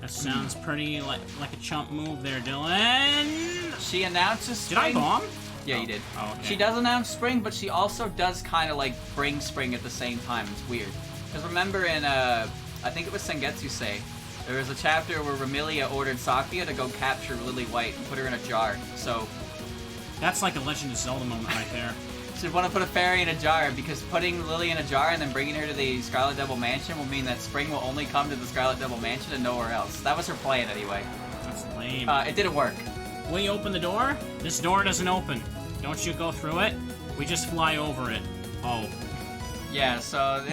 That sounds pretty like a chump move there, Dylan. She announces spring. Did I bomb? Yeah, you did. Oh, okay. She does announce spring, but she also does kind of like bring spring at the same time. It's weird. Because remember in I think it was Sengetsu-sei, there was a chapter where Remilia ordered Sakuya to go capture Lily White and put her in a jar. So that's like a Legend of Zelda moment right there. So you want to put a fairy in a jar, because putting Lily in a jar and then bringing her to the Scarlet Devil Mansion will mean that spring will only come to the Scarlet Devil Mansion and nowhere else. That was her plan anyway. That's lame. It didn't work. Will you open the door? This door doesn't open. Don't you go through it. We just fly over it. Oh. Yeah, so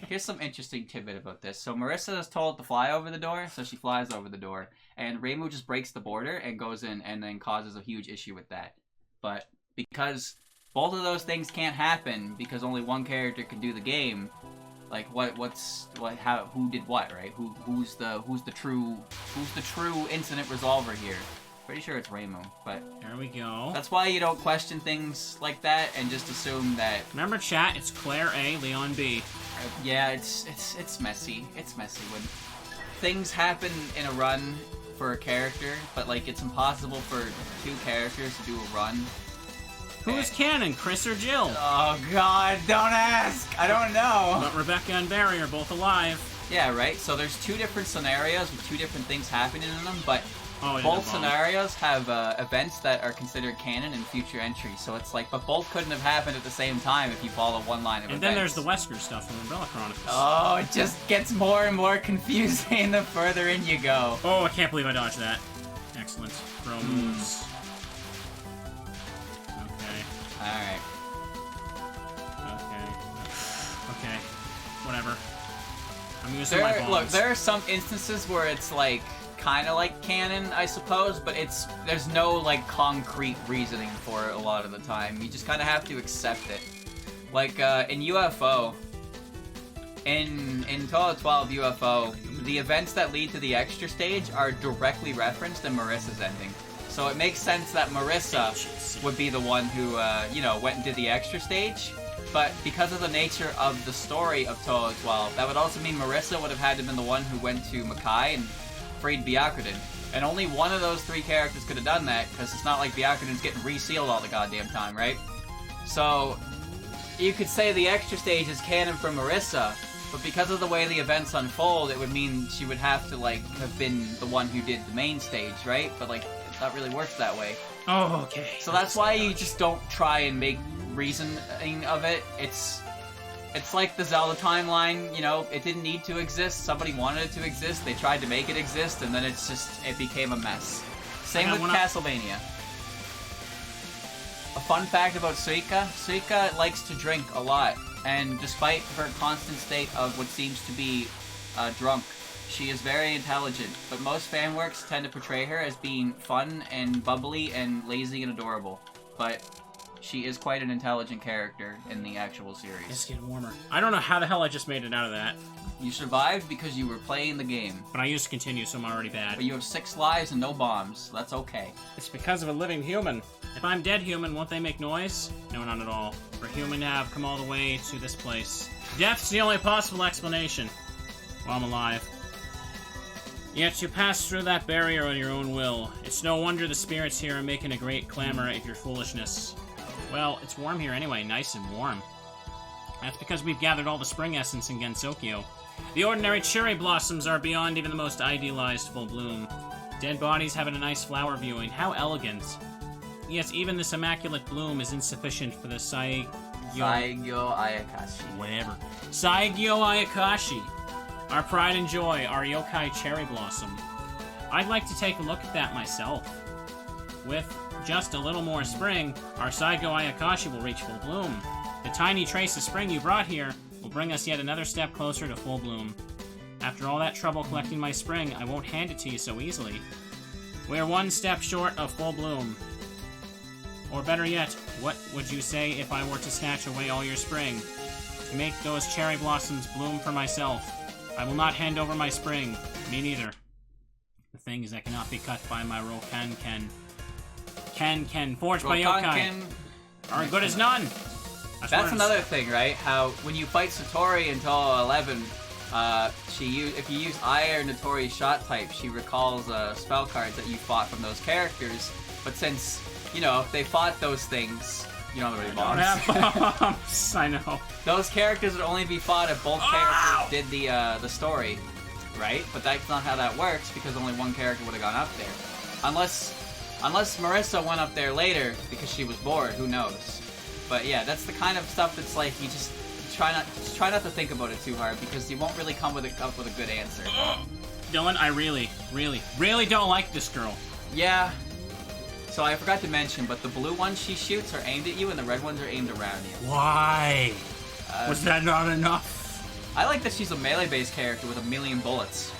here's some interesting tidbit about this. So Marissa is told to fly over the door, so she flies over the door. And Reimu just breaks the border and goes in and then causes a huge issue with that. But because both of those things can't happen, because only one character can do the game, like who did what, right? Who's the true incident resolver here? Pretty sure it's Reimu, but there we go. That's why you don't question things like that and just assume that. Remember, chat? It's Claire A, Leon B. Yeah, it's messy. It's messy when things happen in a run for a character, but like it's impossible for two characters to do a run. Who's canon, Chris or Jill? Oh God, don't ask. I don't know. But Rebecca and Barry are both alive. Yeah, right. So there's two different scenarios with two different things happening in them, but. Oh, both scenarios have events that are considered canon in future entries, so it's like, but both couldn't have happened at the same time if you follow one line of events. And then there's the Wesker stuff from Umbrella Chronicles. Oh, it just gets more and more confusing the further in you go. Oh, I can't believe I dodged that. Excellent. Throw moves. Okay. Alright. Okay. Whatever. I'm using my bombs. Look, there are some instances where it's like, kind of like canon, I suppose, but there's no like concrete reasoning for it a lot of the time. You just kind of have to accept it. Like in UFO, in Touhou 12 UFO, the events that lead to the extra stage are directly referenced in Marissa's ending. So it makes sense that Marissa would be the one who went and did the extra stage. But because of the nature of the story of Touhou 12, that would also mean Marissa would have had to have been the one who went to Makai and freed Byakuren. And only one of those three characters could have done that, because it's not like Byakuren's getting resealed all the goddamn time, right? So, you could say the extra stage is canon for Marissa, but because of the way the events unfold, it would mean she would have to, like, have been the one who did the main stage, right? But, like, that really works that way. Oh, okay. So that's why you just don't try and make reasoning of it. It's like the Zelda timeline, you know, it didn't need to exist, somebody wanted it to exist, they tried to make it exist, and then it became a mess. Same with Castlevania. A fun fact about Suika likes to drink a lot, and despite her constant state of what seems to be drunk, she is very intelligent, but most fanworks tend to portray her as being fun and bubbly and lazy and adorable. But she is quite an intelligent character in the actual series. It's getting warmer. I don't know how the hell I just made it out of that. You survived because you were playing the game. But I used to continue, so I'm already bad. But you have 6 lives and no bombs, so that's okay. It's because of a living human. If I'm dead human, won't they make noise? No, not at all. For a human to have come all the way to this place. Death's the only possible explanation. While I'm alive. Yet you pass through that barrier on your own will. It's no wonder the spirits here are making a great clamor at your foolishness. Well, it's warm here anyway, nice and warm. That's because we've gathered all the spring essence in Gensokyo. The ordinary cherry blossoms are beyond even the most idealized full bloom. Dead bodies having a nice flower viewing, how elegant. Yet even this immaculate bloom is insufficient for the Saigyo Ayakashi. Whatever. Saigyo Ayakashi. Our pride and joy, our yokai cherry blossom. I'd like to take a look at that myself. With just a little more spring, our Saigyo Ayakashi will reach full bloom. The tiny trace of spring you brought here will bring us yet another step closer to full bloom. After all that trouble collecting my spring, I won't hand it to you so easily. We're one step short of full bloom. Or better yet, what would you say if I were to snatch away all your spring? To make those cherry blossoms bloom for myself. I will not hand over my spring. Me neither. The thing is that cannot be cut by my Rokan-ken. Ken, forged by yokai. Are good as none. That's another thing, right? How when you fight Satori until 11, if you use Aya or Notori's shot type, she recalls spell cards that you fought from those characters. But since, you know, if they fought those things, you don't have any bombs. I don't have bombs. I know. Those characters would only be fought if both characters did the story, right? But that's not how that works because only one character would have gone up there, unless Marissa went up there later because she was bored. Who knows? But yeah, that's the kind of stuff that's like you just try not to think about it too hard because you won't really come up with a good answer. Dylan, I really don't like this girl. Yeah. So I forgot to mention, but the blue ones she shoots are aimed at you, and the red ones are aimed around you. Why? Was that not enough? I like that she's a melee-based character with 1,000,000 bullets.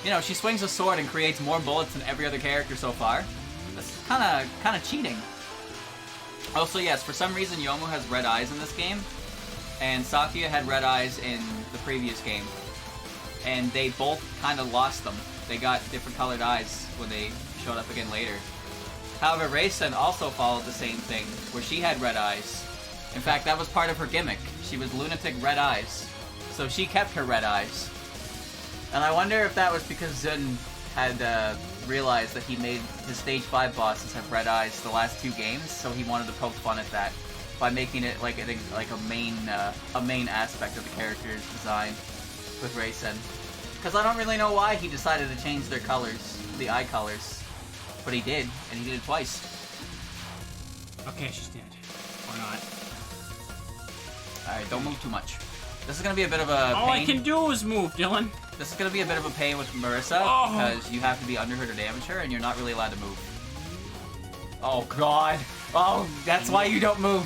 You know, she swings a sword and creates more bullets than every other character so far. That's kind of cheating. Also, yes, for some reason Youmu has red eyes in this game, and Sakuya had red eyes in the previous game, and they both kind of lost them. They got different colored eyes when they showed up again later. However, Reisen also followed the same thing, where she had red eyes. In fact, that was part of her gimmick. She was lunatic red eyes, so she kept her red eyes. And I wonder if that was because Zun had realized that he made his Stage 5 bosses have red eyes the last 2 games, so he wanted to poke fun at that by making it like a main aspect of the character's design with Reisen. Because I don't really know why he decided to change their colors, the eye colors. But he did, and he did it twice. Okay, she's dead. Or not. Alright, don't move too much. This is gonna be a bit of a All pain. I can do is move, Dylan. This is gonna be a bit of a pain with Marissa, because you have to be under her to damage her, and you're not really allowed to move. Oh god. Oh, that's why you don't move.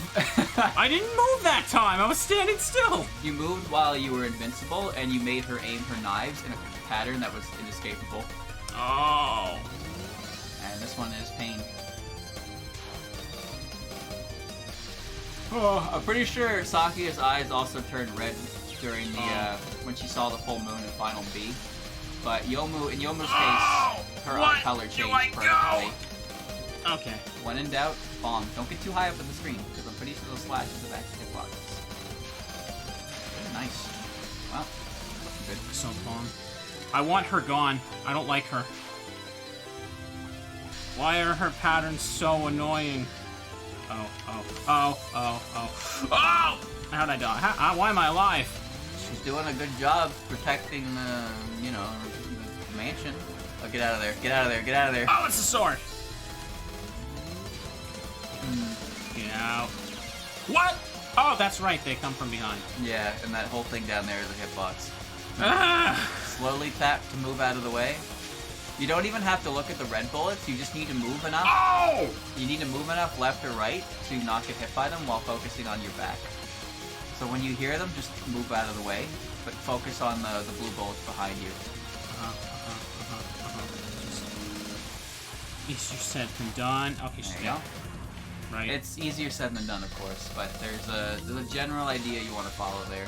I didn't move that time, I was standing still. You moved while you were invincible, and you made her aim her knives in a pattern that was inescapable. Oh. And this one is pain. Oh, I'm pretty sure Sakuya's eyes also turned red during the when she saw the full moon in Final B. But in Yomu's case, her eye color changed permanently. Okay. When in doubt, bomb. Don't get too high up on the screen, because I'm pretty sure those slashes have actually hit boxes. Nice. Well, looking good. So bomb. I want her gone. I don't like her. Why are her patterns so annoying? Oh. How'd I die? Why am I alive? She's doing a good job protecting the mansion. Oh, get out of there. Get out of there. Get out of there. Oh, it's a sword. Get out. What? Oh, that's right. They come from behind. Yeah, and that whole thing down there is a hitbox. Ah! Slowly tap to move out of the way. You don't even have to look at the red bullets, you just need to move enough. Oh! You need to move enough left or right to not get hit by them while focusing on your back. So when you hear them, just move out of the way, but focus on the blue bullets behind you. Easier said than done. Okay, she's there you go. Right. It's easier said than done, of course, but there's a general idea you want to follow there.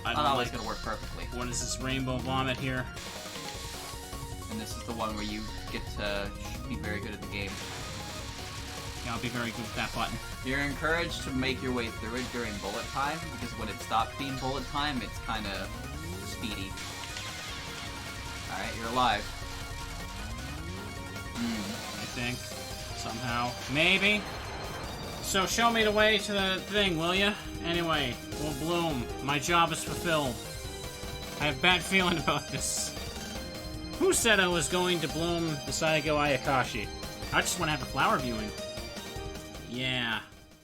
Not always going to work perfectly. What is this rainbow vomit here? And this is the one where you get to be very good at the game. Yeah, I'll be very good with that button. You're encouraged to make your way through it during bullet time, because when it stops being bullet time, it's kind of speedy. Alright, you're alive. I think. Somehow. Maybe. So show me the way to the thing, will ya? Anyway, we'll bloom. My job is fulfilled. I have a bad feeling about this. Who said I was going to bloom the Saigo Ayakashi? I just want to have a flower viewing. Yeah.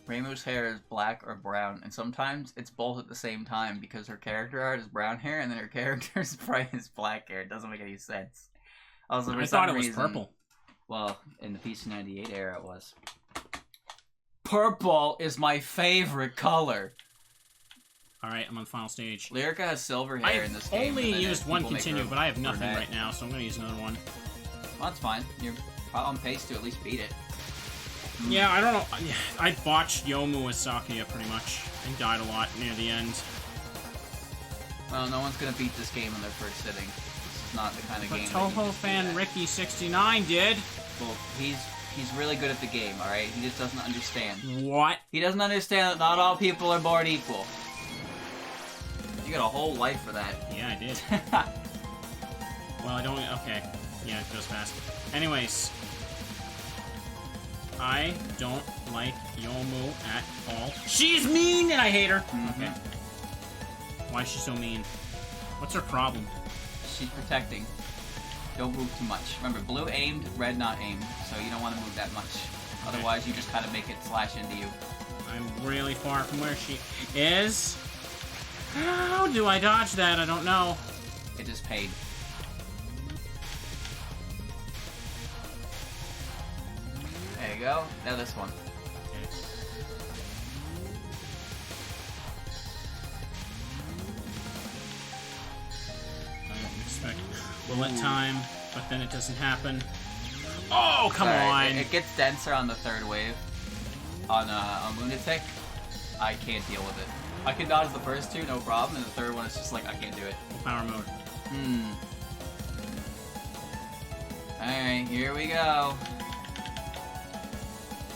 Reimu's hair is black or brown, and sometimes it's both at the same time because her character art is brown hair and then her character's sprite is black hair. It doesn't make any sense. Also, I thought it was purple. Well, in the PC98 era, it was. Purple is my favorite color. Alright, I'm on the final stage. Lyrica has silver hair in this game. I've only used one continue, but I have nothing right now, so I'm going to use another one. Well, that's fine. You're on pace to at least beat it. Yeah, I don't know. I botched Youmu as Sakuya pretty much, and died a lot near the end. Well, no one's going to beat this game in their first sitting. This is not the kind of game Touhou fan Ricky69 did. Well, he's really good at the game, alright? He just doesn't understand. What? He doesn't understand that not all people are born equal. You got a whole life for that. Yeah, I did. Well, I don't... Okay. Yeah, it goes fast. Anyways. I don't like Youmu at all. She's mean and I hate her! Okay. Why is she so mean? What's her problem? She's protecting. Don't move too much. Remember, blue aimed, red not aimed, so you don't want to move that much. Okay. Otherwise, you just kind of make it slash into you. I'm really far from where she is. How do I dodge that? I don't know. It just paid. There you go. Now this one. I don't expect bullet time, but then it doesn't happen. Oh, come on! It gets denser on the third wave. On Lunatic, I can't deal with it. I can dodge the first two, no problem, and the third one is just like, I can't do it. Power mode. Alright, here we go.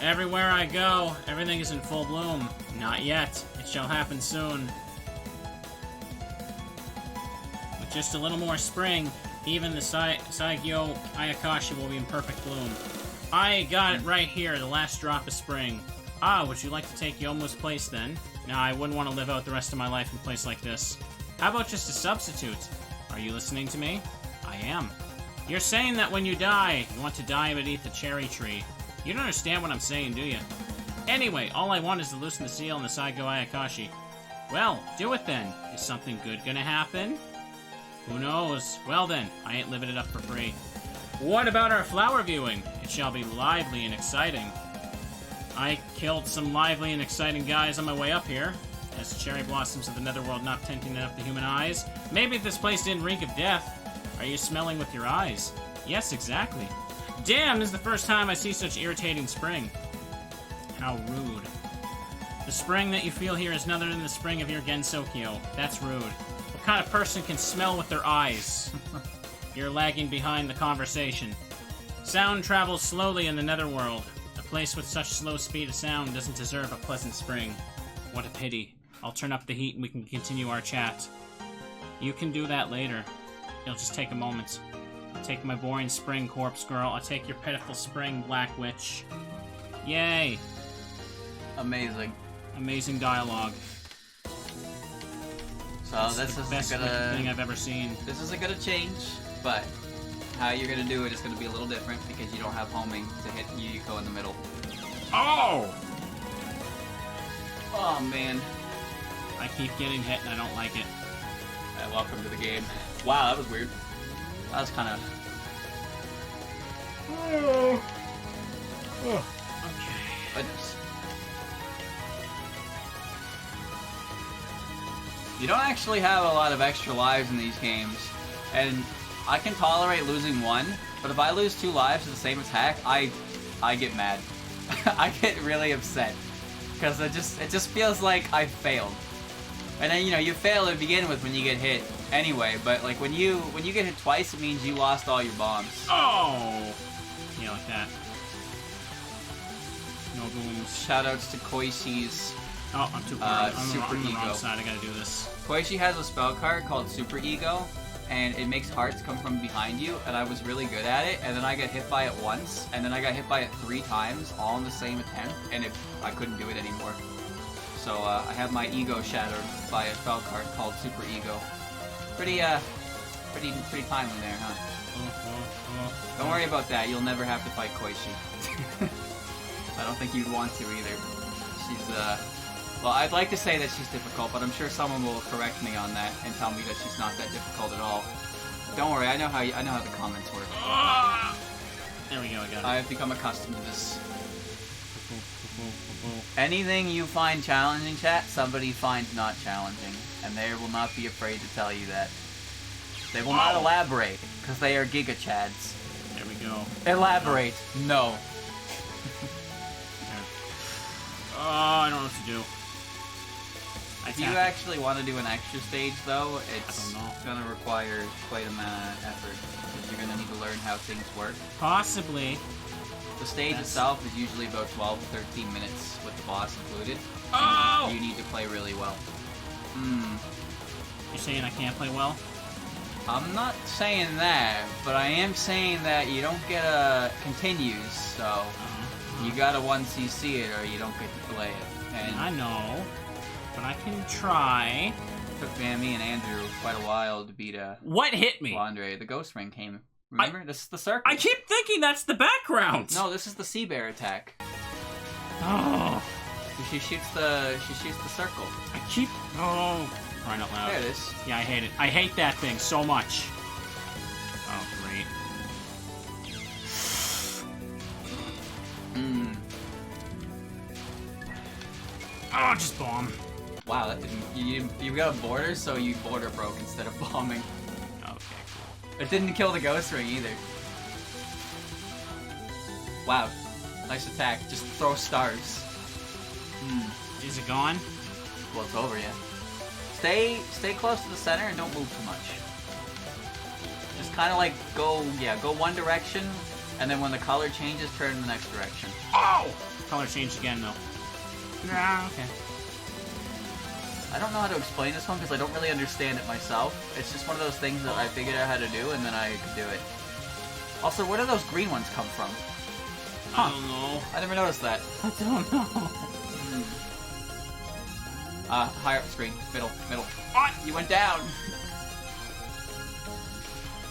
Everywhere I go, everything is in full bloom. Not yet. It shall happen soon. With just a little more spring, even the Saigyo Ayakashi will be in perfect bloom. I got it right here, the last drop of spring. Ah, would you like to take Yomu's place then? Nah, I wouldn't want to live out the rest of my life in a place like this. How about just a substitute? Are you listening to me? I am. You're saying that when you die, you want to die beneath the cherry tree. You don't understand what I'm saying, do you? Anyway, all I want is to loosen the seal on the Saigo Ayakashi. Well, do it then. Is something good gonna happen? Who knows? Well then, I ain't living it up for free. What about our flower viewing? It shall be lively and exciting. I killed some lively and exciting guys on my way up here. As the cherry blossoms of the netherworld not tempting enough the human eyes. Maybe this place didn't reek of death. Are you smelling with your eyes? Yes, exactly. Damn, this is the first time I see such irritating spring. How rude. The spring that you feel here is none other than the spring of your Gensokyo. That's rude. What kind of person can smell with their eyes? You're lagging behind the conversation. Sound travels slowly in the netherworld. A place with such slow speed of sound doesn't deserve a pleasant spring. What a pity. I'll turn up the heat and we can continue our chat. You can do that later. It'll just take a moment. I'll take my boring spring, corpse girl. I'll take your pitiful spring, black witch. Yay! Amazing. Amazing dialogue. So this is the best thing I've ever seen. This isn't gonna change, but how you're gonna do it is gonna be a little different because you don't have homing to hit Yuyuko in the middle. Oh! Oh man. I keep getting hit and I don't like it. Welcome to the game. Wow, that was weird. That was kind of... Oh. Okay. Goodness. You don't actually have a lot of extra lives in these games, and I can tolerate losing one, but if I lose 2 lives to the same attack, I get mad. I get really upset, because it just feels like I failed. And then, you know, you fail to begin with when you get hit anyway, but like when you get hit twice, it means you lost all your bombs. Oh! Yeah, like that. No booms. Shoutouts to Koishi's Oh, I'm too far. Super I'm on the Ego. wrong side. I gotta do this. Koichi has a spell card called Super Ego, and it makes hearts come from behind you, and I was really good at it, and then I got hit by it once, and then I got hit by it 3 times, all in the same attempt, and I couldn't do it anymore. So I have my ego shattered by a spell card called Super Ego. Pretty timely there, huh? Don't worry about that, you'll never have to fight Koichi. I don't think you'd want to either. She's, well, I'd like to say that she's difficult, but I'm sure someone will correct me on that and tell me that she's not that difficult at all. Don't worry, I know how the comments work. There we go, I got it. I've become accustomed to this. Anything you find challenging, chat, somebody finds not challenging, and they will not be afraid to tell you that. They will not elaborate, because they are Giga Chads. There we go. Elaborate. No. Oh, I don't know what to do. If you actually want to do an extra stage, though, it's going to require quite a amount of effort, because you're going to need to learn how things work. Possibly. The stage itself is usually about 12 to 13 minutes, with the boss included. Oh! You need to play really well. You're saying I can't play well? I'm not saying that, but I am saying that you don't get a continues, so you gotta 1cc it or you don't get to play it. And I know, but I can try. It took me and Andrew quite a while to beat What hit me? Andre. The ghost ring came. Remember? This is the circle. I keep thinking that's the background. No, this is the sea bear attack. Oh. She shoots the circle. I keep. Oh. Crying out loud. There it is. Yeah, I hate it. I hate that thing so much. Oh, great. Oh, just bomb. Wow, that didn't. You got a border, so you border broke instead of bombing. Okay, cool. It didn't kill the ghost ring either. Wow, nice attack. Just throw stars. Is it gone? Well, it's over, yeah. Stay close to the center and don't move too much. Just kind of like go one direction, and then when the color changes, turn in the next direction. Oh! Color changed again, though. Nah, okay. I don't know how to explain this one because I don't really understand it myself. It's just one of those things that I figured out how to do, and then I could do it. Also, where do those green ones come from? I don't know. I never noticed that. I don't know. Higher up the screen. Middle. What? You went down!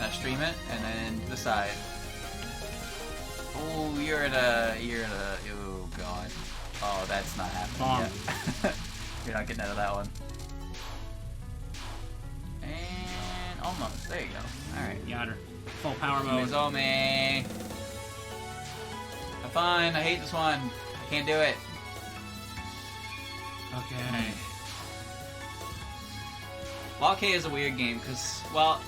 Now stream it, and then to the side. Oh, you're at a... Oh, God. Oh, that's not happening yet. You're not getting out of that one. And... almost. There you go. Alright. Got her. Full power mode. Mizome! I'm fine. I hate this one. I can't do it. Okay. Law K is a weird game because, well,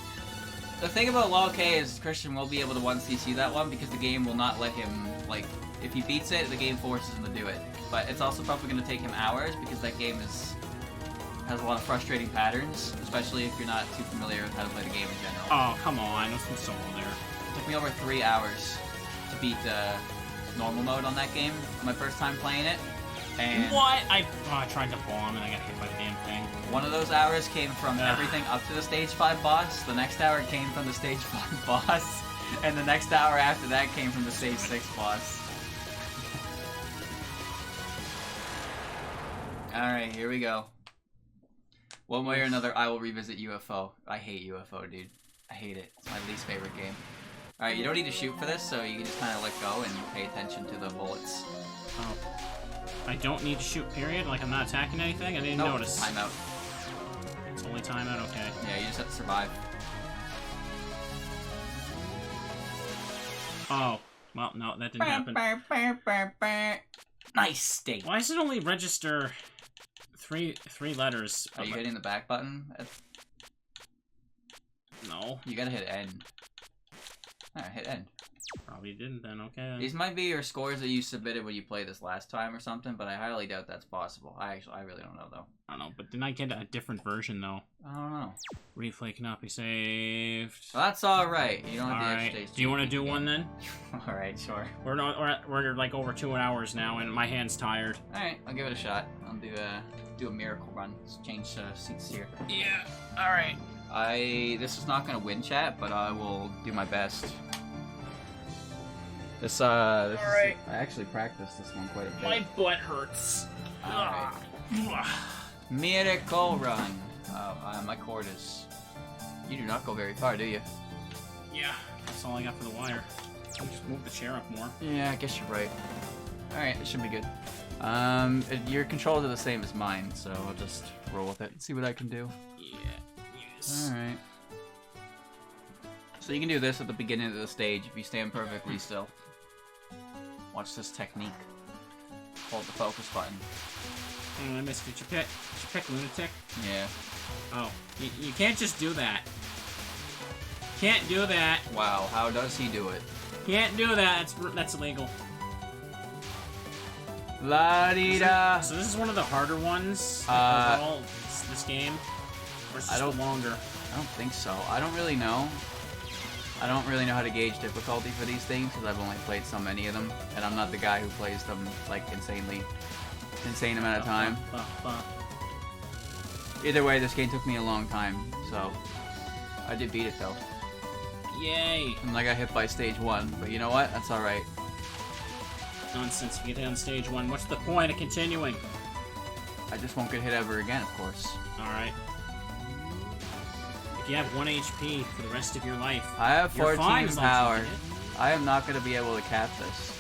the thing about Law K is Christian will be able to 1cc that one because the game will not let him, like, if he beats it, the game forces him to do it. But it's also probably going to take him hours because that game has a lot of frustrating patterns, especially if you're not too familiar with how to play the game in general. Oh, come on. There's some solo there. It took me over 3 hours to beat the normal mode on that game my first time playing it. And what? I tried to bomb and I got hit by the damn thing. One of those hours came from everything up to the stage 5 boss, the next hour came from the stage 5 boss, and the next hour after that came from the stage 6 boss. Alright, here we go. One way or another, I will revisit UFO. I hate UFO, dude. I hate it. It's my least favorite game. Alright, you don't need to shoot for this, so you can just kind of let go and pay attention to the bullets. Oh. I don't need to shoot, period? Like I'm not attacking anything? I didn't notice. Timeout. It's only timeout? Okay. Yeah, you just have to survive. Oh. Well, no, that didn't happen. Nice state. Why does it only register three letters? Are you hitting the back button? No. You gotta hit N. Alright, hit N. Probably didn't then, okay then. These might be your scores that you submitted when you played this last time or something, but I highly doubt that's possible. I really don't know though. I don't know, but didn't I get a different version though? I don't know. Replay cannot be saved. Well, that's alright. You don't have the Alright. extra. Do you want to do one then? Alright, sure. We're like over 2 hours now, and my hand's tired. Alright, I'll give it a shot. I'll do a miracle run. Let's change seats here. Yeah. Alright. This is not gonna win, chat, but I will do my best. Alright. I actually practiced this one quite a bit. My butt hurts. Alright. Miracle run. My cord is... You do not go very far, do you? Yeah. That's all I got for the wire. I'll just move the chair up more. Yeah, I guess you're right. Alright, it should be good. Your controls are the same as mine, so I'll just roll with it and see what I can do. Yeah. Yes. Alright. So you can do this at the beginning of the stage if you stand perfectly still. Watch this technique. Hold the focus button. Oh, I missed it. Did you pick Lunatic? Yeah. Oh, you can't just do that. Can't do that. Wow, how does he do it? Can't do that. That's illegal. La-di-da. So this is one of the harder ones overall, this game? Or is it longer? I don't think so. I don't really know. I don't really know how to gauge difficulty for these things because I've only played so many of them, and I'm not the guy who plays them like insane amount of time. Either way, this game took me a long time, so I did beat it though. Yay! And I got hit by stage 1, but you know what? That's all right. Nonsense. If you get hit on stage 1, what's the point of continuing? I just won't get hit ever again, of course. All right. If you have 1 HP for the rest of your life, I have 14 power. I am not going to be able to cap this.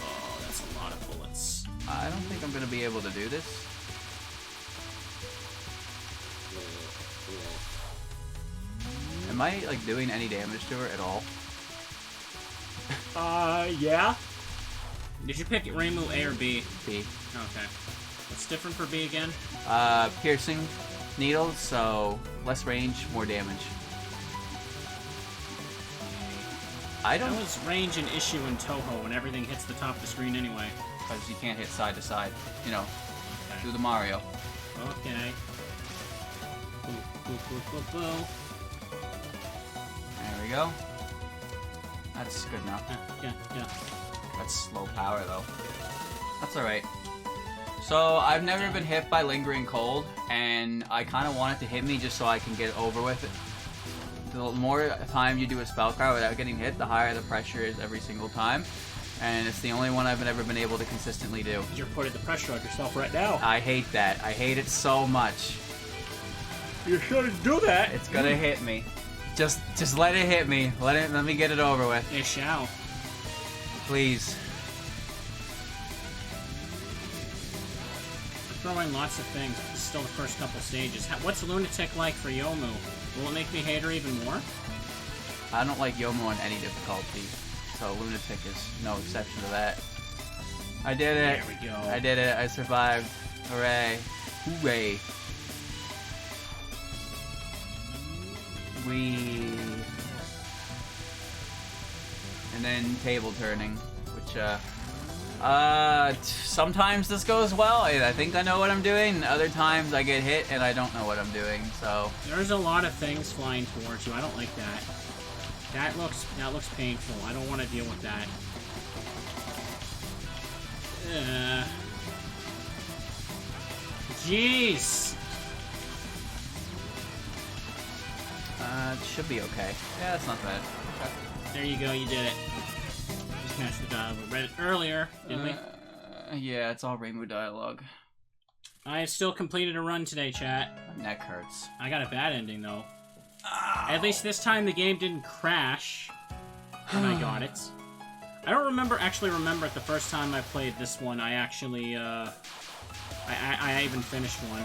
Oh, that's a lot of bullets. I don't think I'm going to be able to do this. Am I, like, doing any damage to her at all? Yeah. Did you pick Reimu A or B? B. Okay. What's different for B again? Piercing needles, so less range, more damage. I don't... How is range an issue in Touhou when everything hits the top of the screen anyway? Because you can't hit side to side. You know, Okay. do the Mario. Okay. Boo, boo, boo, boo, boo. There we go. That's good enough. Yeah. That's slow power, though. That's alright. So, I've never been hit by Lingering Cold, and I kind of want it to hit me just so I can get over with it. The more time you do a spell card without getting hit, the higher the pressure is every single time. And it's the only one I've ever been able to consistently do. You're putting the pressure on yourself right now. I hate that. I hate it so much. You shouldn't do that. It's gonna hit me. Just let it hit me. Let me get it over with. It shall. Please. We're throwing lots of things. This is still the first couple stages. What's Lunatic like for Youmu? Will it make me hate her even more? I don't like Youmu on any difficulty, so Lunatic is no exception to that. I did it. There we go. I did it. I survived. Hooray. Hooray. And then table turning, which, sometimes this goes well. I think I know what I'm doing. Other times I get hit and I don't know what I'm doing, so. There's a lot of things flying towards you. I don't like that. That looks painful. I don't want to deal with that. Jeez. It should be okay. Yeah, that's not bad. Okay. There you go. You did it. Just matched the dialogue. We read it earlier, didn't we? Yeah, it's all Rainbow dialogue. I still completed a run today, chat. My neck hurts. I got a bad ending, though. Ow. At least this time the game didn't crash when I got it. I don't actually remember it the first time I played this one. I actually, I even finished one.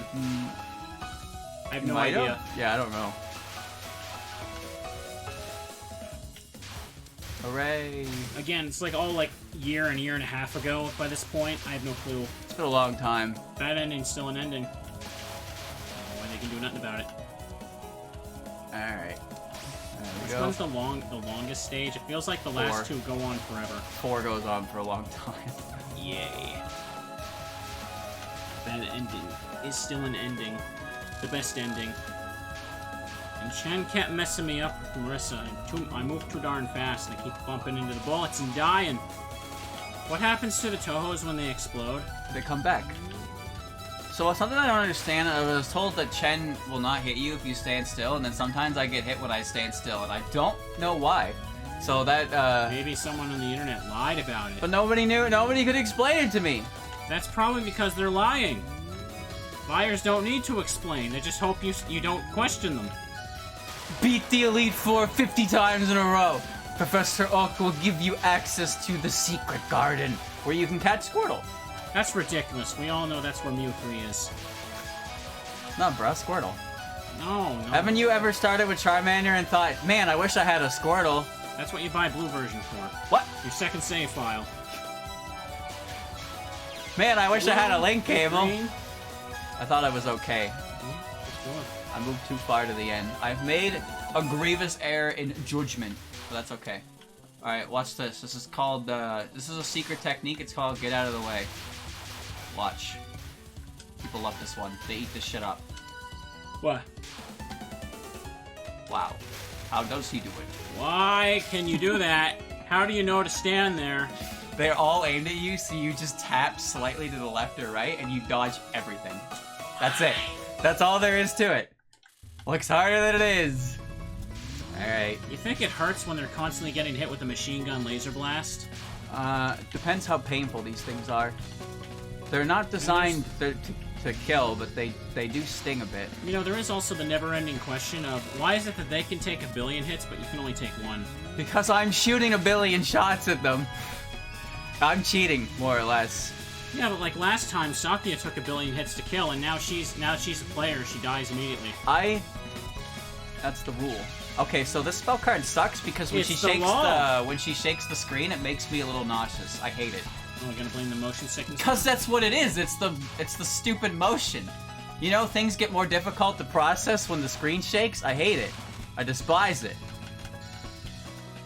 I have no idea. Yeah, I don't know. Hooray. Again, it's like all like year and a half ago by this point. I have no clue. It's been a long time. That ending's still an ending. Why they can do nothing about it. Alright. This one's the longest stage. It feels like the last 2 go on forever. 4 goes on for a long time. Yay. That ending is still an ending. The best ending. And Chen kept messing me up with Marissa. I moved too darn fast and I keep bumping into the bullets and dying. What happens to the Touhous when they explode? They come back. So something I don't understand, I was told that Chen will not hit you if you stand still, and then sometimes I get hit when I stand still, and I don't know why. So that, Maybe someone on the internet lied about it. But nobody knew, nobody could explain it to me. That's probably because they're lying. Liars don't need to explain, they just hope you don't question them. Beat the Elite Four 50 times in a row. Professor Oak will give you access to the secret garden, where you can catch Squirtle. That's ridiculous. We all know that's where Mew 3 is. Not bruh, Squirtle. No. Haven't you ever started with Charmander and thought, man, I wish I had a Squirtle? That's what you buy blue version for. What? Your second save file. Man, I wish I had a link cable. Green. I thought I was okay. I moved too far to the end. I've made a grievous error in judgment, but that's okay. Alright, watch this. This is called, this is a secret technique. It's called Get Out of the Way. Watch. People love this one. They eat this shit up. What? Wow. How does he do it? Why can you do that? How do you know to stand there? They're all aimed at you, so you just tap slightly to the left or right, and you dodge everything. That's it. That's all there is to it. Looks harder than it is. Alright. You think it hurts when they're constantly getting hit with a machine gun laser blast? Depends how painful these things are. They're not designed to kill, but they do sting a bit. You know, there is also the never-ending question of why is it that they can take 1 billion hits, but you can only take 1? Because I'm shooting 1 billion shots at them. I'm cheating, more or less. Yeah, but like last time, Sakuya took 1 billion hits to kill, and now she's a player. She dies immediately. That's the rule. Okay, so this spell card sucks because when she shakes the screen, it makes me a little nauseous. I hate it. Oh, we're gonna blame the motion sickness? Because that's what it is. It's the stupid motion. You know, things get more difficult to process when the screen shakes. I hate it. I despise it.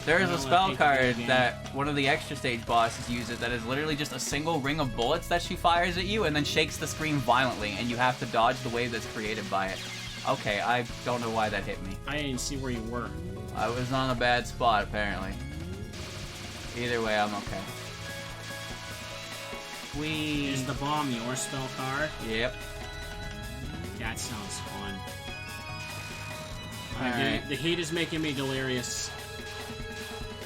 There is a spell card that one of the extra stage bosses uses that is literally just a single ring of bullets that she fires at you and then shakes the screen violently, and you have to dodge the wave that's created by it. Okay, I don't know why that hit me. I didn't see where you were. I was on a bad spot, apparently. Either way, I'm okay. Whee! Is the bomb your spell card? Yep. That sounds fun. Alright. The heat is making me delirious.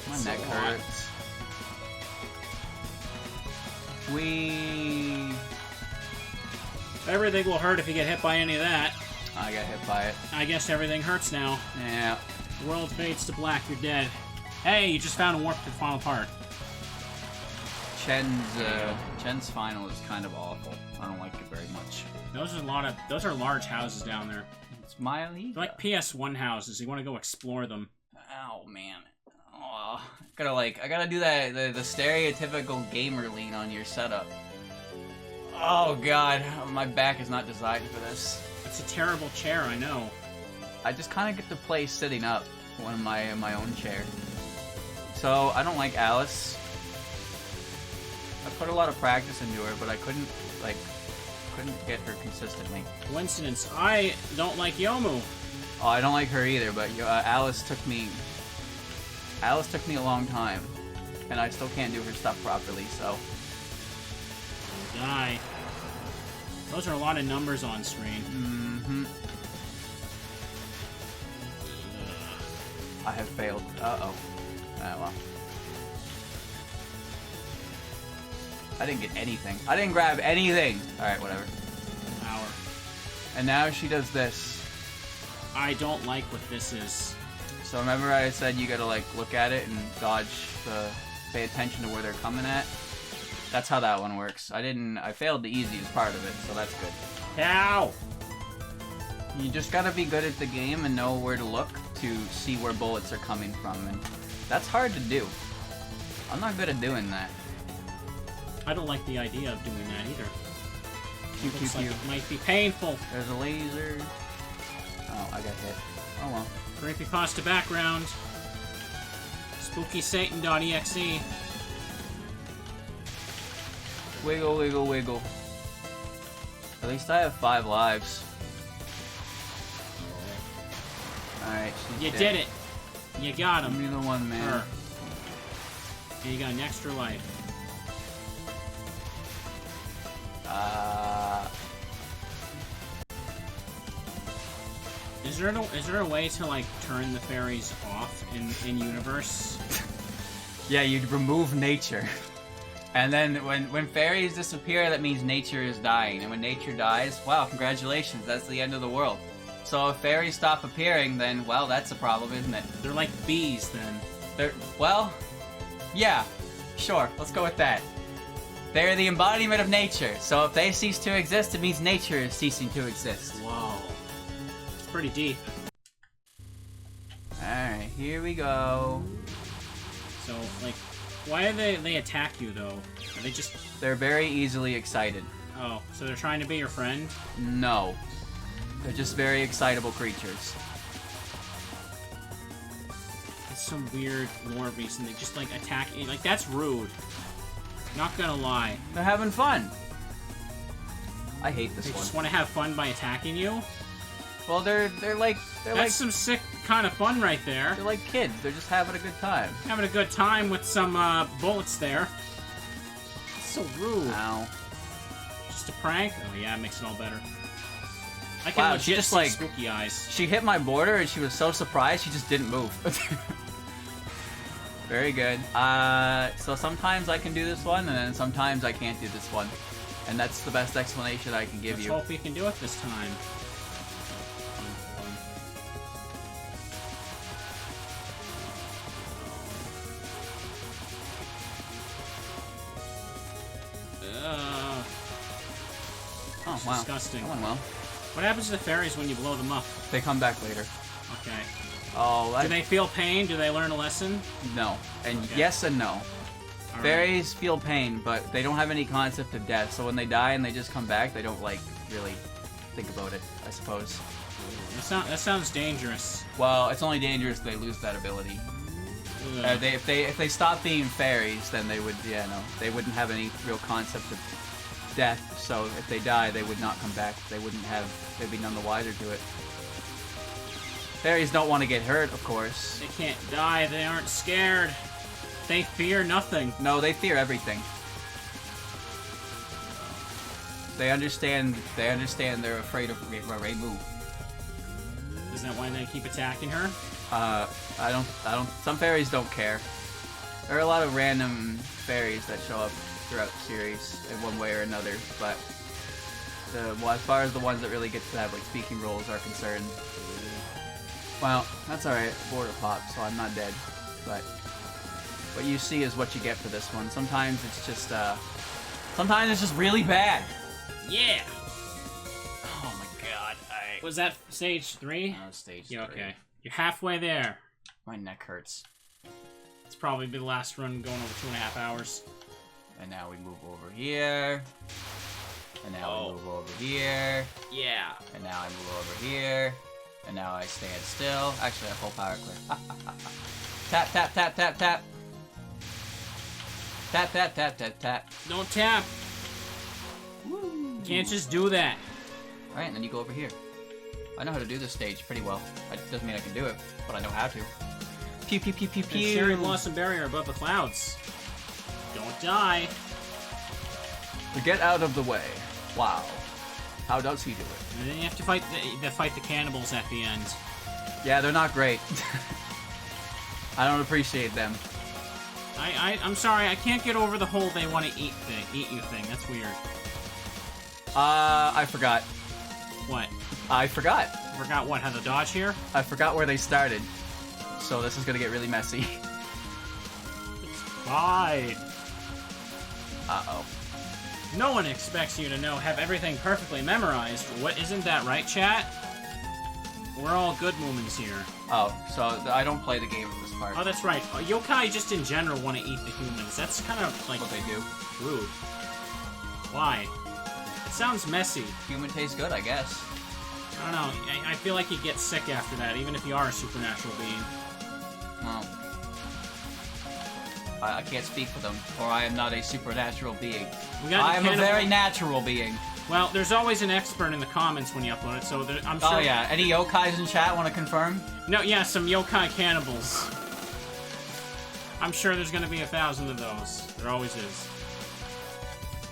My neck hurts. Whee! Everything will hurt if you get hit by any of that. I got hit by it. I guess everything hurts now. Yeah. The world fades to black, you're dead. Hey, you just found a warp to the final part. Chen's final is kind of awful. I don't like it very much. Those are large houses down there. It's They're like PS1 houses. You want to go explore them. Oh man. Oh, I gotta do that the stereotypical gamer lean on your setup. Oh god, my back is not designed for this. It's a terrible chair, I know. I just kind of get to play sitting up in my own chair. So I don't like Alice. I put a lot of practice into her, but I couldn't get her consistently. Coincidence. I don't like Youmu. Oh, I don't like her either, but Alice took me a long time, and I still can't do her stuff properly, so. Die. Those are a lot of numbers on screen. Mm-hmm. I have failed. Uh-oh. Oh, well. I didn't get anything. I didn't grab anything! Alright, whatever. Power. And now she does this. I don't like what this is. So remember I said you gotta, look at it and dodge pay attention to where they're coming at? That's how that one works. I failed the easiest part of it, so that's good. Ow! You just gotta be good at the game and know where to look to see where bullets are coming from. And That's hard to do. I'm not good at doing that. I don't like the idea of doing that either. Pew, Looks pew, like pew. it might be painful. There's a laser. Oh, I got hit. Oh well. Creepypasta background. SpookySatan.exe. Wiggle, wiggle, wiggle. At least I have 5 lives. Alright, You did it. You got him. Give me the one, man. Her. And you got an extra life. Is there a way to like turn the fairies off in universe? Yeah, you'd remove nature. And then when fairies disappear, that means nature is dying. And when nature dies, wow, congratulations, that's the end of the world. So if fairies stop appearing, then, well, that's a problem, isn't it? They're like bees then. Well, yeah, sure, let's go with that. They're the embodiment of nature, so if they cease to exist, it means nature is ceasing to exist. Whoa. It's pretty deep. Alright, here we go. So, like, why do they attack you, though? Are they just... They're very easily excited. Oh, so they're trying to be your friend? No. They're just very excitable creatures. It's some weird lore reason. They just, like, attack you. Like, that's rude. Not gonna lie. They're having fun. I hate this They one. just want to have fun by attacking you? Well, they're like That's some sick kind of fun right there. they're like kids. They're just having a good time. Having a good time with some bullets there. It's so rude. Ow. Just a prank? Oh yeah, it makes it all better. I can Wow, legit she just see like spooky eyes. She hit my border and she was so surprised she just didn't move. Very good. So sometimes I can do this one, and then sometimes I can't do this one. And that's the best explanation I can give Let's you. hope we can do it this time. Oh, It's wow. disgusting. That went well. What happens to the fairies when you blow them up? They come back later. Okay. Oh, Do they feel pain? Do they learn a lesson? No. And Okay. yes and no. All right. Fairies feel pain, but they don't have any concept of death. So when they die and they just come back, they don't, like, really think about it, I suppose. That sounds dangerous. Well, it's only dangerous if they lose that ability. Ugh. If they stop being fairies, then they would, yeah, no, they wouldn't have any real concept of death. So if they die, they would not come back. They'd be none the wiser to it. Fairies don't want to get hurt, of course. They can't die. They aren't scared. They fear nothing. No, they fear everything. They understand. They're afraid of Reimu. Isn't that why they keep attacking her? I don't. Some fairies don't care. There are a lot of random fairies that show up throughout the series in one way or another, but as far as the ones that really get to have like speaking roles are concerned, well, that's all right. Border pop, so I'm not dead. But what you see is what you get for this one. Sometimes it's just really bad. Yeah. Oh my god! Was that stage 3? Stage 3. Yeah. Okay. You're halfway there. My neck hurts. It's probably the last run going over 2.5 hours. And now we move over here. And now we move over here. Yeah. And now I move over here. And now I stand still. Actually, I full power clip. Tap, tap, tap, tap, tap. Tap, tap, tap, tap, tap. Don't tap. Woo. Can't just do that. Alright, and then you go over here. I know how to do this stage pretty well. It doesn't mean I can do it, but I know how to. Pew, pew, pew, pew, pew. And Cherry Blossom Barrier above the clouds. Don't die. To get out of the way. Wow. How does he do it? And then you have to fight the cannibals at the end. Yeah, they're not great. I don't appreciate them. I'm sorry, I can't get over the whole they want to eat you thing. That's weird. I forgot. What? I forgot. Forgot what? How to dodge here? I forgot where they started. So this is gonna get really messy. Bye. Uh-oh. No one expects you to have everything perfectly memorized. What? Isn't that right, chat? We're all good moments here. Oh, so I don't play the game at this part. Oh, that's right. Yokai just in general want to eat the humans. That's kind of like... what they do. Rude. Why? It sounds messy. Human tastes good, I guess. I don't know. I feel like you get sick after that, even if you are a supernatural being. Well, I can't speak for them, for I am not a supernatural being. I am a very natural being. Well, there's always an expert in the comments when you upload it, so I'm sure... Oh yeah, any yokais in chat want to confirm? No, yeah, some yokai cannibals. I'm sure there's gonna be 1,000 of those. There always is.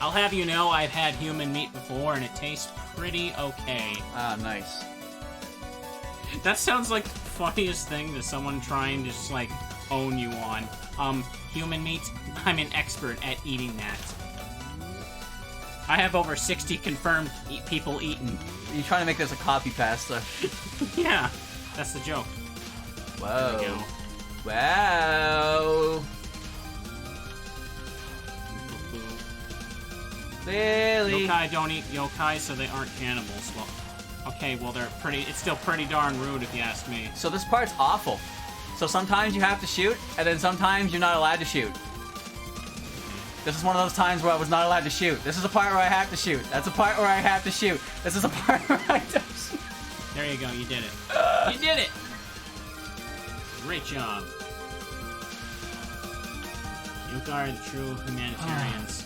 I'll have you know I've had human meat before, and it tastes pretty okay. Ah, nice. That sounds like the funniest thing to someone trying to just, like, own you on. Human meat? I'm an expert at eating that. I have over 60 confirmed people eaten. You're trying to make this a copy pasta. Yeah, that's the joke. Whoa. There we go. Wow. Really? Yokai don't eat yokai, so they aren't cannibals. Well, okay, well it's still pretty darn rude if you ask me. So this part's awful. So sometimes you have to shoot, and then sometimes you're not allowed to shoot. This is one of those times where I was not allowed to shoot. This is a part where I have to shoot. That's a part where I have to shoot. This is a part where I have to shoot. There you go, you did it. You did it! Great job. Yokai are the true humanitarians.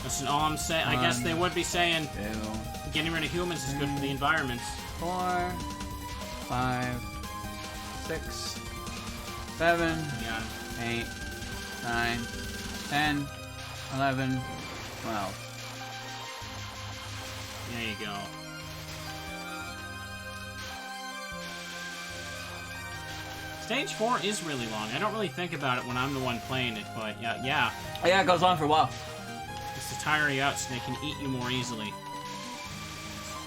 Listen, all I'm saying, I guess they would be saying getting rid of humans is good for the environment. 4, 5, 6, 7, 8, 9, 10, 11, 12. There you go. Stage 4 is really long. I don't really think about it when I'm the one playing it, but yeah. Yeah, it goes on for a while. It's to tire you out so they can eat you more easily.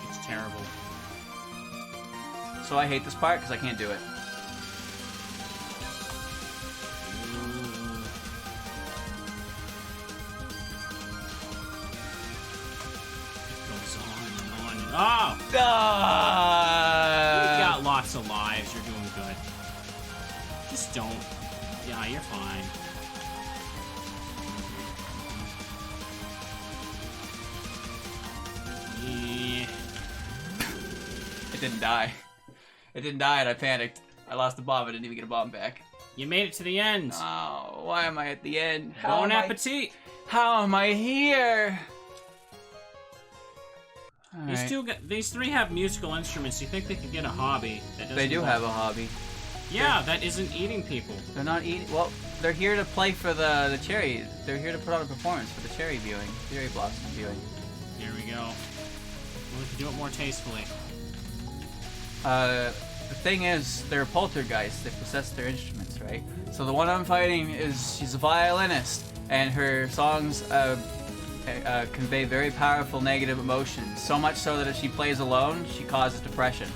It's terrible. So I hate this part because I can't do it. Oh! You've got lots of lives. You're doing good. Just don't. Yeah, you're fine. Yeah. It didn't die. It didn't die and I panicked. I lost the bomb. I didn't even get a bomb back. You made it to the end. Oh, why am I at the end? Bon appetit. How am I here? These three have musical instruments. You think they could get a hobby that doesn't... They do have a hobby. Yeah, that isn't eating people. They're not eating... Well, they're here to play for the cherry. They're here to put on a performance for the cherry blossom viewing. Here we go. Well, we can do it more tastefully. The thing is, they're poltergeists. They possess their instruments, right? So the one I'm fighting she's a violinist, and her songs convey very powerful negative emotions. So much so that if she plays alone, she causes depression.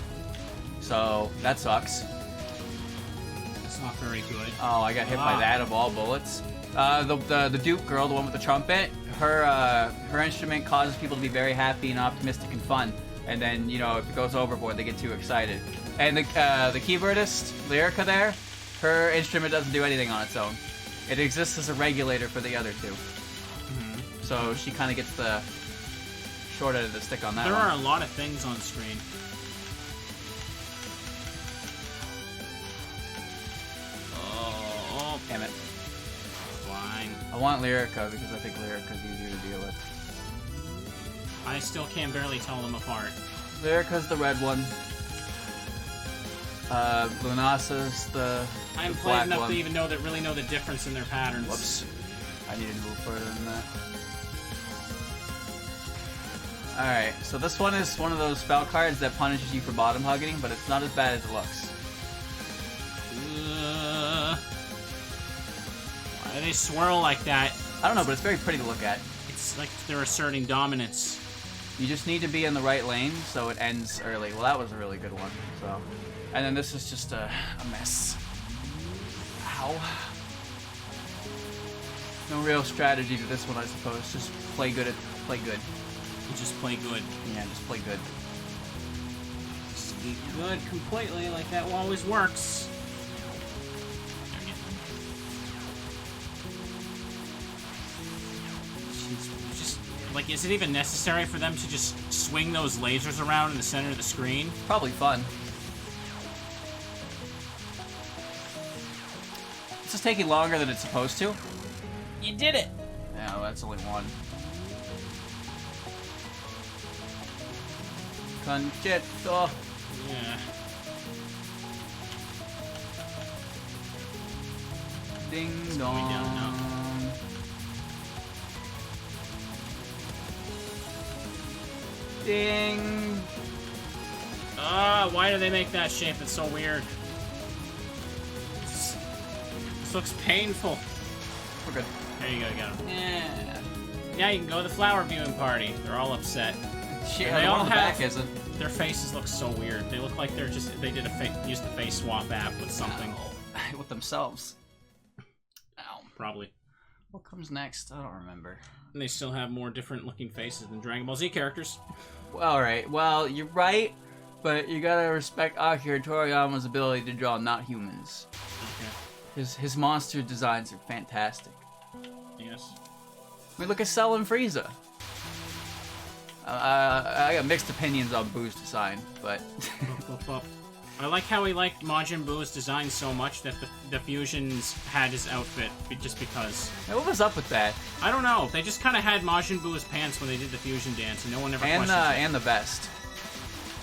So that sucks. That's not very good. Oh, I got hit by that of all bullets. The Duke girl, the one with the trumpet, her instrument causes people to be very happy and optimistic and fun. And then, you know, if it goes overboard, they get too excited. And the keyboardist, Lyrica there, her instrument doesn't do anything on its own. It exists as a regulator for the other two. Mm-hmm. So she kind of gets the short end of the stick on that There one. are a lot of things on screen. Oh, damn it. Fine. I want Lyrica because I think Lyrica's easier to deal with. I still can barely tell them apart. Lyrica's the red one. Lunasa's the I haven't the played black enough one. to even really know the difference in their patterns. Whoops. I need to move further than that. Alright, so this one is one of those spell cards that punishes you for bottom hugging, but it's not as bad as it looks. Why do they swirl like that? I don't know, but it's very pretty to look at. It's like they're asserting dominance. You just need to be in the right lane, so it ends early. Well, that was a really good one. So, and then this is just a mess. Ow. No real strategy to this one, I suppose. Just play good. You just play good. Yeah, just play good. be good completely, like that always works. Just, like, is it even necessary for them to just swing those lasers around in the center of the screen? Probably fun. This is taking longer than it's supposed to. You did it! Yeah, well, that's only one. Concerto. Yeah. Ding going down now. dong. Ding. Why do they make that shape? It's so weird. This looks painful. We're good. There you go, you got him. Yeah. Now you can go to the flower viewing party. They're all upset. Shit, They all the have- back isn't. Their faces look so weird. They look like they did used a face swap app with something. Ow. With themselves. Ow. Probably. What comes next? I don't remember. And they still have more different looking faces than Dragon Ball Z characters. Alright, well, you're right, but you gotta respect Akira Toriyama's ability to draw not humans. Okay. His monster designs are fantastic. Yes. I mean, look at Cell and Frieza. I got mixed opinions on Boo's design, but... I like how he liked Majin Buu's design so much that the Fusions had his outfit just because. Hey, what was up with that? I don't know. They just kind of had Majin Buu's pants when they did the Fusion dance, and no one ever questioned it. And the vest.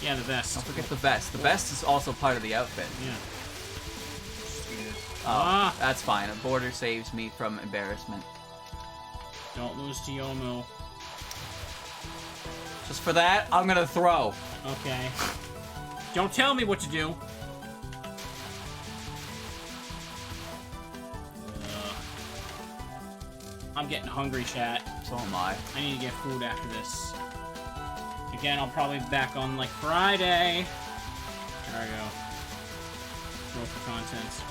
Yeah, the vest. Don't forget the vest. The vest is also part of the outfit. Yeah. Oh, that's fine. A border saves me from embarrassment. Don't lose to Youmu. Just for that, I'm gonna throw. Okay. Don't tell me what to do. I'm getting hungry, chat. So am I. I need to get food after this. Again, I'll probably be back on like Friday. There we go. Roll for content.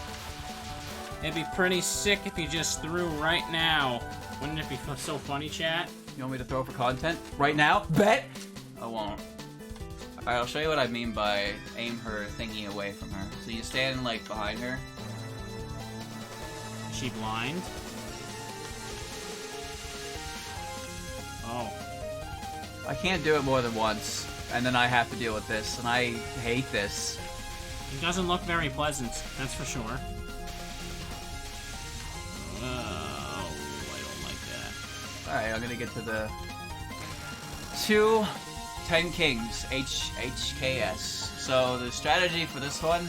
It'd be pretty sick if you just threw right now. Wouldn't it be so funny, chat? You want me to throw for content? Right now? Bet! I won't. Alright, I'll show you what I mean by aim her thingy away from her. So you stand, like, behind her. Is she blind? Oh. I can't do it more than once, and then I have to deal with this, and I hate this. It doesn't look very pleasant, that's for sure. Oh, I don't like that. Alright, I'm gonna get to the... 2 10 Kings, HKS. So the strategy for this one,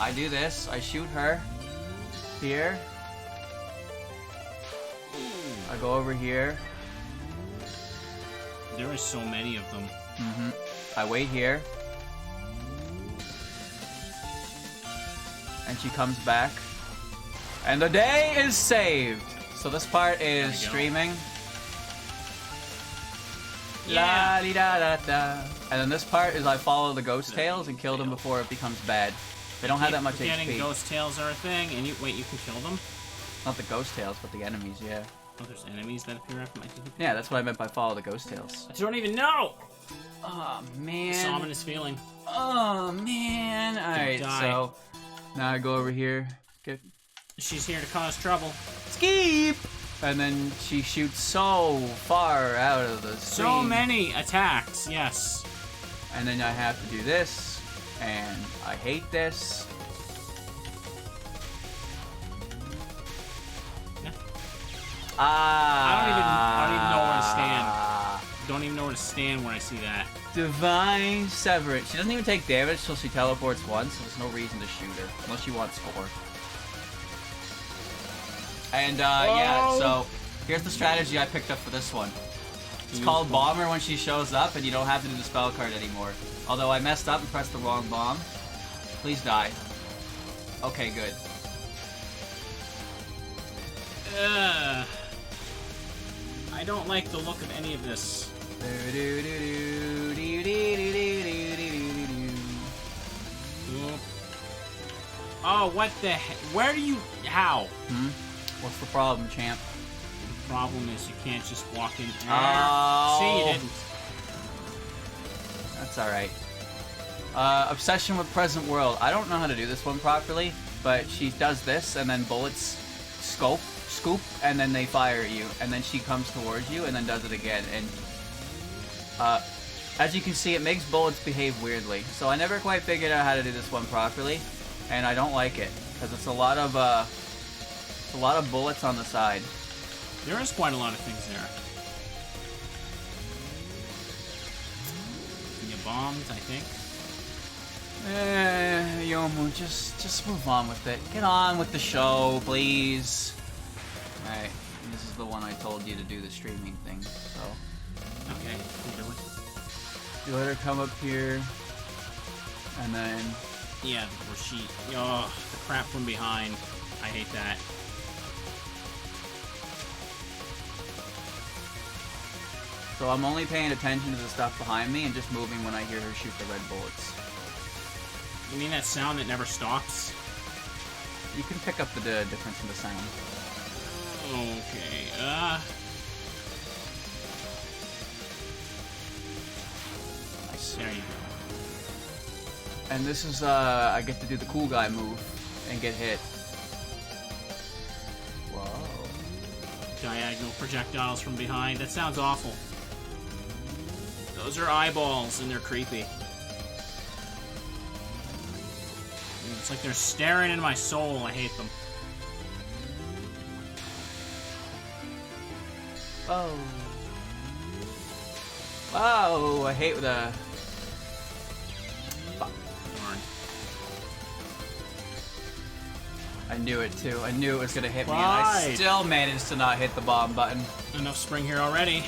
I do this, I shoot her here. I go over here. There are so many of them. I wait here. And she comes back. And the day is saved! So this part is streaming. Yeah. La -di da da da. And then this part is I follow the ghost tails and kill them before it becomes bad. They don't have that much Forgetting HP. ghost tails are a thing, and you can kill them? Not the ghost tails, but the enemies, yeah. Oh, there's enemies that appear after my TV? Yeah, that's what I meant by follow the ghost tails. I don't even know! Oh, This man. ominous feeling. Oh, man. Alright, die. so now I go over here. Get She's here to cause trouble. Skeep! And then she shoots so far out of the screen. So many attacks, yes. And then I have to do this, and I hate this. Yeah. I don't even know where to stand. Don't even know where to stand when I see that. Divine Severance. She doesn't even take damage till she teleports once, so there's no reason to shoot her, unless you want score. And, yeah, so here's the strategy I picked up for this one. It's called Bomber when she shows up, and you don't have to do the spell card anymore. Although I messed up and pressed the wrong bomb. Please die. Okay, good. I don't like the look of any of this. Oh, what the heck? Where do you... How? What's the problem, champ? The problem is you can't just walk in. Oh. See, you didn't. That's alright. Obsession with present world. I don't know how to do this one properly, but she does this, and then bullets scoop, and then they fire at you, and then she comes towards you, and then does it again, and as you can see, it makes bullets behave weirdly. So I never quite figured out how to do this one properly, and I don't like it because it's a lot of bullets on the side. There is quite a lot of things there. You bombed, I think. Youmu, just move on with it. Get on with the show, please. Alright, this is the one I told you to do the streaming thing, so. Okay, you do it. You let her come up here, and then... Yeah, where she... Oh, the crap from behind. I hate that. So I'm only paying attention to the stuff behind me and just moving when I hear her shoot the red bullets. You mean that sound that never stops? You can pick up the difference in the sound. Okay, Nice. There you go. And this is, I get to do the cool guy move and get hit. Whoa. Diagonal projectiles from behind. That sounds awful. Those are eyeballs, and they're creepy. It's like they're staring into my soul. I hate them. Oh. Oh, I hate the... Darn. I knew it too. I knew it was gonna hit me, and I still managed to not hit the bomb button. Enough spring here already.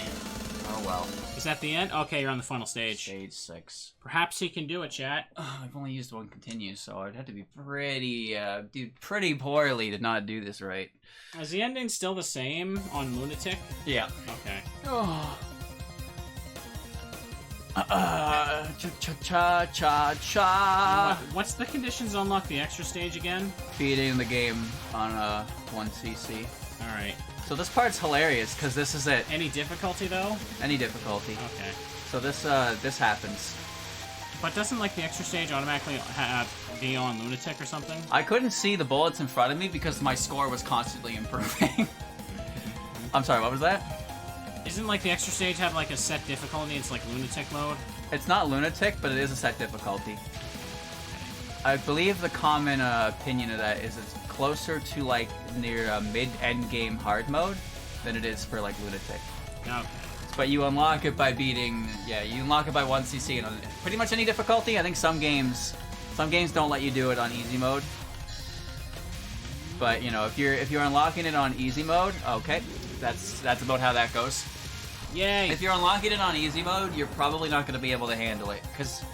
Oh well. Is that the end? Okay, you're on the final stage. Stage 6. Perhaps he can do it, chat. I've only used one continue, so I'd have to be pretty, do pretty poorly to not do this right. Is the ending still the same on Lunatic? Yeah. Okay. Oh. Cha-cha-cha-cha. What's the conditions to unlock the extra stage again? Beating the game on 1cc. Alright. So this part's hilarious, because this is it. Any difficulty, though? Any difficulty. Okay. So this happens. But doesn't, like, the extra stage automatically be on Lunatic or something? I couldn't see the bullets in front of me because my score was constantly improving. I'm sorry, what was that? Isn't, like, the extra stage have, like, a set difficulty? It's, like, Lunatic mode? It's not Lunatic, but it is a set difficulty. I believe the common opinion of that is it's closer to, like, near mid-end game hard mode than it is for, like, Lunatic. Okay. But you unlock it by beating, you unlock it by 1cc and on pretty much any difficulty. I think some games don't let you do it on easy mode. But, you know, if you're unlocking it on easy mode, okay, that's about how that goes. Yay! If you're unlocking it on easy mode, you're probably not going to be able to handle it, because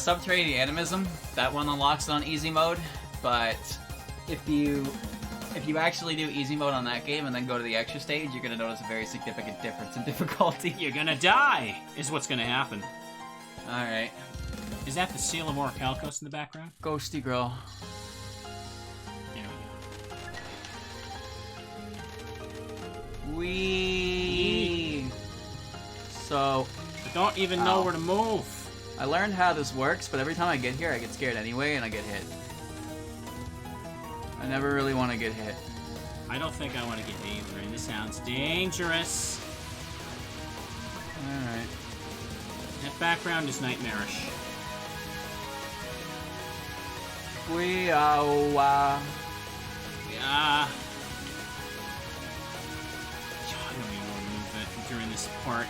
Subterranean Animism, that one unlocks it on easy mode, but if you actually do easy mode on that game and then go to the extra stage, you're going to notice a very significant difference in difficulty. You're gonna die, is what's gonna happen. Alright. Is that the seal of Orichalcos in the background? Ghosty girl. There we go. Whee! So... I don't even know where to move. I learned how this works, but every time I get here, I get scared anyway, and I get hit. I never really want to get hit. I don't think I want to get hit either, and this sounds dangerous. Alright. That background is nightmarish. Yeah. Yeah. I don't even want to move it during this part.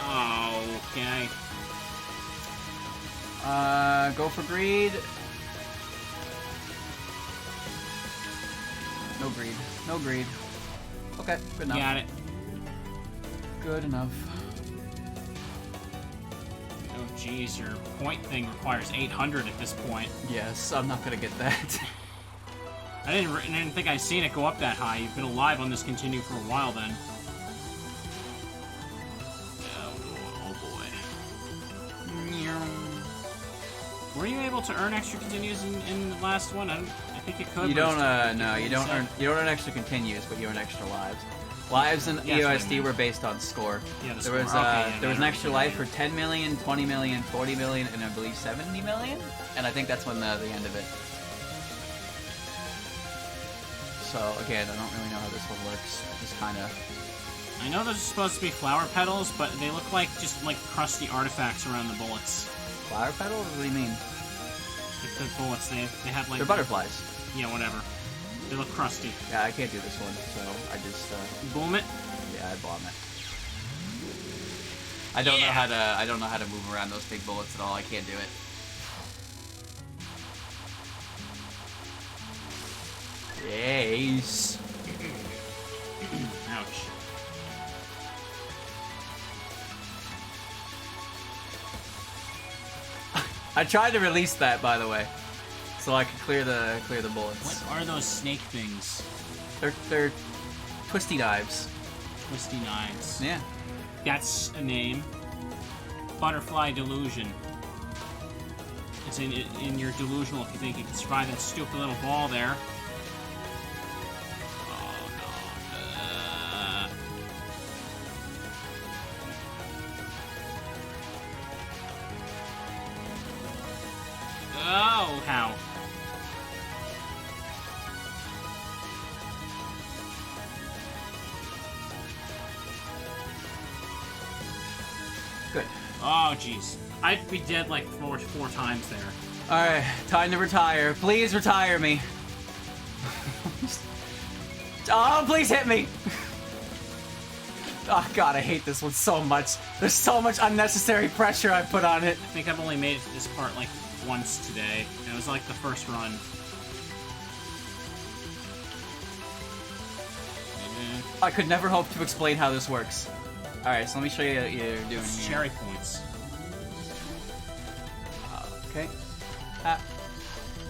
Oh, okay. Go for greed. No greed. No greed. Okay, good enough. Got it. Good enough. Oh, geez, your point thing requires 800 at this point. Yes, I'm not gonna get that. I didn't think I'd seen it go up that high. You've been alive on this continue for a while then. Oh boy. Were you able to earn extra continues in the last one? I think you could. You don't. No, you don't earn. You don't earn extra continues, but you earn extra lives. Lives and Yeah, that's what I EOSD meant. were based on score. Yeah, the There score. was Okay, yeah, there was an yeah, extra yeah, life yeah. for 10 million, 20 million, 40 million, and I believe 70 million. And I think that's when the end of it. So again, I don't really know how this one works. Just kind of. I know those are supposed to be flower petals, but they look like just like crusty artifacts around the bullets. Flower petals? What do you mean? Like the bullets, they have like... They're butterflies. Yeah, whatever. They look crusty. Yeah, I can't do this one, so I just Boom it. yeah, I bomb it. I don't know how to move around those big bullets at all. I can't do it. Yes. Ouch. I tried to release that, by the way, so I could clear the bullets. What are those snake things? They're twisty knives. Twisty knives. Yeah. That's a name. Butterfly delusion. It's in your delusional if you think you can survive that stupid little ball there. Oh no. Oh, how? Good. Oh, jeez. I'd be dead like four times there. Alright, time to retire. Please retire me. Oh, please hit me! Oh god, I hate this one so much. There's so much unnecessary pressure I put on it. I think I've only made it to this part like once today. And it was like the first run. I could never hope to explain how this works. Alright, so let me show you what you're doing It's here. cherry points. Okay. Ah.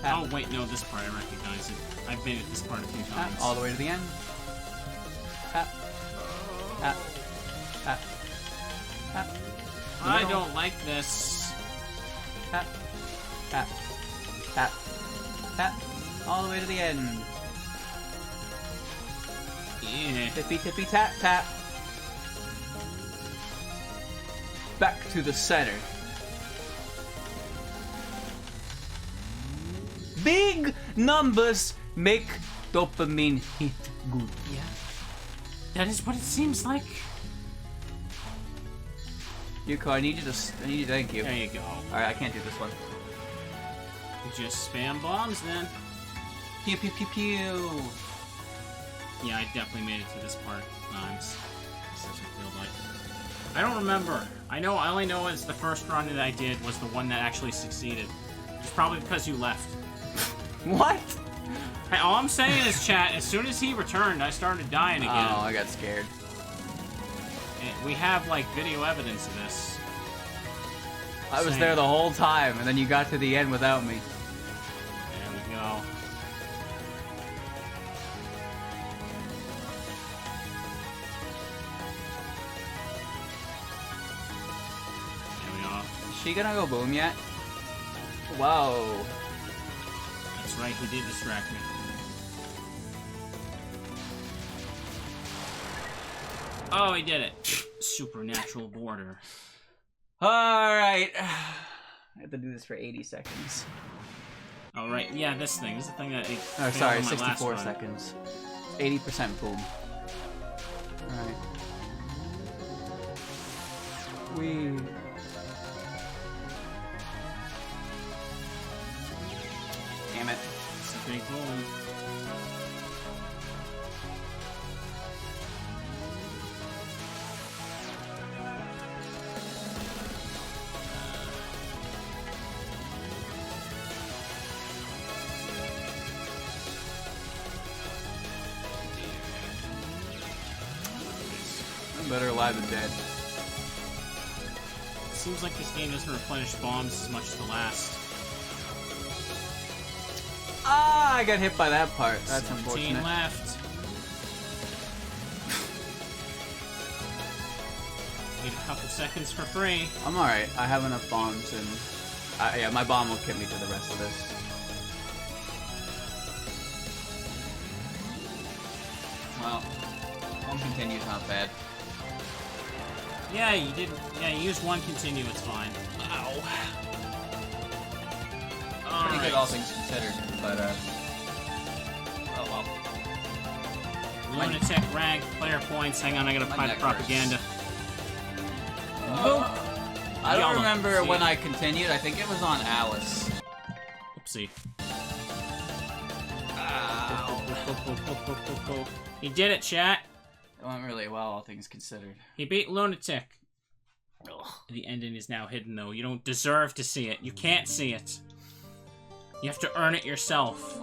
Ah. Oh, wait, no, this part I recognize it. I've made it this part a few Ah. times. All the way to the end. Ah. Ah. Ah. Ah. I don't like this. Ah. Ah. Ah. Ah. All the way to the end. Yeah. Tippy tippy tap tap. Back to the center. Big numbers make dopamine hit good. Yeah. That is what it seems like. Yuko, I need you to. Thank you. There you go. Alright, I can't do this one. Just spam bombs then. Pew pew pew pew. Yeah, I definitely made it to this part times. This doesn't feel like. I don't remember. I only know it's the first run that I did was the one that actually succeeded. It's probably because you left. What? Hey, all I'm saying is, chat, as soon as he returned, I started dying again. Oh, I got scared. And we have, like, video evidence of this. I was Same. there the whole time, and then you got to the end without me. There we go. There we go. Is she gonna go boom yet? Whoa. That's right, he did distract me. Oh, he did it. Supernatural border. Alright. I have to do this for 80 seconds. Oh, right. Yeah, this thing. This is the thing that... Oh, sorry, 64 seconds. 80% boom. Alright. Wee. Damn it. It's a big boom. I'm better alive than dead. Seems like this game doesn't replenish bombs as much as the last. Ah, I got hit by that part. That's 17 unfortunate. left. Need a couple seconds for free. I'm alright. I have enough bombs, and yeah, my bomb will get me to the rest of this. Well, One continue's not bad. Yeah, you did. Yeah, you used one continue. It's fine. Ow. All Pretty right. good, all things considered, but oh well. Lunatic rank, player points. Hang on, I gotta My apply the neck propaganda. I don't Yellow. remember See? when I continued. I think it was on Alice. Oopsie. Ow. He did it, chat. It went really well, all things considered. He beat Lunatic. The ending is now hidden, though. You don't deserve to see it. You can't see it. You have to earn it yourself.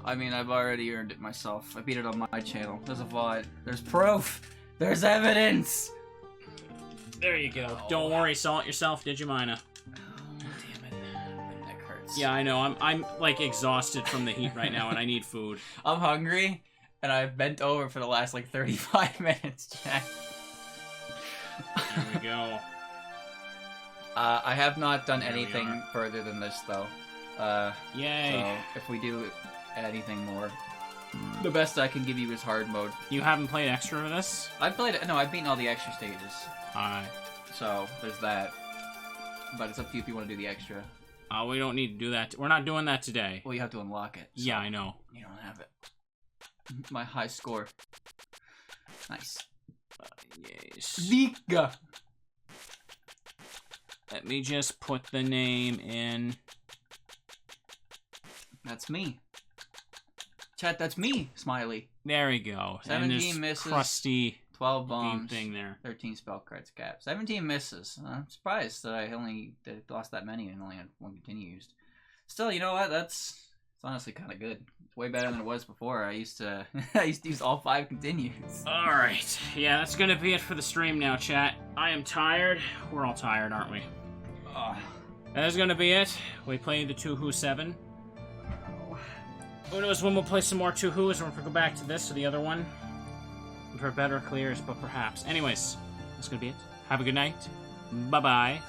I mean, I've already earned it myself. I beat it on my channel. There's a VOD. There's proof. There's evidence. There you go. Don't worry, saw it yourself, did you, Mina? Oh, damn it. My neck hurts. Yeah, I know. I'm like exhausted from the heat right now, and I need food. I'm hungry, and I've bent over for the last like 35 minutes, Jack. There we go. I have not done There we anything are. further than this, though. Yay. So if we do anything more, the best I can give you is hard mode. You haven't played extra of this? I've beaten all the extra stages. Alright. So there's that. But it's up to you if you want to do the extra. We don't need to do that. We're not doing that today. Well, you have to unlock it. So Yeah, I know. you don't have it. My high score. Nice. Yes. Vika. Let me just put the name in. That's me. Chat, that's me. Smiley. There we go. 17 and this misses. crusty 12 game bombs. thing there. 13 spell cards cap. 17 misses. I'm surprised that I lost that many and only had one continue used. Still, you know what? It's honestly kind of good. It's way better than it was before. I used to use all 5 continues. Alright. Yeah, that's gonna be it for the stream now, chat. I am tired. We're all tired, aren't we? That's gonna be it. We played the Touhou 7. Who knows when we'll play some more Touhous, or if we go back to this or the other one. For better clears, but perhaps. Anyways, that's gonna be it. Have a good night. Bye-bye.